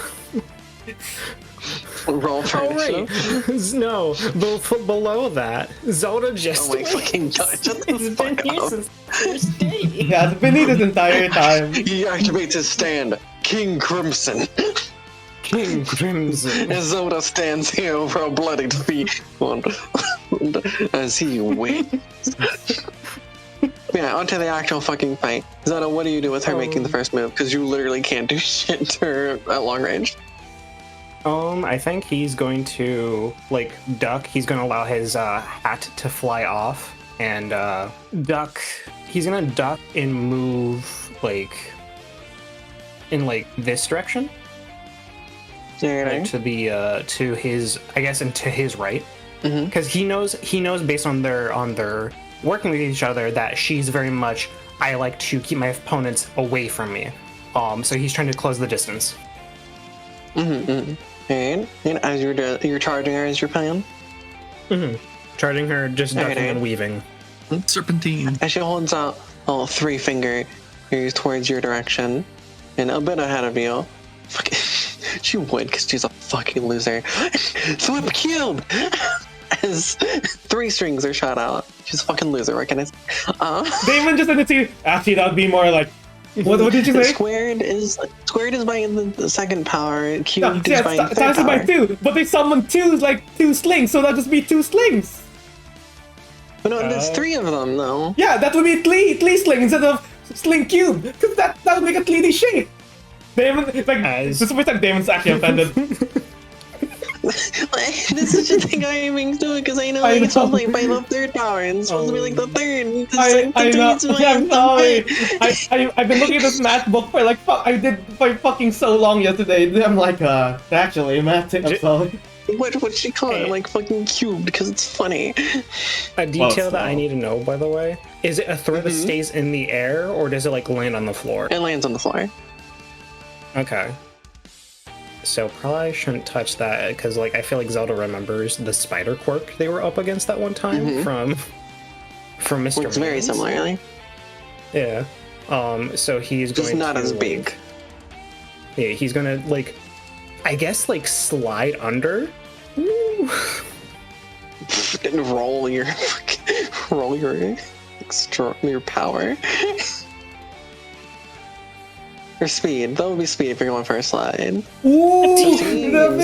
Roll for initiative. No, below that, Zelda just... Oh my fucking god, shut the fuck up. First day. Yeah, it's been here this entire time. He activates his stand, King Crimson. King Crimson. And Zelda stands here over a bloodied field as he waits. Yeah, onto the actual fucking fight. Zelda, what do you do with her making the first move? Because you literally can't do shit to her at long range. I think he's going to, like, duck. He's going to allow his hat to fly off and duck. He's going to duck and move, like, in, like, this direction. Like, to the, to his, I guess, and to his right. Because he knows based on their working with each other that she's very much, I like to keep my opponents away from me. So he's trying to close the distance. And as you're charging her as your plan? Charging her, just ducking and weaving. Serpentine. As she holds out all three fingers towards your direction and a bit ahead of you. She would, because she's a fucking loser. Swip cube! As 3 strings are shot out. She's a fucking loser, what can I say? Damon just said to actually that would be more like what did you say? Squared is by the second power. Cubed No, is yeah, by the it's third actually by power. 2, but they summoned 2 slings, so that'll just be 2 slings. But no, there's 3 of them though. Yeah, that would be 3 slings instead of sling cube, because that would make a 3D shape. Damon, like, this is the first time Damon's actually offended. This is such a thing I'm being doing because I know like it's supposed to be by the third power and it's supposed to be like the third. I know. I'm sorry. I've been looking at this math book for like I did for fucking so long yesterday. I'm like, actually, math. I'm sorry. What she call it? Like fucking cubed because it's funny. A detail that I need to know, by the way, is it a throw that stays in the air or does it like land on the floor? It lands on the floor. Okay. So probably shouldn't touch that because like I feel like Zelda remembers the spider quirk they were up against that one time from Mr. It's very similar, really. Yeah. So he's just going not to, as big. Yeah, he's gonna like, I guess like slide under. Woo. And roll your power. Or speed. That would be speed if you're going for a slide. Ooh,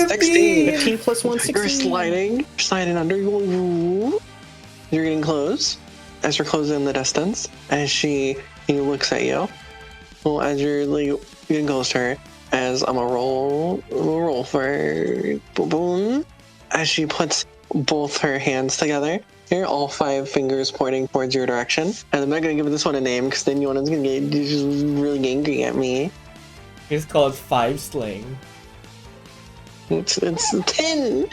16. 15 plus 1, 16. You're sliding under. You're getting close. As you're closing the distance, as he looks at you. Well, as you're like getting close to her, as I'm gonna roll for boom. As she puts both her hands together. Here, all 5 fingers pointing towards your direction. And I'm not gonna give this one a name because then Yona's gonna get just really angry at me. It's called 5 sling. It's 10.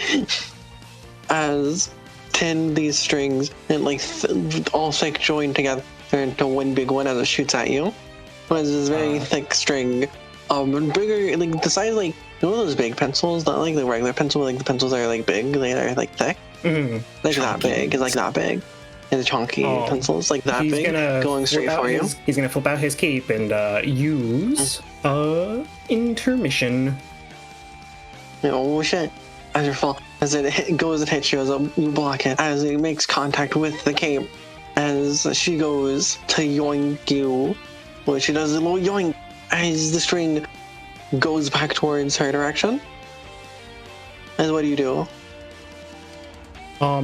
As 10 these strings and like all 6 join together into one big one as it shoots at you. It's this very thick string. Bigger, like the size, like you know those big pencils, not like the regular pencil, but like the pencils are like big, they are like thick. Like that big. It's like that big. And the chunky pencils, like that big, going straight for you. He's gonna flip out his cape and use intermission. Oh shit! As it goes and hits you, as you block it, as it makes contact with the cape, as she goes to yoink you, well, she does a little yoink as the string goes back towards her direction. And what do you do?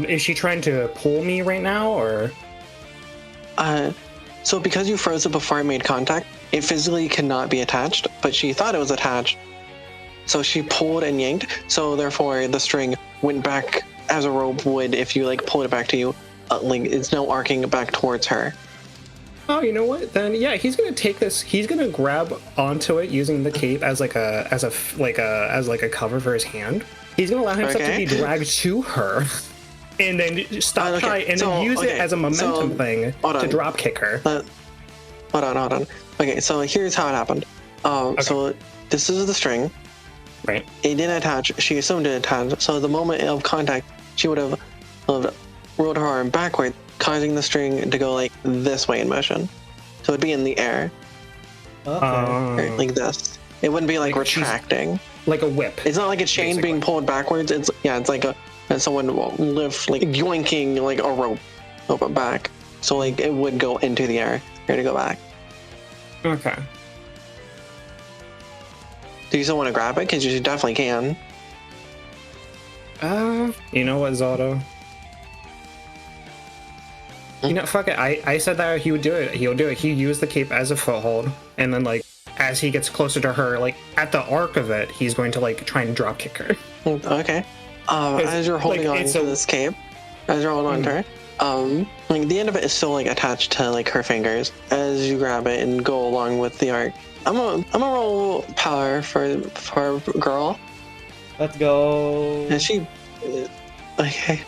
Is she trying to pull me right now, or? So because you froze it before I made contact, it physically cannot be attached, but she thought it was attached. So she pulled and yanked, so therefore the string went back as a rope would if you like pulled it back to you. Like it's now arcing back towards her. Oh, you know what? Then yeah, he's gonna take this. He's gonna grab onto it using the cape as like a cover for his hand. He's gonna allow himself to be dragged to her, and then stop trying, and then use it as a momentum thing to drop kick her. Hold on. Okay, so here's how it happened. So this is the string. Right. It didn't attach. She assumed it attached. So the moment of contact, she would have rolled her arm backward, causing the string to go like this way in motion. So it'd be in the air. Okay. Like this. It wouldn't be like retracting. Like a whip. It's not like a chain being pulled backwards. It's like someone will lift, like yoinking like a rope back. So like it would go into the air. Here to go back. Okay. Do you still want to grab it? Because you definitely can. You know what, Zelda? You know, fuck it. I said that he would do it. He'll do it. He used the cape as a foothold, and then like as he gets closer to her, like at the arc of it, he's going to like try and drop kick her. Okay. As you're holding on to this cape, as you're holding on to her, like the end of it is still like attached to like her fingers. As you grab it and go along with the arc, I'm gonna roll power for girl. Let's go. And she, okay.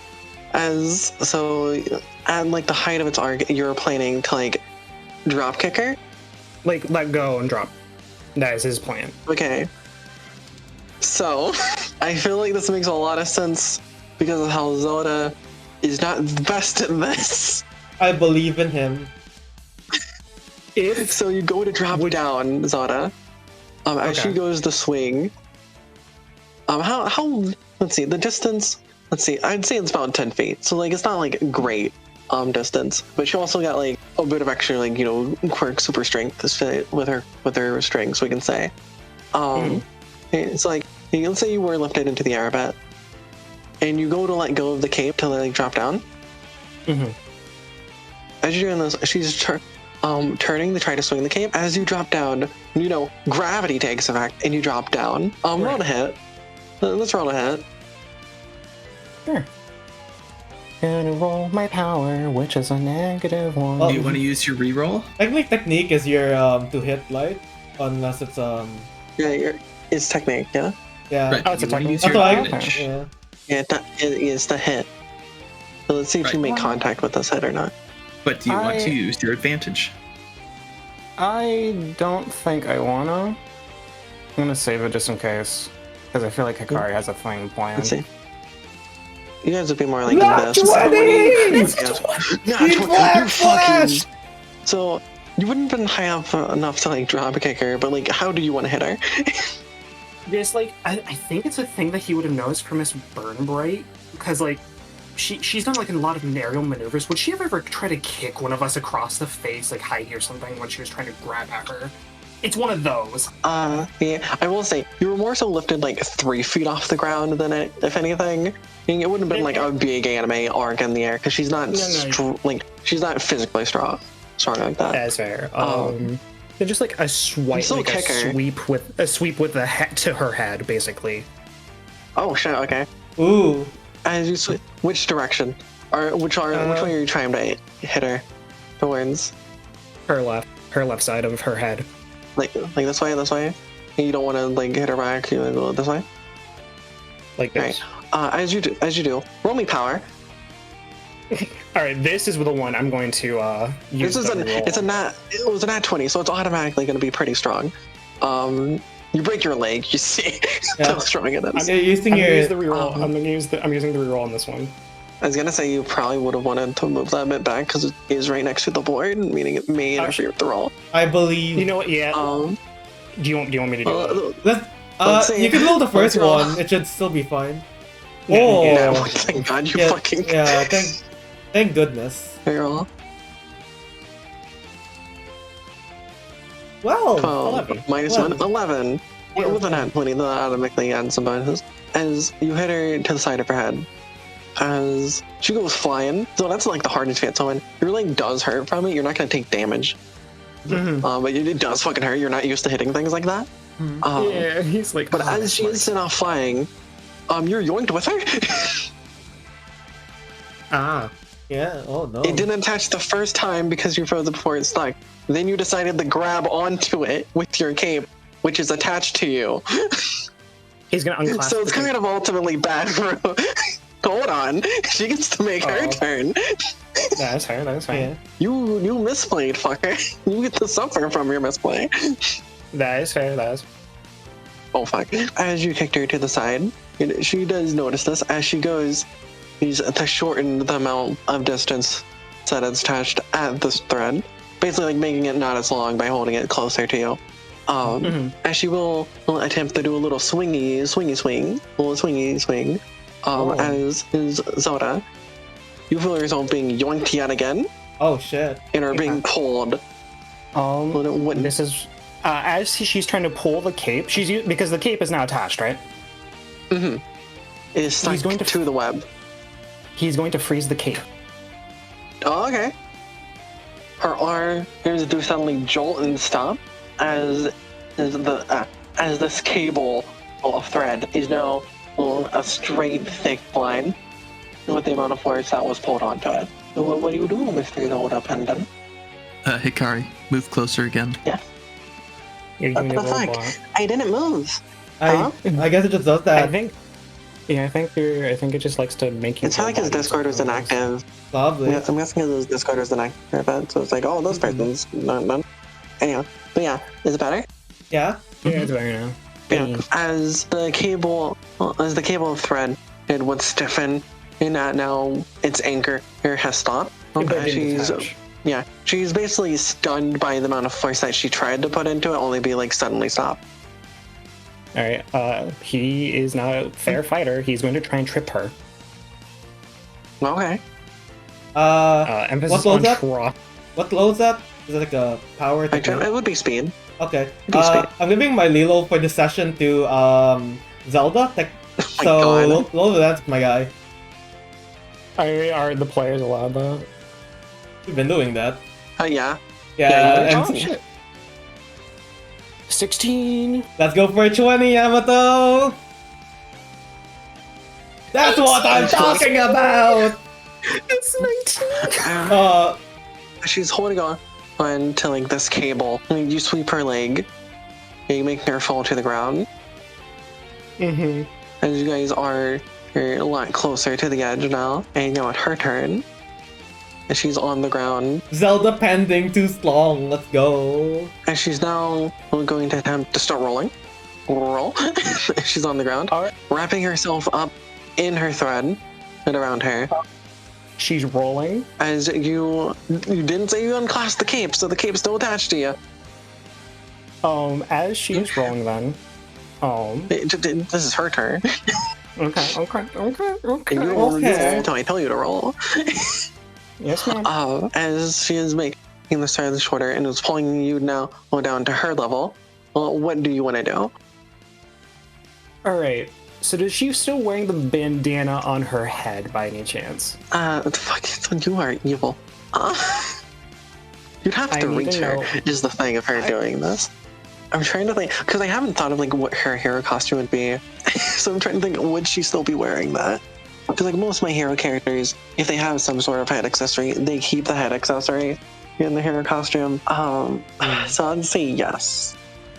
At like the height of its arc, you're planning to like drop kick her. Like let go and drop. That is his plan. Okay. So, I feel like this makes a lot of sense because of how Zelda is not the best at this. I believe in him. So you go to drop down, Zelda. As she goes to swing, how let's see the distance. Let's see, I'd say it's about 10 feet. So like it's not like great distance, but she also got like a bit of extra like quirk super strength with her strings, we can say. It's like let's say you were lifted into the air a bit, and you go to let go of the cape to like drop down. As you're doing this, she's turning to try to swing the cape. As you drop down, gravity takes effect, and you drop down. Roll a hit. Let's roll a hit. Sure. Gonna roll my power, which is a -1. Do you want to use your reroll? Technique is your to hit light, unless it's Yeah, it's technique. Yeah. Yeah. Right. Oh, it's a You wanna technique. use That's your what I. advantage. Yeah. Yeah, it is the hit. So let's see if you Right. make contact with this hit or not. But do you want to use your advantage? I don't think I wanna. I'm gonna save it just in case, because I feel like Hikari has a thing planned. Let's see. You guys would be more like Not this. 20! He You flashed! So you wouldn't have been high up enough to like drop kick her, but like, how do you want to hit her? There's like, I think it's a thing that he would have noticed from his Burn Bright, because like, she's done like a lot of aerial maneuvers. Would she ever try to kick one of us across the face, like Heidi or something, when she was trying to grab at her? It's one of those. Yeah, I will say you were more so lifted like 3 feet off the ground than it, if anything. It wouldn't have been like a big anime arc in the air because she's not she's not physically strong like that. That's fair. They're just like a swipe, still like kick her. a sweep with the head to her head, basically. Oh shit! Okay. Ooh. As you switch, which direction? Which way are you trying to hit her towards? Her left side of her head. Like this way, this way. You don't want to like hit her back. You want to go this way. Like this. Right. As you do, roll me power. All right, this is the one I'm going to use. It was a nat 20, so it's automatically going to be pretty strong. You break your leg, you see how strong it is. I'm using I'm your. gonna use the reroll. I'm using the reroll on this one. I was gonna say you probably would have wanted to move that bit back because it is right next to the board, meaning it may interfere with the roll. I believe. You know what? Yeah. Do you want me to do it? Let's see. You can roll the first Let's roll. one. It should still be fine. Yeah, Oh. Yeah, thank God you fucking. Yeah. Thank goodness. Reroll. Well. 12 minus 1, 11. With an nat 20, that automatically adds some bonuses. As you hit her to the side of her head, as she goes flying. So that's like the hardest hit. So when your leg does hurt from it, you're not gonna take damage. But it does fucking hurt. You're not used to hitting things like that. Yeah, he's like. But as she is sent off flying, you're yoinked with her. Yeah. Oh no. It didn't attach the first time because you froze it before it stuck. Then you decided to grab onto it with your cape, which is attached to you. He's gonna unclasp. So it's kind of ultimately bad for. Hold on, she gets to make her turn. That's fair. That's fine. Yeah. You misplayed, fucker. You get to suffer from your misplay. That is fair. That is. Oh fuck! As you kicked her to the side, she does notice this. As she goes, she's to shorten the amount of distance that it's attached at this thread, basically like making it not as long by holding it closer to you. As she will attempt to do a little swing. As is Zelda, you feel yourself being yoinked yet again. Oh shit. And are being pulled. This is as she's trying to pull the cape. Because the cape is now attached, right? It is stuck He's going to the web. He's going to freeze the cape. Oh, okay. Her arm appears to suddenly jolt and stop as this cable of thread is now a straight, thick line with the amount of force that was pulled onto it. So what do you do, Mr. Zelda Pendant? Hikari, move closer again. Yeah. You're What doing the a little fuck? I didn't move. I guess it just does that. I think it just likes to make you. It's not like his Discord was inactive. Probably. Yeah, I'm guessing his Discord was inactive, so it's like, oh, those person's none. Anyway, but yeah, is it better? Yeah. Yeah, it's better now. Yeah. As the cable of thread it would stiffen, and now its anchor has stopped. She's basically stunned by the amount of force that she tried to put into it, only be like suddenly stopped. All right. He is not a fair fighter. He's going to try and trip her. Okay. Emphasis what on loads up? trot. What loads up? Is it like a power? It would be speed. Okay. Be speed. I'm giving my Lilo for this session to Zelda. my So God. load that's my guy. Are the players allowed that? We've been doing that. Yeah. Yeah. Yeah, and shit. 16. let's go for a 20, Yamato. That's what I'm talking about. It's 19. She's holding on to like this cable. And you sweep her leg. And you make her fall to the ground. Mm-hmm. As you guys are a lot closer to the edge now. And now it's her turn. And she's on the ground. Zelda pending too long. Let's go. And she's now going to attempt to start rolling. Roll. She's on the ground. All right. Wrapping herself up in her thread and around her. She's rolling. As you didn't say you unclasped the cape, so the cape's still attached to you. As she's rolling then. This is her turn. Okay. And you roll until I tell you to roll. Yes, ma'am. As she is making the side of the shoulder and is pulling you now down to her level, what do you want to do? All right. So does she still wearing the bandana on her head by any chance? Fuck, you are evil. You'd have to reach her, is the thing of her doing this. I'm trying to think, because I haven't thought of like what her hero costume would be. So I'm trying to think, would she still be wearing that? Because like most of my hero characters, if they have some sort of head accessory, they keep the head accessory in the hero costume. So I'd say yes.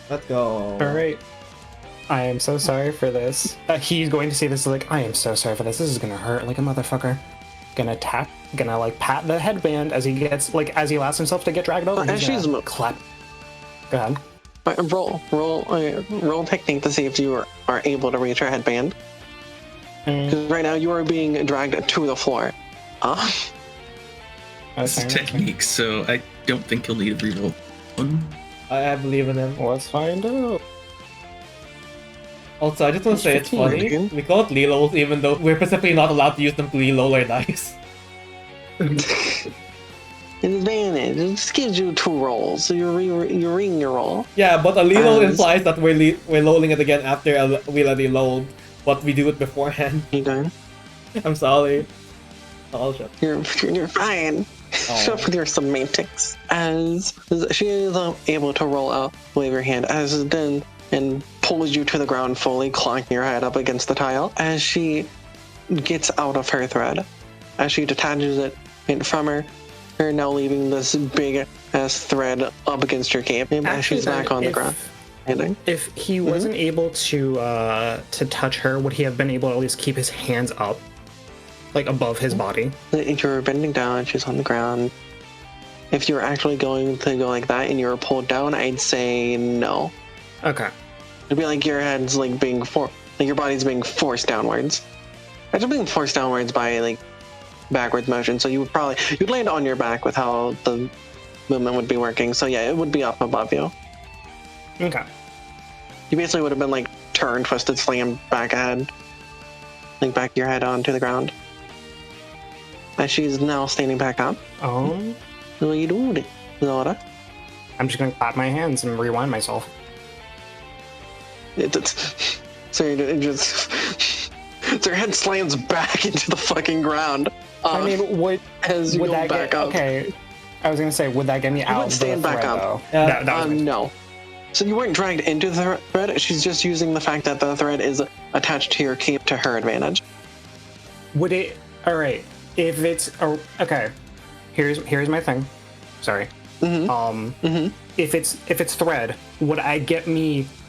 Let's go. All right. I am so sorry for this. He's going to say this like, I am so sorry for this. This is gonna hurt like a motherfucker. Gonna like pat the headband as he gets like as he allows himself to get dragged over. And she's clap. Go ahead. Roll technique to see if you are able to reach her headband. Because right now you are being dragged to the floor. This is technique, so I don't think you'll need a reroll. I believe in him. Let's find out. Also, I just want to say it's funny. again. We call it Lilos even though we're specifically not allowed to use them to reload our dice. Advantage. It just gives you 2 rolls, so you're reading your roll. Yeah, but a Lilo And- implies that we're loading it again after we let it load, but we do it beforehand. You done? I'm sorry. Oh, shit. You're fine. Shut up with your semantics. As she is able to roll out, wave her hand, as then and pulls you to the ground fully, clocking your head up against the tile. As she gets out of her thread, as she detaches it from her, you're now leaving this big ass thread up against your cape. As she's back on the ground. If he wasn't able to touch her, would he have been able to at least keep his hands up, like above his body? You're bending down, she's on the ground. If you're actually going to go like that and you're pulled down, I'd say no. Okay. It'd be like your head's like being like your body's being forced downwards. It's being forced downwards by like backwards motion, so you'd land on your back with how the movement would be working. So yeah, it would be up above you. Okay. You basically would have been like turned, twisted, slammed back ahead. Like back your head onto the ground. As she's now standing back up. What are you doing, Zelda? I'm just gonna clap my hands and rewind myself. So her head slams back into the fucking ground. I mean, as you would go that back up. Okay, I was gonna say, would that get me out of the stand back thread, up. though? Yeah. That was my- No. So you weren't dragged into the thread. She's just using the fact that the thread is attached to your cape to her advantage. Would it? All right. If it's okay, here's my thing. Sorry. If it's thread,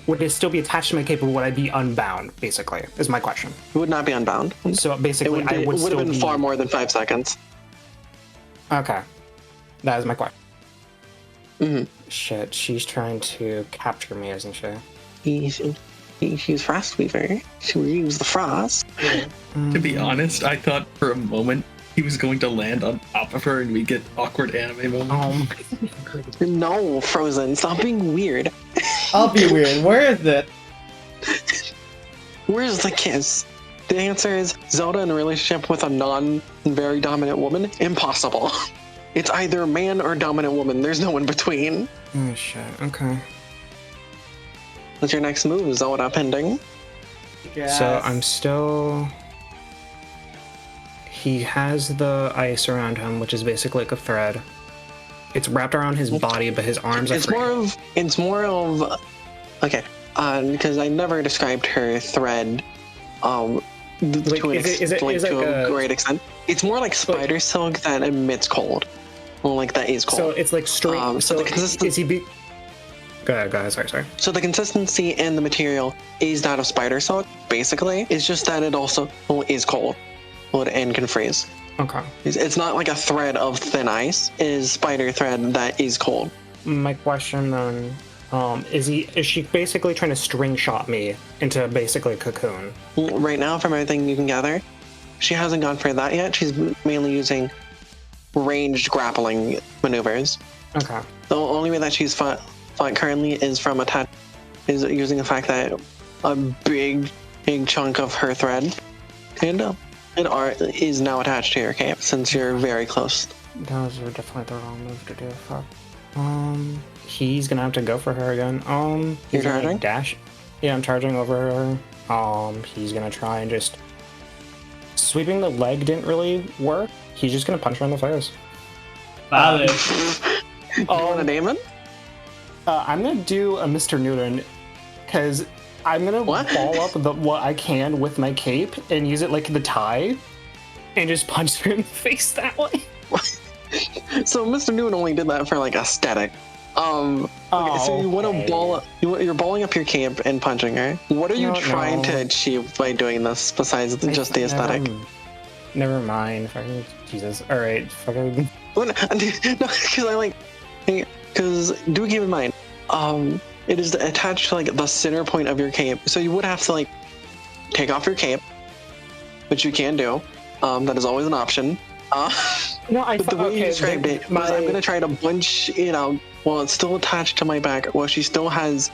would it still be attached to my cape, or would I be unbound? Basically, is my question. You would not be unbound. So basically, I would it would still have been be far more than 5 seconds. Okay, that is my question. Mm-hmm. Shit, she's trying to capture me, isn't she? She's Frost Weaver. She removes the frost. To be honest, I thought for a moment he was going to land on top of her and we get awkward anime moments. No, Frozen, stop being weird. I'll be weird. Where is it? Where's the kiss? The answer is Zelda in a relationship with a non-very dominant woman? Impossible. It's either man or dominant woman. There's no in between. Oh shit. Okay. What's your next move, Zelda pending? So I'm still. He has the ice around him, which is basically like a thread. It's wrapped around his body, but his arms are free. It's more of. Okay. Because I never described her thread. To a great extent. It's more like spider silk that emits cold. Well, like that is cold. So it's like straight. So the consistency. Go ahead. Sorry. So the consistency and the material is that of spider silk, basically. It's just that it also is cold, and can freeze. Okay. It's not like a thread of thin ice. It is spider thread that is cold. My question then, is she basically trying to string shot me into basically a cocoon? Right now, from everything you can gather, she hasn't gone for that yet. She's mainly using ranged grappling maneuvers. Okay. The only way that she's fought currently is using the fact that a big chunk of her thread is now attached to your cape, since you're very close. Those are definitely the wrong move to do. Fuck. He's gonna have to go for her again. You're charging? Dash. Yeah, I'm charging over her. He's gonna try and just sweeping the leg didn't really work. He's just gonna punch her in the face. Valid. You want a Damon? I'm gonna do a Mr. Newton, because I'm gonna ball up what I can with my cape and use it like the tie, and just punch her in the face that way. So Mr. Newton only did that for like aesthetic. So you want to ball up, you're balling up your cape and punching her. What are you trying to achieve by doing this besides just the aesthetic? Never mind. Fucking Jesus. All right. Fucking. Because do keep in mind, it is attached to like the center point of your cape. So you would have to like take off your cape, which you can do. That is always an option. But the way you described it was I'm gonna try to bunch it out while it's still attached to my back, while she still has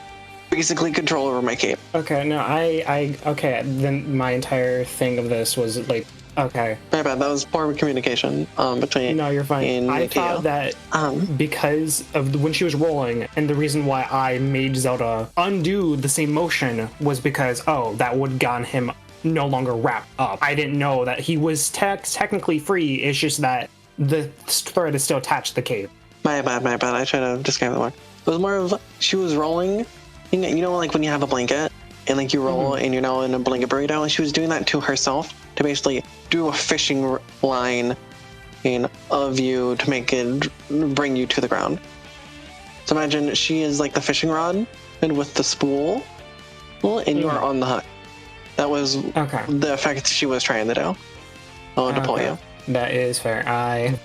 basically control over my cape. Okay, no, okay, then my entire thing of this was like, okay. My bad, that was poor communication between. No, you're fine. I thought that because of when she was rolling, and the reason why I made Zelda undo the same motion was because, that would gotten him no longer wrapped up. I didn't know that he was technically free. It's just that the thread is still attached to the cape. My bad. I tried to describe that more. It was more of she was rolling. You know, like when you have a blanket and like you roll and you're now in a blanket burrito, and she was doing that to herself to basically do a fishing line of you to make it bring you to the ground. So imagine she is like the fishing rod and with the spool, and you are on the hook. That was the effect she was trying to do. To pull you. That is fair.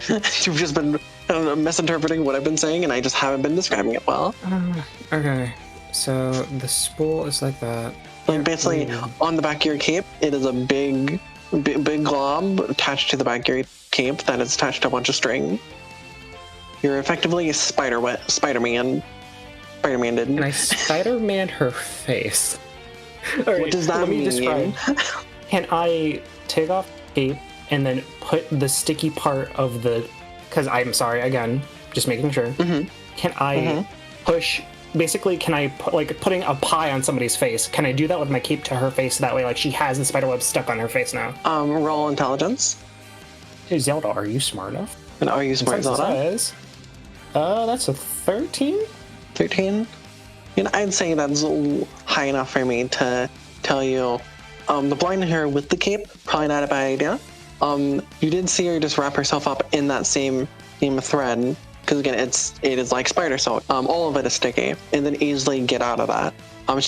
You've just been misinterpreting what I've been saying, and I just haven't been describing it well. Okay, so the spool is like that. Like basically, on the back of your cape, it is a big glob attached to the back of your cape that is attached to a bunch of string. You're effectively a Spider-Man. Spider-Man did. And I Spider-Man her face. What does that mean? Describe. Can I take off the cape and then put the sticky part of the... Because I'm sorry, again, just making sure. Can I push... Basically, can I put, like, putting a pie on somebody's face, can I do that with my cape to her face? That way, like, she has the spiderweb stuck on her face now. Roll intelligence. Hey, Zelda, are you smart enough? And are you smart, Zelda? That's a 13? 13? I'd say that's high enough for me to tell you. The blinding her with the cape, probably not a bad idea. You did see her just wrap herself up in that same thread, because again, it is like spider silk. All of it is sticky, and then easily get out of that.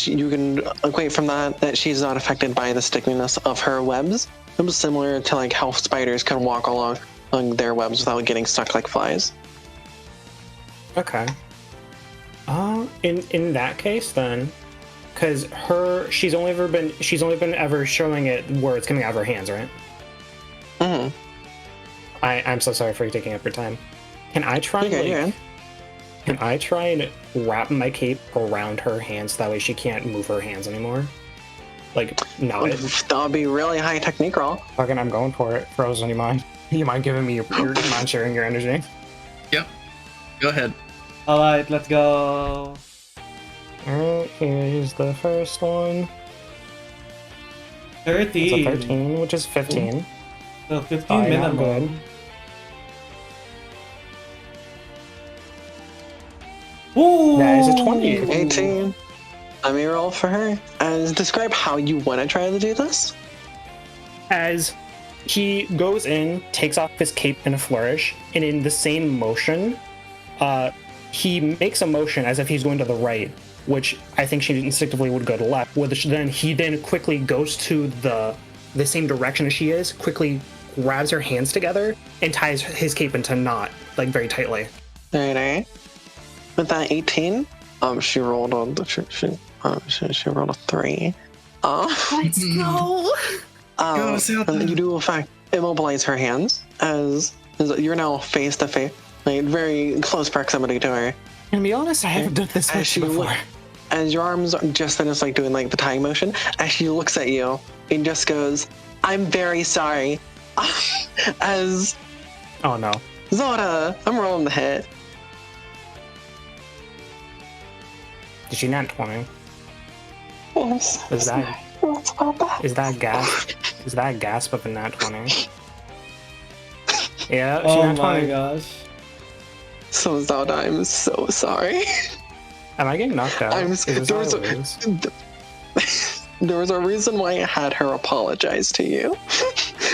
You can equate from that she's not affected by the stickiness of her webs. It was similar to like how spiders can walk along their webs without getting stuck like flies. Okay. In that case then, because she's only been ever showing it where it's coming out of her hands, right? I'm so sorry for taking up your time. Can I try and wrap my cape around her hands so that way she can't move her hands anymore? Like, no, That would be really high technique roll. fucking, I'm going for it. Frozen, you mind? You mind giving me your mind sharing your energy? Yep. Go ahead. Alright, let's go. Alright, here's the first one. 13. It's a 13, which is 15. So 15 Oh, yeah, I'm minimum. Ooh! That is a 20. 18. Let me roll for her. And describe how you want to try to do this. As he goes in, takes off his cape in a flourish, and in the same motion, he makes a motion as if he's going to the right, which I think she instinctively would go to left. Which then he quickly goes to the same direction as she is, quickly grabs her hands together, and ties his cape into a knot, like very tightly. Alright. With that 18, she rolled a she rolled a 3. Let's go! Go, Zelda. And you do in fact immobilize her hands as you're now face to face, like very close proximity to her. To be honest, I haven't done this As much she before. As your arms are just finished like doing like the tying motion, as she looks at you and just goes, "I'm very sorry." As Oh no. Zelda, I'm rolling the hit. Did she not 20? Yes. Is that What's about that? is that gasp? Is that gasp of a nat 20? Yeah, she Oh nat my 20. gosh. So Zelda, I'm so sorry. Am I getting knocked out? I'm Is this there how was I lose? there was a reason why I had her apologize to you.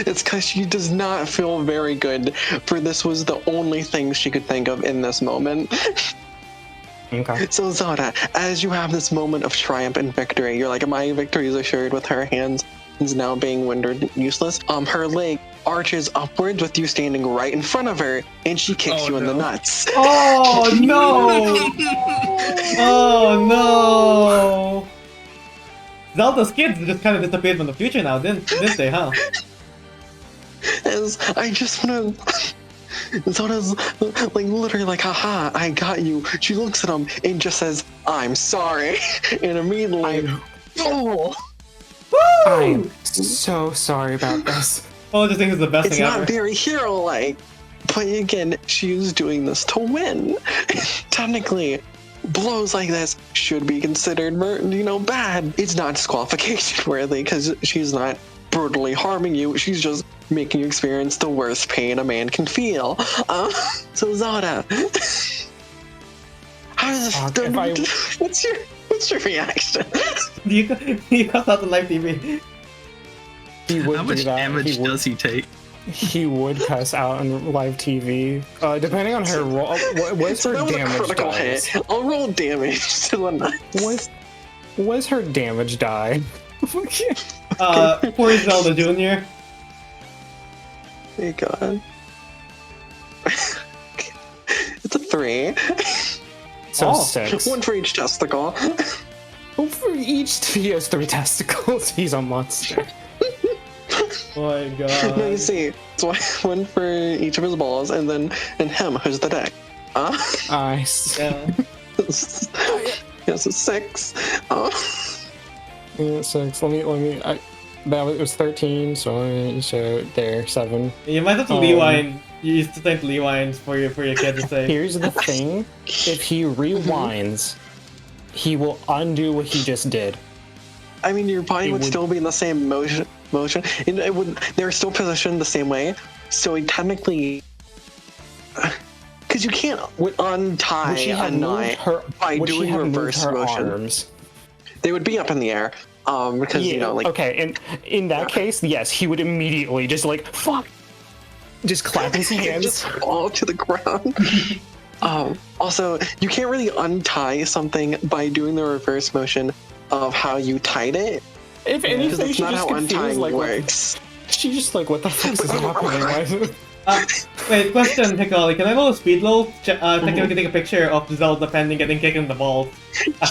It's because she does not feel very good, for this was the only thing she could think of in this moment. Okay. So Zelda, as you have this moment of triumph and victory, you're like, my victory is assured with her hands is now being rendered useless. Her leg arches upwards with you standing right in front of her, and she kicks you in the nuts. Oh no! Oh no! Zelda's kids just kind of disappeared from the future now, didn't they, huh? As I just want to... Zelda's like literally like, haha, I got you. She looks at him and just says, I'm sorry. And immediately, oh, I'm so sorry about this. Oh, this thing is the best it's thing not ever. very hero-like. But again, she's doing this to win. Technically, blows like this should be considered, bad. It's not disqualification worthy because she's not brutally harming you. She's just making you experience the worst pain a man can feel. So Zelda, how does this? What's your reaction? Do you cut out the live TV? He would How do much that. damage does he take? He would cuss out on live TV. Depending on her roll, what's So her that was a damage critical dice? hit. I'll roll damage to the nuts. What's her damage die? Poor Zelda Jr. Oh god. It's a 3. So Oh. 6. One for each testicle. Well, for each, he has 3 testicles. He's a monster. Oh my No, you god. see, it's one for each of his balls, and then him, who's the dick. Nice. Yeah. Yes, a 6. Yeah, 6. Let me. It was 13. So there 7. You might have to rewind. You used to type rewinds for your kid to say. Here's the thing: if he rewinds, he will undo what he just did. I mean, your body It would would- still be in the same motion, and it would. They're still positioned the same way, so he technically, because you can't untie Would she a have moved knot her? by Would she doing have moved reverse her motion. arms? They would be up in the air, because Okay, and in that case, yes, he would immediately just like fuck, just clap his hands. just fall to the ground. Also, you can't really untie something by doing the reverse motion of how you tied it, If because anything, that's she not just how confused. untying Like, works. she just like, what the fuck is happening? Wait, question, Hikari. Can I roll a speed roll? Technically, take a picture of Zelda pending getting kicked in the balls.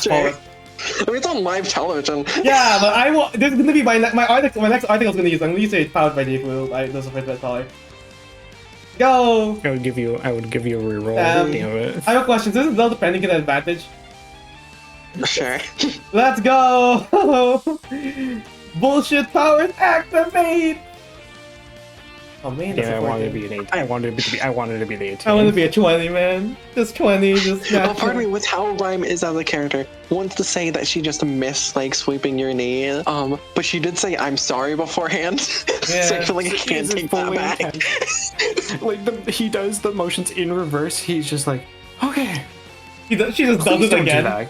Sure. I mean, it's on live television. Yeah, but I will. This is gonna be my article. My next article is gonna use. I'm gonna use it powered by Default. Those are first best color. Go. I would give you a reroll. Damn it. I have a question. Doesn't Zelda pending get an advantage? Sure. Let's go. Bullshit powers activate! Oh man, that's Yeah, a I 14. wanted to be an 18. I wanted to be the 18. I want to be a 20, man. Just 20, just Oh, natural. pardon me, with how Rhyme is as a character, wants to say that she just missed like sweeping your knee. But she did say I'm sorry beforehand. So I Yeah. feel like I can't take that back. Like he does the motions in reverse. He's just like, okay, She just does please it don't again. do that.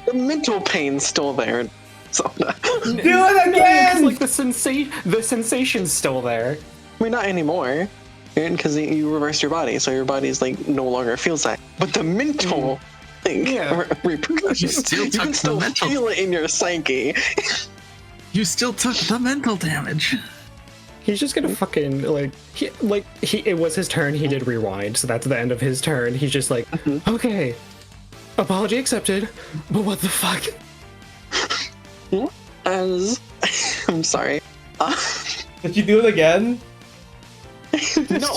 The mental pain's still there. So Do it No, 'cause, again! like the sensation's still there. I mean, not anymore, because you reversed your body, so your body's like no longer feels that. But the mental thing, Yeah. repercussions, You still you took can the still mental. feel it in your psyche. You still took the mental damage. He's just gonna fucking it was his turn. He did rewind, so that's the end of his turn. He's just like, okay, apology accepted, but what the fuck? As I'm sorry. Did you do it again? No,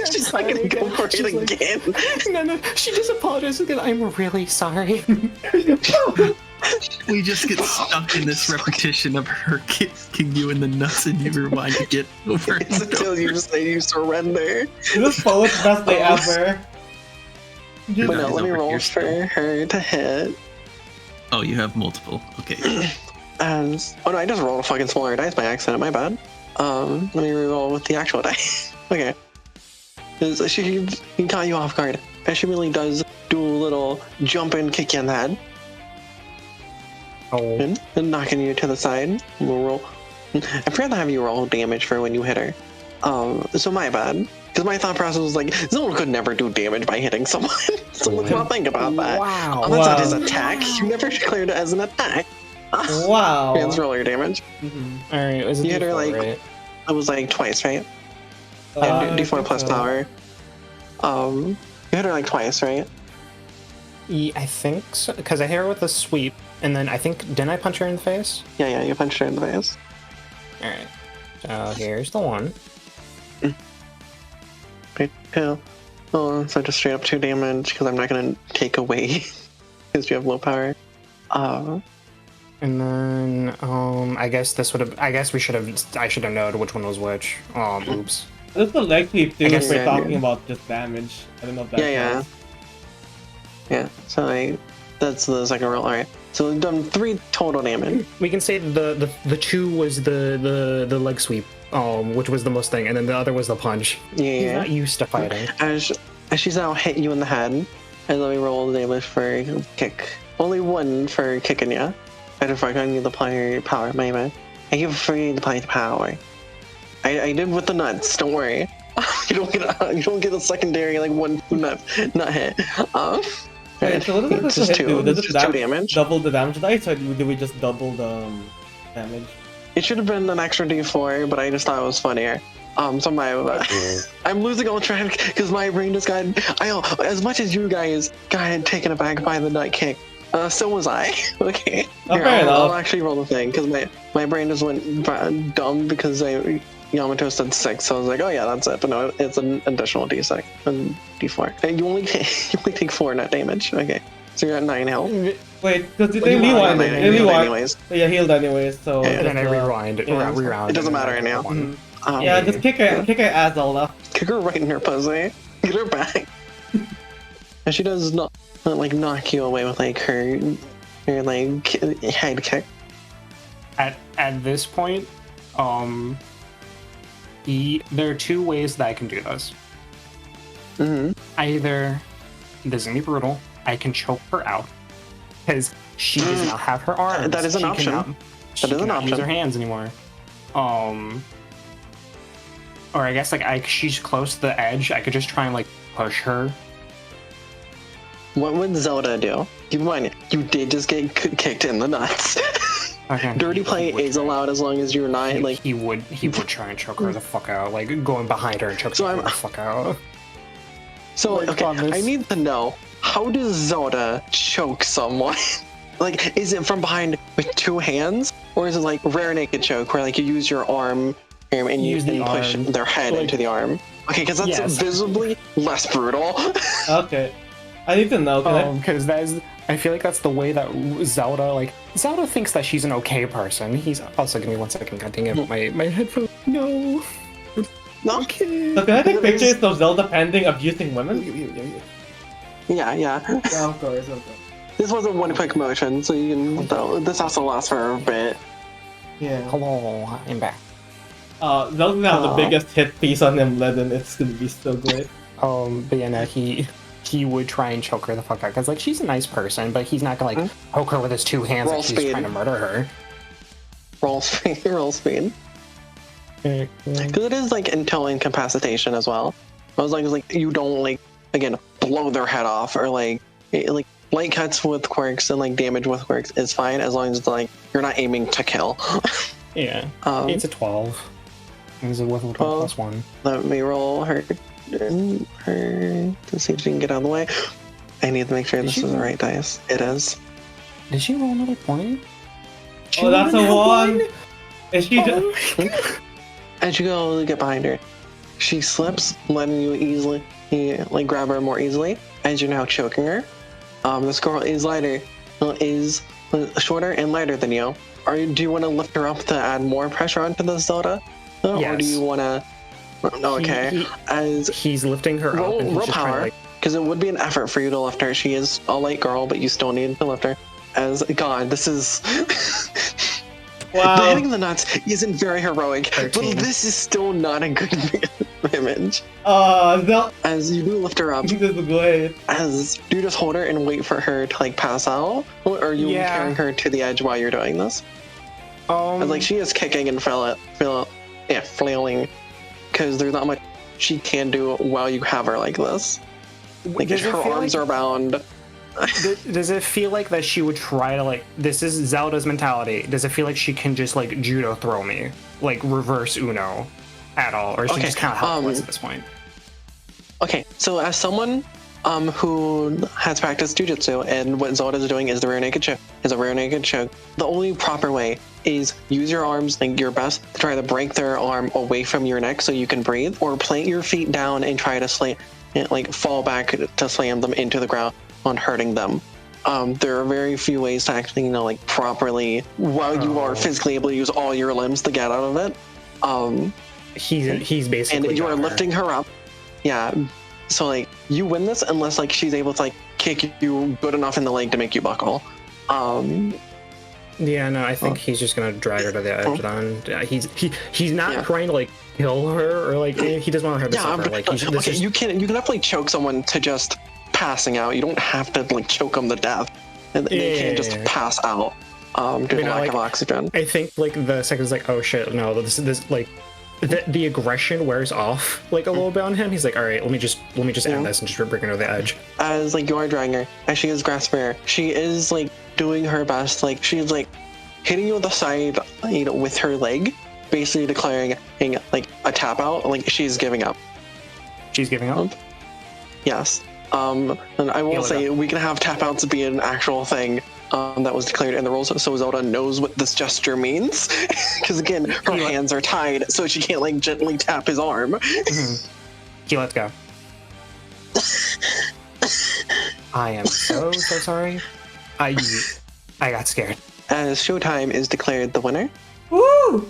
she's not gonna go for it again. No, she just apologized again. I'm really sorry. We just get stuck in this repetition of her kicking you in the nuts and you rewind to get over it. It's until you say you surrender. This is Poet's best day ever. But That no, is let me over roll here for still. her to hit. Oh, you have multiple. Okay. Oh no, I just rolled a fucking smaller dice by accident. My bad. Let me reroll with the actual dice. Okay. 'Cause she caught you off guard, and she really does do a little jump and kick you in the head, Oh, and knocking you to the side. We'll roll. I forgot to have you roll damage for when you hit her. So my bad. Because my thought process was like, Zelda could never do damage by hitting someone. So let's not think about that. wow. Oh, that's not his Wow. attack. You never declared it as an attack. Wow. Hands roll your damage. Mhm. All right, was it You hit her, D4, like, right? It was like twice, right? I And D4 think plus so. power. You hit her like twice, right? I think so, because I hit her with a sweep, and then I think didn't I punch her in the face? Yeah, you punched her in the face. All right. So here's the one. Right, kill. Oh, so just straight up 2 damage because I'm not gonna take away because you have low power. And then, I guess this would have. I guess we should have. I should have known which one was which. Oops. This is the leg sweep too I if guess- we're talking about just damage. I don't know if that Yeah. counts. Yeah, so that's the second roll. Alright. So we've done 3 total damage. We can say the 2 was the leg sweep, which was the most thing, and then the other was the punch. He's Yeah. not used to fighting. As she's now hit you in the head, and let me roll the damage for kick. Only 1 for kicking ya. I just forgot you to apply your power, my man. I give for you to apply the power. I did with the nuts. Don't worry. You don't get a secondary like 1 nut hit. Wait, so what does It's this just hit 2. do? Does It's it just 2 damage. double the damage dice, or do we just double the damage? It should have been an extra D4, but I just thought it was funnier. So I'm losing all track because my brain just got. As much as you guys got taken aback by the nut kick, so was I. Okay. Oh, fair enough. I'll actually roll the thing because my brain just went dumb because Yamato said 6, so I was like, oh yeah, that's it. But no, it's an additional D6 and D4, and you only take 4 net damage. Okay, so you're at 9 health. Wait, because they You rewind healed it. They rewind. anyways. Yeah, healed anyways. So Yeah, And then I just, rewind. yeah. Reround. It doesn't matter right now. Mhm. Yeah, just kick her ass, Zelda. Kick her right in her pussy. Get her back. And she does not like knock you away with like her like head kick. At this point, there are 2 ways that I can do this. Mm-hmm. Either this is gonna be brutal. I can choke her out because she does not have her arms. That is an She option. cannot- She That is an cannot use option. her hands anymore. Or I guess like she's close to the edge. I could just try and like push her. What would Zelda do? Keep in mind, you did just get kicked in the nuts. Okay. Dirty play He would is try. allowed as long as you're not like. He would try and choke her the fuck out, like going behind her and choking So her I'm- the fuck out. So like, okay, on this- I need to know, how does Zelda choke someone? Like, is it from behind with 2 hands, or is it like rare naked choke where like you use your arm and you Use the push arm. their head Like- into the arm? Okay, because that's Yes. visibly less brutal. Okay. I need to know. Can I? Because I feel like that's the way that Zelda thinks that she's an okay person. He's also, give me 1 second, god dang it, my headphones, no. No? Okay. So can I take pictures of Zelda pending abusing women? Yeah. Yeah, of course. This wasn't one quick motion, so you can. This has to last for a bit. Yeah. Hello, I'm back. Zelda's gonna have the biggest hit piece on him, and it's gonna be so great. But yeah, no, he would try and choke her the fuck out, because like she's a nice person, but he's not gonna like poke her with his 2 hands Roll like she's speed. trying to murder her. Roll speed. Roll speed. Because it is like until incapacitation as well. I was like you don't like again blow their head off or like light cuts with quirks and like damage with quirks is fine as long as like you're not aiming to kill. Yeah. It's a 12. Is it with 12 plus 1? Let me roll her to see if she can get out of the way. I need to make sure this is the right dice. It is. Did she roll another point? Oh, that's a 1. Is she As you go get behind her, she slips, letting you easily like grab her more easily. As you're now choking her, this girl is shorter and lighter than you. Do you want to lift her up to add more pressure onto the Zelda? Yes. Or do you want to? No, okay. As he's lifting her up, and he's roll just power, trying to, because it would be an effort for you to lift her. She is a light girl, but you still need to lift her. As God, this is. wow. The hitting the nuts isn't very heroic, 13. but this is still not a good image. No. As you do lift her up, This is great. as do you just hold her and wait for her to like pass out, or are you carrying her to the edge while you're doing this? As like she is kicking and flailing, because there's not much she can do while you have her like this. Like her arms are bound. Does it feel like that she would try to like, this is Zelda's mentality, does it feel like she can just like judo throw me, like reverse Uno at all, or is she just kind of helpless at this point? Okay, so as someone who has practiced jujitsu, and what Zelda is doing is the rear naked choke. The only proper way is use your arms like your best to try to break their arm away from your neck so you can breathe, or plant your feet down and try to fall back to slam them into the ground on hurting them. There are very few ways to actually properly, while you are physically able to use all your limbs to get out of it. He's basically, and you are lifting her up. Yeah. So like you win this unless like she's able to like kick you good enough in the leg to make you buckle. Yeah, no, I think he's just gonna drag her to the edge. Then he's not trying to like kill her or like he doesn't want her to suffer. Like you can definitely choke someone to just passing out. You don't have to like choke them to death. And they can't just pass out due to lack of oxygen. I think like the second is like, oh shit, no, this like the aggression wears off like a little bit on him. He's like, all right, let me just end this and just bring her to the edge. As like you are dragging her, as she is grasping her, she is like doing her best. Like she's like hitting you on the side, with her leg, basically declaring like a tap out. Like she's giving up. She's giving up. Yes. And I will say we can have tap outs be an actual thing. That was declared in the rules, so Zelda knows what this gesture means. Because again, her hands are tied, so she can't like gently tap his arm. He lets go. I am so sorry. I got scared. As Showtime is declared the winner. Woo!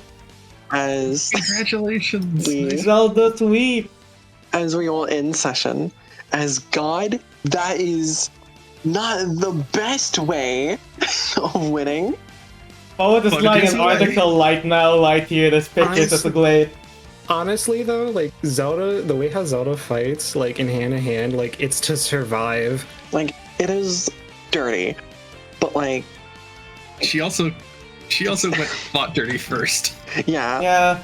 As congratulations, Zelda sweep. As we all end session. As God, that is not the best way of winning. Oh, just like an article light now, light here, there's pictures of the glade. Honestly though, like Zelda, the way how Zelda fights, like in hand to hand, like it's to survive. Like it is dirty, but like she also went fought dirty first. Yeah. Yeah.